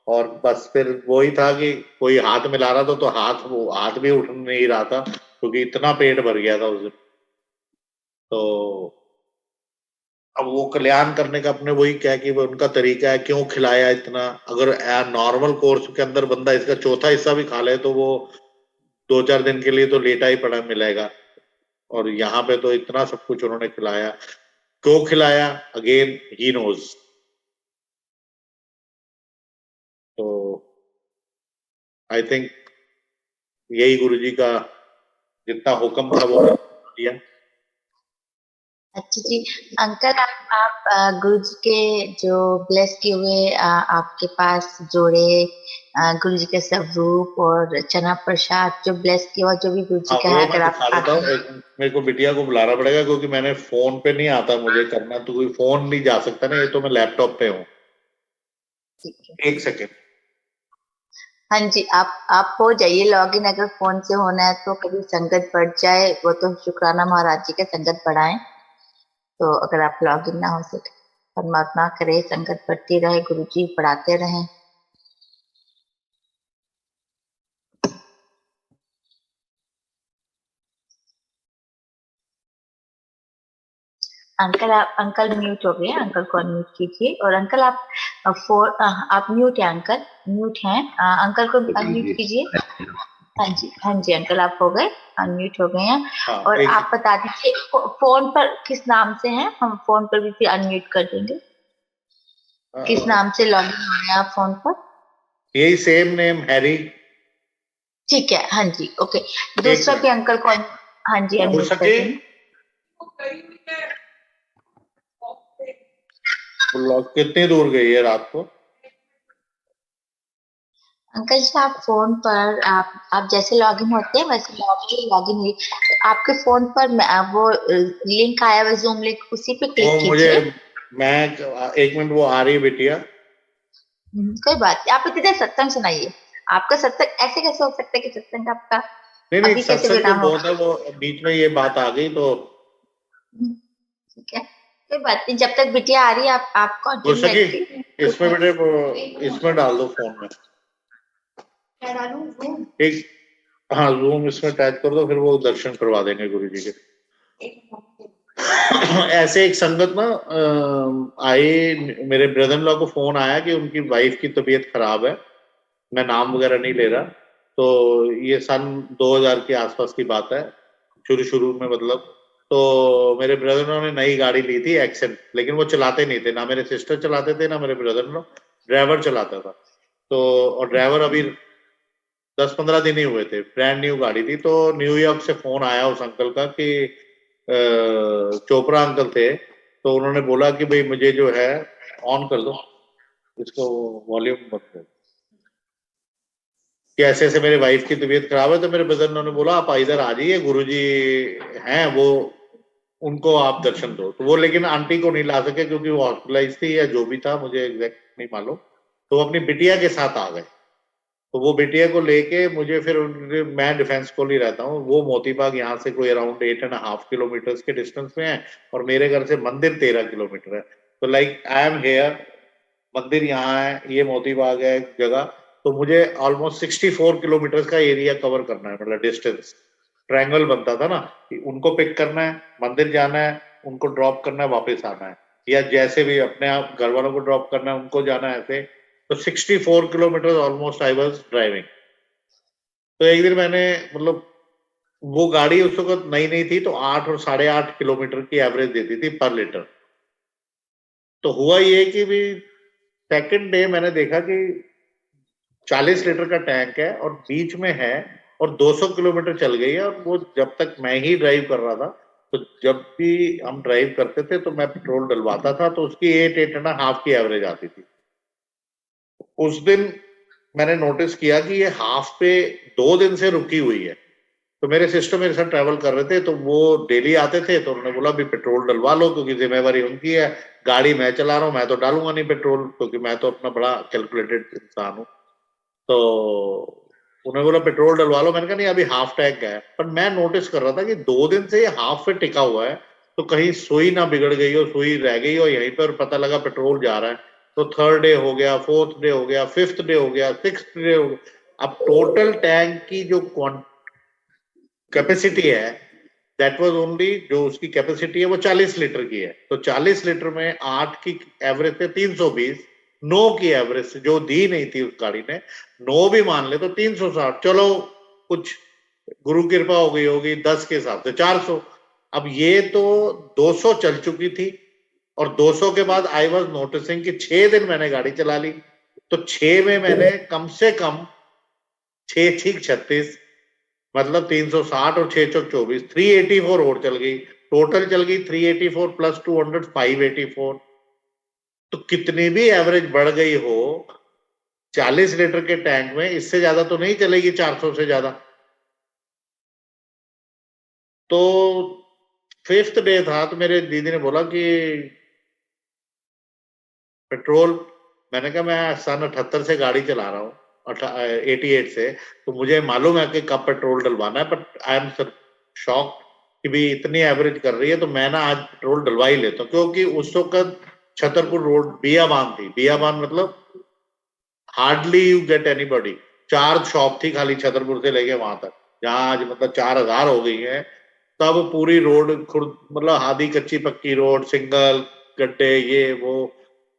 और बस फिर वही था कि कोई हाथ मिला रहा था, तो वो हाथ भी उठ नहीं रहा था, क्योंकि इतना पेट भर गया था उस दिन। तो अब वो कल्याण करने का अपने वही क्या कि वो उनका तरीका है, क्यों खिलाया इतना। अगर नॉर्मल कोर्स के अंदर बंदा इसका चौथा हिस्सा भी खा ले, तो वो 2-4 दिन के लिए तो लेटा ही पड़ा मिलेगा। और यहाँ पे तो इतना सब कुछ उन्होंने खिलाया। क्यों खिलाया, अगेन ही नोज। तो आई थिंक यही गुरु जी का जितना हुक्म था वो दिया। अच्छा जी अंकल, आप गुरु जी के जो ब्लेस किए हुए आपके पास जोड़े, गुरु जी के स्वरूप और चना प्रसाद जो ब्लेस किया हुआ, जो भी गुरु जी हाँ, का वो है, मैं अगर आप दिखा देता हूँ। आगे। एक मेरे को बिटिया को बुलाना पड़ेगा, क्योंकि मैंने फोन पे नहीं आता मुझे करना, तो कोई फोन नहीं जा सकता ना, ये तो मैं लैपटॉप पे हूँ। ठीक है। 1 सेकेंड। हाँ जी, आप हो जाइए लॉगिन, अगर फोन से होना है तो। कभी संगत बढ़ जाए, वो तो शुक्राना महाराज जी के संगत बढ़ाएं। तो अगर आप लॉगिन ना हो सके, परमात्मा करे संगत बढ़ती रहे, गुरु जी पढ़ाते रहें। अंकल म्यूट हो गए, अंकल को अनम्यूट कीजिए। और अंकल आप म्यूट है, अंकल म्यूट हैं, अंकल को अनम्यूट कीजिए। हाँ जी अंकल आप हो गए, अनम्यूट हो गए हैं। और आप बता दीजिए फोन पर किस नाम से हैं, हम फोन पर भी फिर अनम्यूट कर देंगे। किस नाम से लॉगिन हो रहे हैं आप फोन पर? यही सेम नेम, हैरी। ठीक है, हाँ जी, ओके। दूसरा भी अंकल को हाँ जी अनम्यूट कर देंगे। कितनी दूर गई है रात को? अंकल जी आप फोन पर आप जैसे लॉगिन होते हैं वैसे लॉगिन आपके फोन पर वो लिंक आया हुआ जूम लिंक, उसी पे क्लिक कीजिए। मैं 1 मिनट, वो आ रही है बिटिया। कोई बात नहीं, आप इतनी देर सत्संग सुनाइए। आपका सत्संग ऐसे कैसे हो सकता है कि सत्संग आपका नहीं अभी कैसे सत्संग तो विराम बहुत है, वो बीच में ये बात आ गई तो ठीक है, कोई बात नहीं। जब तक बिटिया आ रही है आप कंटिन्यू रखिए। इसमें बेटे इसमें डाल दो फोन में। क्या डालूं? एक, हाँ जूम इसमें अटैच कर दो, फिर वो दर्शन करवा देंगे गुरु जी के। ऐसे एक संगत ना आए, मेरे ब्रदर इन लॉ को फोन आया कि उनकी वाइफ की तबीयत खराब है। मैं नाम वगैरह नहीं ले रहा। तो ये सन 2000 के आसपास की बात है, शुरू शुरू में मतलब। तो मेरे ब्रदर इन लॉ ने नई गाड़ी ली थी एक्सेंट, लेकिन वो चलाते नहीं थे, ना मेरे सिस्टर चलाते थे ना मेरे ब्रदर इन लॉ, ड्राइवर चलाता था। तो और ड्राइवर अभी 10-15 दिन ही हुए थे, ब्रांड न्यू गाड़ी थी। तो न्यूयॉर्क से फोन आया उस अंकल का कि चोपड़ा अंकल थे, तो उन्होंने बोला कि भाई मुझे जो है ऑन कर दो इसको, वॉल्यूम मत कर, कि ऐसे ऐसे मेरे वाइफ की तबीयत खराब है। तो मेरे ब्रदर ने बोला आप इधर आ जाइए, गुरुजी हैं वो, उनको आप दर्शन दो। तो वो लेकिन आंटी को नहीं ला सके क्योंकि वो हॉस्पिटलाइज थी या जो भी था, मुझे एग्जैक्ट नहीं मालूम। तो वो अपनी बिटिया के साथ आ गए। तो वो बिटिया को लेके मुझे फिर मैं डिफेंस कॉलोनी ही रहता हूँ, वो मोती बाग यहाँ से कोई अराउंड 8.5 किलोमीटर के डिस्टेंस में है, और मेरे घर से मंदिर 13 किलोमीटर है। तो लाइक आई एम हेयर, मंदिर यहाँ है, ये मोती बाग है जगह। तो मुझे ऑलमोस्ट 64 किलोमीटर का एरिया कवर करना है, मतलब डिस्टेंस ट्रायंगल बनता था ना, कि उनको पिक करना है, मंदिर जाना है, उनको ड्रॉप करना है, वापस आना है, या जैसे भी अपने आप घर वालों को ड्रॉप करना है, उनको जाना है ऐसे। तो 64 kilometre almost I was driving. तो एक दिन मैंने मतलब, वो गाड़ी उस वक्त नई नई थी, तो 8 और 8.5 किलोमीटर की एवरेज देती थी पर लीटर। तो हुआ ये कि भी सेकंड डे मैंने देखा कि 40 लीटर का टैंक है और बीच में है, और 200 किलोमीटर चल गई है। और वो जब तक मैं ही ड्राइव कर रहा था, तो जब भी हम ड्राइव करते थे तो मैं पेट्रोल डलवाता था, तो उसकी 8.5 की एवरेज आती थी। उस दिन मैंने नोटिस किया कि ये हाफ पे 2 दिन से रुकी हुई है। तो मेरे सिस्टर मेरे साथ ट्रैवल कर रहे थे, तो वो डेली आते थे, तो उन्होंने बोला भी पेट्रोल डलवा लो, क्योंकि जिम्मेवारी उनकी है, गाड़ी मैं चला रहा हूँ, मैं तो डालूंगा नहीं पेट्रोल, क्योंकि मैं तो अपना बड़ा कैलकुलेटेड इंसान हूँ। तो उन्होंने बोला पेट्रोल डलवा लो। मैंने कहा नहीं, अभी हाफ टैंक है। पर मैं नोटिस कर रहा था कि 2 दिन से ये हाफ पे टिका हुआ है, तो कहीं सुई ना बिगड़ गई हो, सुई रह गई हो यहीं पर, पता लगा पेट्रोल जा रहा है। तो 3rd डे हो गया, 4th डे हो गया, 5th डे हो गया, 6th डे हो गया। अब टोटल टैंक की जो कैपेसिटी है, दैट वाज ओनली, जो उसकी कैपेसिटी है वो 40 लीटर की है। तो 40 लीटर में 8 की एवरेज से 320, 9 की एवरेज से जो दी नहीं थी उस गाड़ी ने, 9 भी मान ले तो 360, चलो कुछ गुरु कृपा हो गई होगी, 10 के हिसाब से 400। अब ये तो 200 चल चुकी थी, और 200 के बाद आई वाज नोटिसिंग कि 6 दिन मैंने गाड़ी चला ली। तो 6 में मैंने कम से कम 6 ठीक 36, मतलब 360 और 6 चौक 24, 384 और चल गई। टोटल चल गई 384 प्लस 200, 584। तो कितनी भी एवरेज बढ़ गई हो 40 लीटर के टैंक में, इससे ज्यादा तो नहीं चलेगी, 400 से ज्यादा। तो 5th डे था, तो मेरे दीदी ने बोला कि पेट्रोल, मैंने कहा मैं सन 78 से गाड़ी चला रहा हूँ, 88 से, तो मुझे मालूम है कि कब पेट्रोल डलवाना है, बट आई एम शॉक कि भी इतनी एवरेज कर रही है, तो मैं ना आज पेट्रोल डलवा ही लेता हूँ। क्योंकि उस वक्त छतरपुर रोड बियाबान थी, बियाबान मतलब hardly you get anybody. 4 shop थी खाली छतरपुर से लेके वहां तक, जहां आज मतलब 4000 हो गई है। तब पूरी रोड मतलब आधी कच्ची पक्की रोड, सिंगल गड्ढे, ये वो,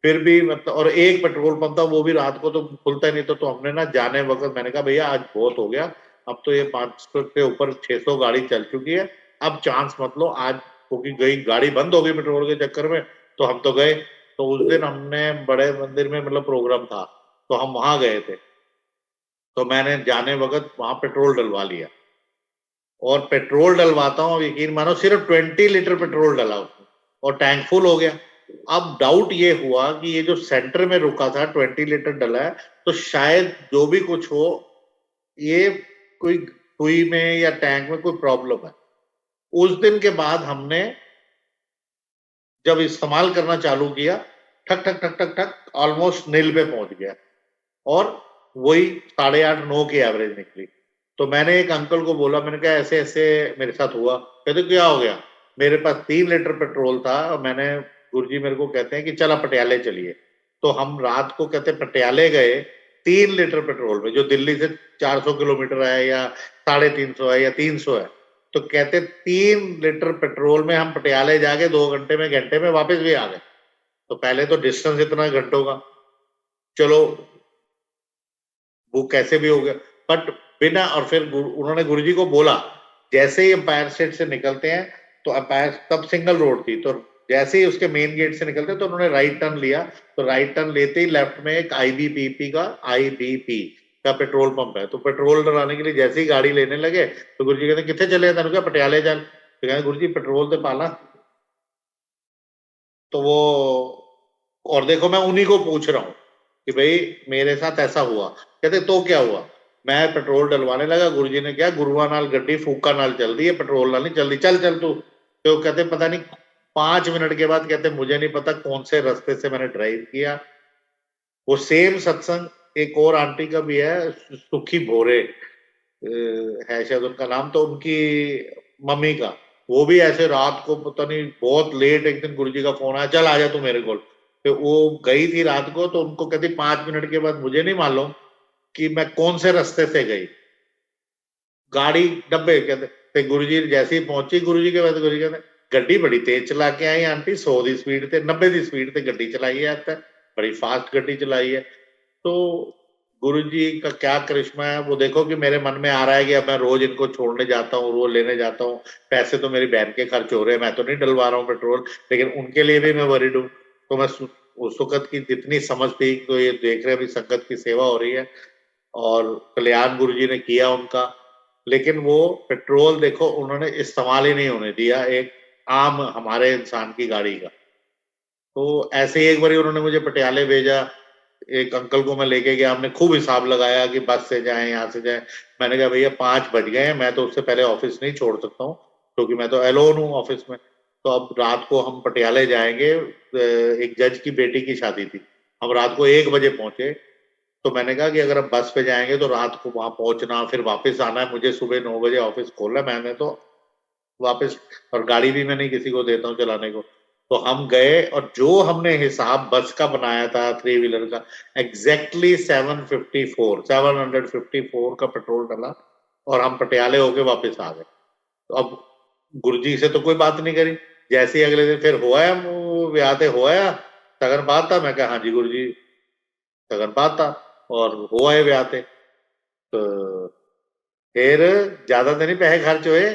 फिर भी मतलब, और एक पेट्रोल पंप था वो भी रात को तो खुलता ही नहीं था। तो हमने ना जाने वक्त मैंने कहा भैया आज बहुत हो गया, अब तो ये 500 के ऊपर 600 गाड़ी चल चुकी है, अब चांस मत लो आज, क्योंकि गई गाड़ी बंद हो गई पेट्रोल के चक्कर में। तो हम तो गए। तो उस दिन हमने बड़े मंदिर में मतलब प्रोग्राम था, तो हम वहां गए थे। तो मैंने जाने वक्त वहां पेट्रोल डलवा लिया, और पेट्रोल डलवाता हूँ, यकीन मानो सिर्फ 20 लीटर पेट्रोल डला उसमें, और टैंक फुल हो गया। अब डाउट ये हुआ कि ये जो सेंटर में रुका था 20 लीटर डला है, तो शायद जो भी कुछ हो, ये कोई सुई में या टैंक में कोई प्रॉब्लम है। उस दिन के बाद हमने जब इस्तेमाल करना चालू किया, ठक ठक ठक ठक ठक ऑलमोस्ट नील पे पहुंच गया, और वही 8.5-9 की एवरेज निकली। तो मैंने एक अंकल को बोला, मैंने कहा ऐसे ऐसे मेरे साथ हुआ। कहते क्या हो गया? मेरे पास 3 लीटर पेट्रोल था, और मैंने, गुरुजी मेरे को कहते हैं कि चला पटियाले चलिए। तो हम रात को कहते पटियाले गए 3 लीटर पेट्रोल में, जो दिल्ली से 400 किलोमीटर है या 350 है या 300 है। तो कहते 3 लीटर पेट्रोल में हम पटियाले जाके 2 घंटे में वापस भी आ गए। तो पहले तो डिस्टेंस इतना घंटों का, चलो वो कैसे भी हो गया, बट बिना, और फिर उन्होंने गुरुजी को बोला, जैसे ही अंपायर स्टेट से निकलते हैं, तो अंपायर तब सिंगल रोड थी, तो जैसे ही उसके मेन गेट से निकलते तो उन्होंने राइट टर्न लिया। तो राइट टर्न लेते ही लेफ्ट में एक आईबीपी का पेट्रोल पंप है। तो पेट्रोल डलाने के लिए जैसे ही गाड़ी लेने लगे, तो गुरुजी कहते कितने चले? मैंने कहा पटियाले चल। तो कहते गुरुजी पेट्रोल तो पाला। तो वो, और देखो मैं उन्हीं को पूछ रहा हूँ कि भाई मेरे साथ ऐसा हुआ। कहते तो क्या हुआ? मैं पेट्रोल डलवाने लगा, गुरुजी ने क्या, गुरुआ नाल गड्डी फूका नाल चल दी है, पेट्रोल नाल नहीं चल दी, चल चल तू। तो कहते पता नहीं 5 मिनट के बाद, कहते मुझे नहीं पता कौन से रास्ते से मैंने ड्राइव किया। वो सेम सत्संग एक और आंटी का भी है, सुखी भोरे है शायद उनका नाम, तो उनकी मम्मी का, वो भी ऐसे रात को पता नहीं बहुत लेट एक दिन गुरुजी का फोन आया, चल आ जा तू मेरे को। तो वो गई थी रात को, तो उनको कहती 5 मिनट के बाद, मुझे नहीं मालूम कि मैं कौन से रास्ते से गई, गाड़ी डब्बे कहते गुरुजी जैसे ही पहुंची, गुरुजी के बाद गुरुजी कहते गड्डी बड़ी तेज चला के आई आंटी, 100 की स्पीड से 90 की स्पीड से गड्डी चलाई है, बड़ी फास्ट गड्डी चलाई है। तो गुरुजी का क्या करिश्मा है वो देखो, कि मेरे मन में आ रहा है कि अब मैं रोज इनको छोड़ने जाता हूँ, रोज लेने जाता हूँ, पैसे तो मेरी बहन के खर्च हो रहे हैं, मैं तो नहीं डलवा रहा हूँ पेट्रोल, लेकिन उनके लिए भी मैं वरीड हूँ। तो मैं सुकत की जितनी समझ थी, तो ये देख रहे अभी संगत की सेवा हो रही है, और कल्याण गुरुजी ने किया उनका, लेकिन वो पेट्रोल देखो उन्होंने इस्तेमाल ही नहीं होने दिया एक आम हमारे इंसान की गाड़ी का। तो ऐसे ही एक बार उन्होंने मुझे पटियाले भेजा, एक अंकल को मैं लेके गया, हमने खूब हिसाब लगाया कि बस से जाएं, यहाँ से जाएं। मैंने कहा भैया 5 बज गए हैं, मैं तो उससे पहले ऑफिस नहीं छोड़ सकता हूँ, क्योंकि मैं तो एलोन हूँ ऑफिस में। तो अब रात को हम पटियाले जाएंगे, एक जज की बेटी की शादी थी, हम रात को 1 बजे पहुंचे। तो मैंने कहा कि अगर हम बस पे जाएंगे तो रात को वहां पहुंचना, फिर वापस आना है, मुझे सुबह 9 बजे ऑफिस खोलना, मैंने तो वापस, और गाड़ी भी मैं नहीं किसी को देता हूँ चलाने को। तो हम गए, और जो हमने हिसाब बस का बनाया था 3 व्हीलर का, एग्जैक्टली 754 का पेट्रोल डाला, और हम पटियाले होके वापस आ गए। तो अब गुरुजी से तो कोई बात नहीं करी। जैसे ही अगले दिन फिर होया ब्याह ते होया, सगन बात था, मैं कहा हाँ जी गुरुजी सगन बात था, और हुआ है ब्याह ते। तो फिर ज्यादा तो नहीं पैसे खर्च हुए,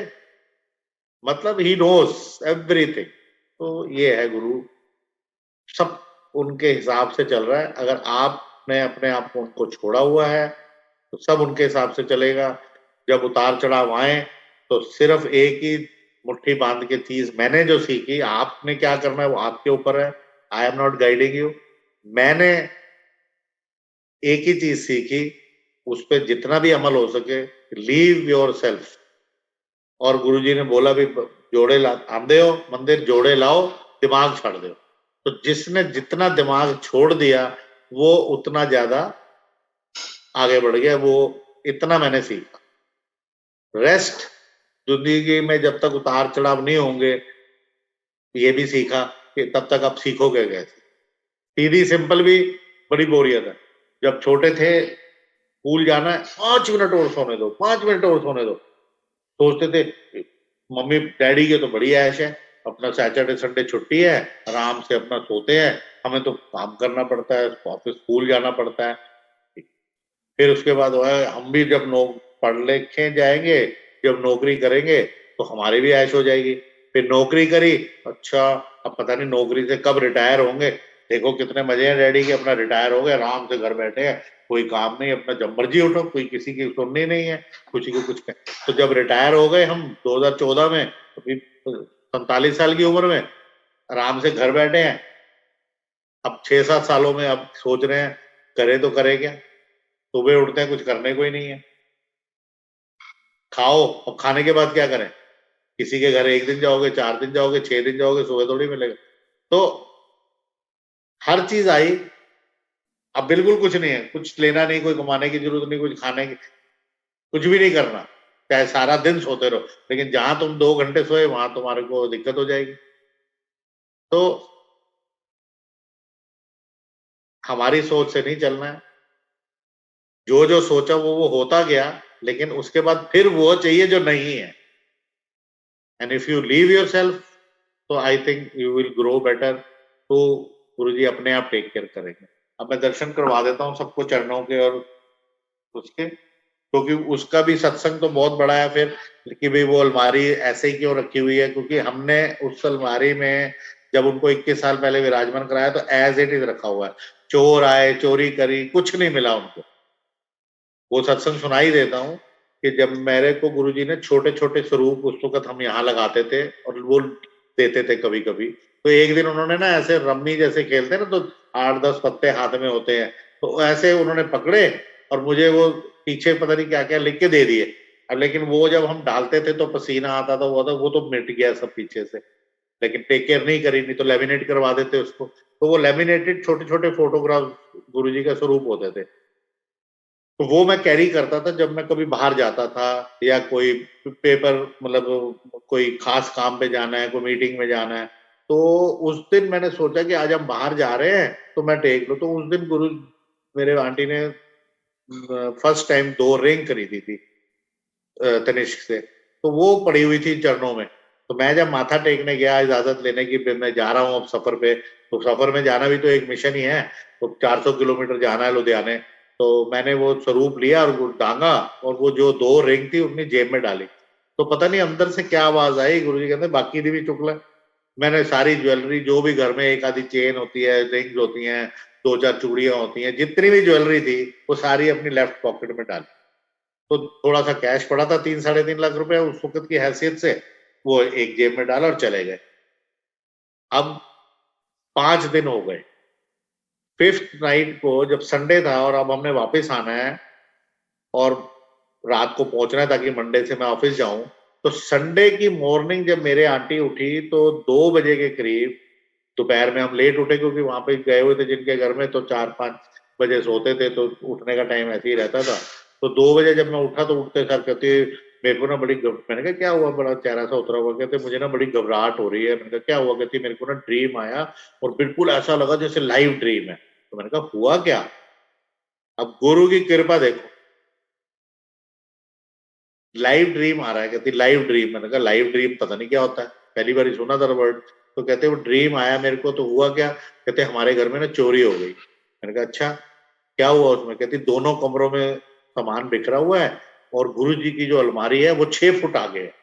मतलब ही नोस एवरीथिंग। तो ये है गुरु, सब उनके हिसाब से चल रहा है। अगर आपने अपने आप को उनको छोड़ा हुआ है, तो सब उनके हिसाब से चलेगा। जब उतार चढ़ाव आए, तो सिर्फ एक ही मुट्ठी बांध के चीज मैंने जो सीखी, आपने क्या करना है वो आपके ऊपर है, I am not guiding you. मैंने एक ही चीज सीखी, उस पर जितना भी अमल हो सके, लीव योर सेल्फ। और गुरुजी ने बोला भी, जोड़े ला आंदे हो मंदिर, जोड़े लाओ, दिमाग छोड़ दो। तो जिसने जितना दिमाग छोड़ दिया, वो उतना ज्यादा आगे बढ़ गया। वो इतना मैंने सीखा। रेस्ट जिंदगी में जब तक उतार चढ़ाव नहीं होंगे, ये भी सीखा कि तब तक आप सीखोगे कैसे। सीधी सिंपल भी बड़ी बोरियत है। जब छोटे थे, स्कूल जाना है, 5 मिनट और सोने दो, 5 मिनट और सोने दो, सोचते थे मम्मी डैडी के तो बड़ी ऐश है, अपना सैटरडे संडे छुट्टी है, आराम से अपना सोते हैं, हमें तो काम करना पड़ता है, ऑफिस स्कूल जाना पड़ता है। फिर उसके बाद हम भी जब पढ़ लिखे जाएंगे, जब नौकरी करेंगे तो हमारी भी ऐश हो जाएगी। फिर नौकरी करी, अच्छा अब पता नहीं नौकरी से कब रिटायर होंगे। देखो कितने मजे हैं डैडी के, अपना रिटायर हो गए, आराम से घर बैठे हैं, कोई काम नहीं, अपना जब मर्जी उठो, कोई किसी की सुननी नहीं है, किसी को कुछ तो जब रिटायर हो गए हम 2014 में, अभी 47 साल की उम्र में, आराम से घर बैठे हैं। अब 6-7 सालों में अब सोच रहे हैं करें तो करें क्या, सुबह उठते हैं कुछ करने को ही नहीं है, खाओ, अब खाने के बाद क्या करें, किसी के घर 1 दिन जाओगे, 4 दिन जाओगे, 6 दिन जाओगे, सुबह थोड़ी मिलेगा। तो हर चीज आई, अब बिल्कुल कुछ नहीं है, कुछ लेना नहीं, कोई कमाने की जरूरत नहीं, कुछ खाने की, कुछ भी नहीं करना, चाहे सारा दिन सोते रहो, लेकिन जहां तुम 2 घंटे सोए वहां तुम्हारे को दिक्कत हो जाएगी। तो हमारी सोच से नहीं चलना है, जो जो सोचा वो होता गया, लेकिन उसके बाद फिर वो चाहिए जो नहीं है। And if you leave yourself, तो I think you will grow better. तो गुरुजी अपने आप टेक केयर करेंगे। अब मैं दर्शन करवा देता हूँ सबको चरणों के और उसके, क्योंकि उसका भी सत्संग तो बहुत बड़ा है फिर, कि भाई वो अलमारी ऐसे ही क्यों रखी हुई है, क्योंकि हमने उस अलमारी में जब उनको 21 साल पहले विराजमान कराया तो एज इट इज रखा हुआ है। चोर आए, चोरी करी, कुछ नहीं मिला उनको। वो सत्संग सुना ही देता हूँ कि जब मेरे को गुरुजी ने छोटे छोटे स्वरूप उस वक्त हम यहाँ लगाते थे और वो देते थे कभी कभी, तो एक दिन उन्होंने ना ऐसे रम्मी जैसे खेलते ना, तो 8-10 पत्ते हाथ में होते हैं, तो ऐसे उन्होंने पकड़े और मुझे वो पीछे पता नहीं क्या क्या लिख के दे दिए। अब लेकिन वो जब हम डालते थे तो पसीना आता था, वो तो मिट गया सब पीछे से, लेकिन टेक केयर नहीं करी, नहीं तो लेमिनेट करवा देते उसको। तो वो लेमिनेटेड छोटे छोटे फोटोग्राफ गुरुजी का स्वरूप होते थे, तो वो मैं कैरी करता था जब मैं कभी बाहर जाता था, या कोई पेपर, मतलब कोई खास काम पे जाना है, कोई मीटिंग में जाना है, तो उस दिन मैंने सोचा कि आज हम बाहर जा रहे हैं तो मैं टेक लूं। तो उस दिन गुरु मेरे आंटी ने फर्स्ट टाइम 2 रिंग खरीदी थी तनिष्क से, तो वो पड़ी हुई थी चरणों में। तो मैं जब माथा टेकने गया इजाजत लेने की, मैं जा रहा हूँ अब सफर पे, तो सफर में जाना भी तो एक मिशन ही है, तो 400 किलोमीटर जाना है लुधियाने। तो मैंने वो स्वरूप लिया और टांगा, और वो जो 2 रिंग थी अपनी जेब में डाली, तो पता नहीं अंदर से क्या आवाज आई, गुरुजी कहते बाकी दी भी चुक ले। मैंने सारी ज्वेलरी, जो भी घर में एक आधी चेन होती है, रिंग्स होती हैं, 2-4 चूड़ियां होती हैं, जितनी भी ज्वेलरी थी वो सारी अपनी लेफ्ट पॉकेट में डाली। तो थोड़ा सा कैश पड़ा था 3-3.5 लाख रुपए उस वक्त की हैसियत से, वो एक जेब में डाला और चले गए। अब 5 दिन हो गए, 5th नाइट को जब संडे था और अब हमने वापस आना है और रात को पहुंचना है ताकि मंडे से मैं ऑफिस जाऊं, तो संडे की मॉर्निंग जब मेरे आंटी उठी तो 2 बजे के करीब, दोपहर में हम लेट उठे क्योंकि वहां पे गए हुए थे जिनके घर में, तो 4-5 बजे सोते थे, तो उठने का टाइम ऐसे ही रहता था। तो 2 बजे जब मैं उठा तो उठते सर कहते मेरे को ना मैंने कहा क्या हुआ, बड़ा चेहरा सा उतरा हुआ, कहते मुझे ना बड़ी घबराहट हो रही है। मैंने कहा क्या हुआ, कहती मेरे को ना ड्रीम आया और बिल्कुल ऐसा लगा जैसे लाइव ड्रीम है। तो मैंने कहा हुआ क्या। अब गुरु की कृपा देखो, लाइव ड्रीम आ रहा है, कहती लाइव ड्रीम। मैंने कहा लाइव ड्रीम पता नहीं क्या होता है, पहली बार ही सुना था वर्ड। तो कहते वो ड्रीम आया मेरे को, तो हुआ क्या, कहते हमारे घर में ना चोरी हो गई। मैंने कहा अच्छा क्या हुआ उसमें, कहती दोनों कमरों में सामान बिखरा हुआ है और गुरु जी की जो अलमारी है वो 6 फुट आगे है।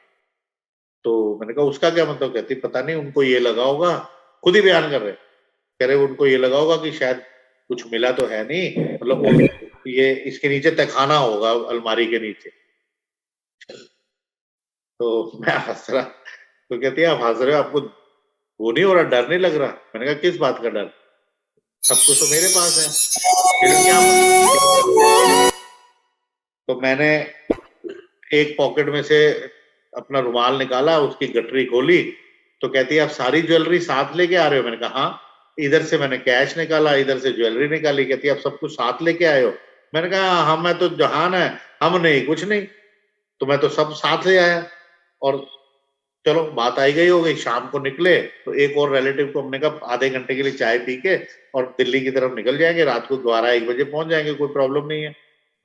तो मैंने कहा उसका क्या मतलब, कहती पता नहीं उनको ये लगा होगा, खुद ही बयान कर रहे, कह रहे उनको ये लगा होगा कि शायद कुछ मिला तो है नहीं, मतलब वो ये इसके नीचे तहखाना होगा अलमारी के नीचे। तो मैं हंस रहा, तो कहती है आप हंस रहे हो, आपको वो नहीं हो रहा, डर नहीं लग रहा। मैंने कहा किस बात का डर, सब कुछ तो मेरे पास है, फिर क्या तो मैंने एक पॉकेट में से अपना रुमाल निकाला, उसकी गठरी खोली, तो कहती है आप सारी ज्वेलरी साथ लेके आ रहे हो। मैंने कहा हाँ, इधर से मैंने कैश निकाला, इधर से ज्वेलरी निकाली, कहती है आप सब कुछ साथ लेके आए हो। मैंने कहा हाँ, मैं तो जहान है, हम नहीं कुछ नहीं, तो मैं तो सब साथ ले आया। और चलो बात आई गई हो गई, शाम को निकले तो एक और रिलेटिव को हमने कहा आधे घंटे के लिए चाय पी के और दिल्ली की तरफ निकल जाएंगे, रात को 12-1 बजे पहुंच जाएंगे, कोई प्रॉब्लम नहीं है।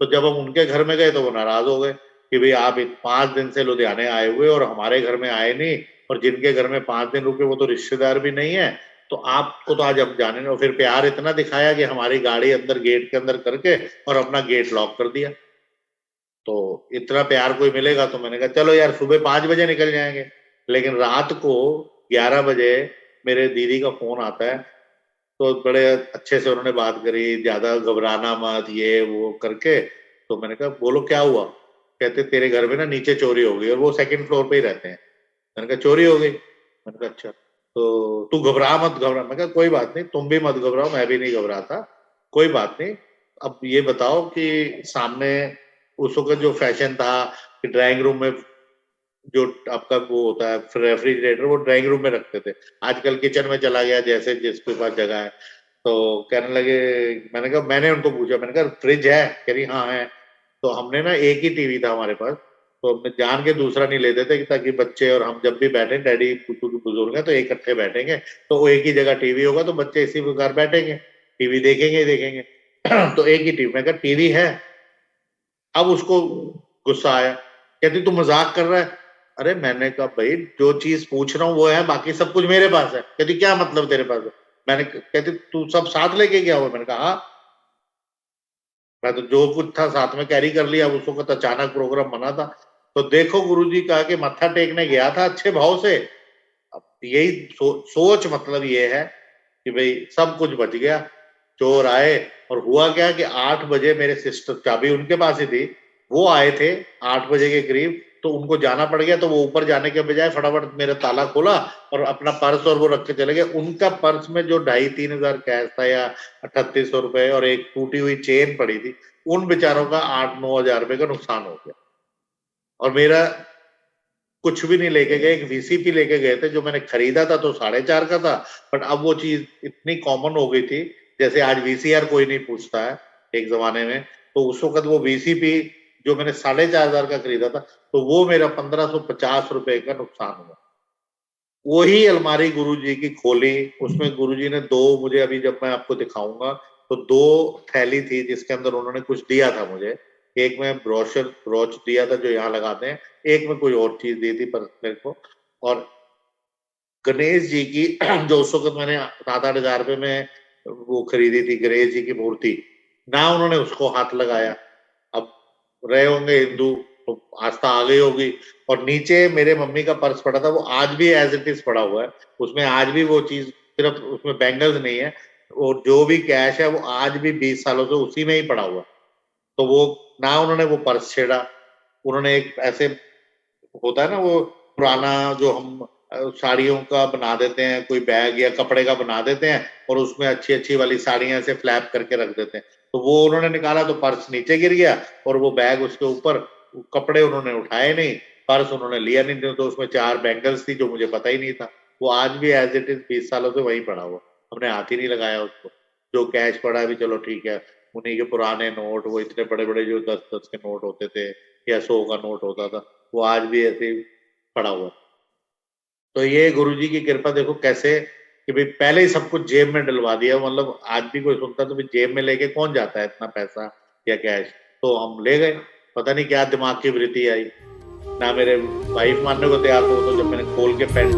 तो जब हम उनके घर में गए तो वो नाराज हो गए कि भाई आप 5 दिन से लुधियाने आए हुए और हमारे घर में आए नहीं, और जिनके घर में 5 दिन रुके वो तो रिश्तेदार भी नहीं है, तो आपको तो आज हम जाने नहीं। और फिर प्यार इतना दिखाया कि हमारी गाड़ी अंदर गेट के अंदर करके और अपना गेट लॉक कर दिया। तो इतना प्यार कोई मिलेगा तो मैंने कहा चलो यार सुबह 5 बजे निकल जाएंगे। लेकिन रात को 11 बजे मेरे दीदी का फोन आता है, तो बड़े अच्छे से उन्होंने बात करी, ज्यादा घबराना मत ये वो करके। तो मैंने कहा बोलो क्या हुआ? कहते तेरे घर में ना नीचे चोरी हो गई, और वो सेकंड फ्लोर पे ही रहते हैं। मैंने कहा चोरी हो गई? मैंने कहा अच्छा, तो तू घबरा मत घबरा। मैं कहा कोई बात नहीं, तुम भी मत घबराओ, मैं भी नहीं घबराता, कोई बात नहीं। अब ये बताओ कि सामने उस वक्त जो फैशन था कि ड्राइंग रूम में जो आपका वो होता है रेफ्रिजरेटर, वो ड्राइंग रूम में रखते थे, आजकल किचन में चला गया जैसे जिसके पास जगह है। तो कहने लगे, मैंने कहा, मैंने उनको पूछा, मैंने कहा फ्रिज है? कह रही हाँ है। तो हमने ना एक ही टीवी था हमारे पास, तो हमने जान के दूसरा नहीं लेते थे कि ताकि बच्चे और हम जब भी बैठे, डैडी क्योंकि बुजुर्ग है तो एक इकट्ठे बैठेंगे, तो वो एक ही जगह टीवी होगा तो बच्चे इसी प्रकार बैठेंगे, टीवी देखेंगे ही देखेंगे। तो एक ही टीवी। मैं कहा टीवी है? अब उसको गुस्सा आया, कहती तू मजाक कर रहा है। अरे मैंने कहा भाई जो चीज पूछ रहा हूँ वो है, बाकी सब कुछ मेरे पास है। कहती क्या मतलब तेरे पास है? मैंने कहती तू सब साथ लेके गया हुआ? मैंने कहा हाँ, मैं तो जो कुछ था साथ में कैरी कर लिया। उस वक्त अचानक प्रोग्राम बना था। तो देखो गुरुजी कहा कि मत्था टेकने गया था अच्छे भाव से। अब यही सोच मतलब ये है कि भाई सब कुछ बच गया, चोर आए। और हुआ क्या कि 8 बजे मेरे सिस्टर, चाबी उनके पास ही थी, वो आए थे 8 बजे के करीब, तो उनको जाना पड़ गया। तो वो ऊपर जाने के बजाय फटाफट मेरा ताला खोला और अपना पर्स और वो रख के चले गए। उनका पर्स में जो 2,500-3,000 कैश था या 3,800 रुपए और एक टूटी हुई चेन पड़ी थी, उन बेचारों का 8-9 हजार रुपए का नुकसान हो गया। और मेरा कुछ भी नहीं लेके गए, एक वीसीपी लेके गए थे जो मैंने खरीदा था तो 4.5 का था, बट अब वो चीज इतनी कॉमन हो गई थी, जैसे आज वीसीआर कोई नहीं पूछता है एक जमाने में, तो उस वक्त वो वीसीपी जो मैंने 4,500 का खरीदा था, तो वो मेरा 1,550 रुपए का नुकसान हुआ। वही अलमारी गुरुजी की खोली, उसमें गुरुजी ने दो, मुझे अभी जब मैं आपको दिखाऊंगा तो दो थैली थी जिसके अंदर उन्होंने कुछ दिया था मुझे। एक में ब्रोच दिया था जो यहाँ लगाते हैं, एक में कोई और चीज दी थी पर मेरे को। और गणेश जी की जो उस वक्त मैंने 7-8 हजार रुपए में वो खरीदी थी गणेश जी की मूर्ति, ना उन्होंने उसको हाथ लगाया। अब रहे होंगे हिंदू तो आस्था आ गई होगी। और नीचे मेरे मम्मी का पर्स पड़ा था, वो आज भी एज इट इज पड़ा हुआ है, उसमें आज भी वो चीज, सिर्फ उसमें बैंगल्स नहीं है, और जो भी कैश है वो आज भी 20 सालों से उसी में ही पड़ा हुआ। तो वो, ना उन्होंने वो पर्स छेड़ा, उन्होंने एक ऐसे होता है ना वो पुराना जो हम साड़ियों का बना देते हैं, कोई बैग या कपड़े का बना देते हैं और उसमें अच्छी अच्छी वाली साड़ियां ऐसे फ्लैप करके रख देते हैं, तो वो उन्होंने निकाला तो पर्स नीचे गिर गया और वो बैग उसके ऊपर, कपड़े उन्होंने उठाए नहीं, पर्स उन्होंने लिया नहीं, तो उसमें 4 बैंगल्स थी जो मुझे पता ही नहीं था। वो आज भी एज इट इज 20 सालों से वहीं पड़ा हुआ, हमने हाथ ही नहीं लगाया उसको। जो कैश पड़ा है भी चलो ठीक है, उन्हीं के पुराने नोट, वो इतने बड़े बड़े जो 10-10 के नोट होते थे या 100 का नोट होता था, वो आज भी ऐसे ही पड़ा हुआ। तो ये गुरुजी की कृपा देखो कैसे कि भाई पहले ही सब कुछ जेब में डलवा दिया। मतलब आज भी कोई सुनता तो भाई जेब में लेके कौन जाता है इतना पैसा या कैश, तो हम ले गए। पता नहीं क्या दिमाग की वृत्ति आई, ना मेरे वाइफ मानने को तैयार हो, तो जब मैंने खोल के पेन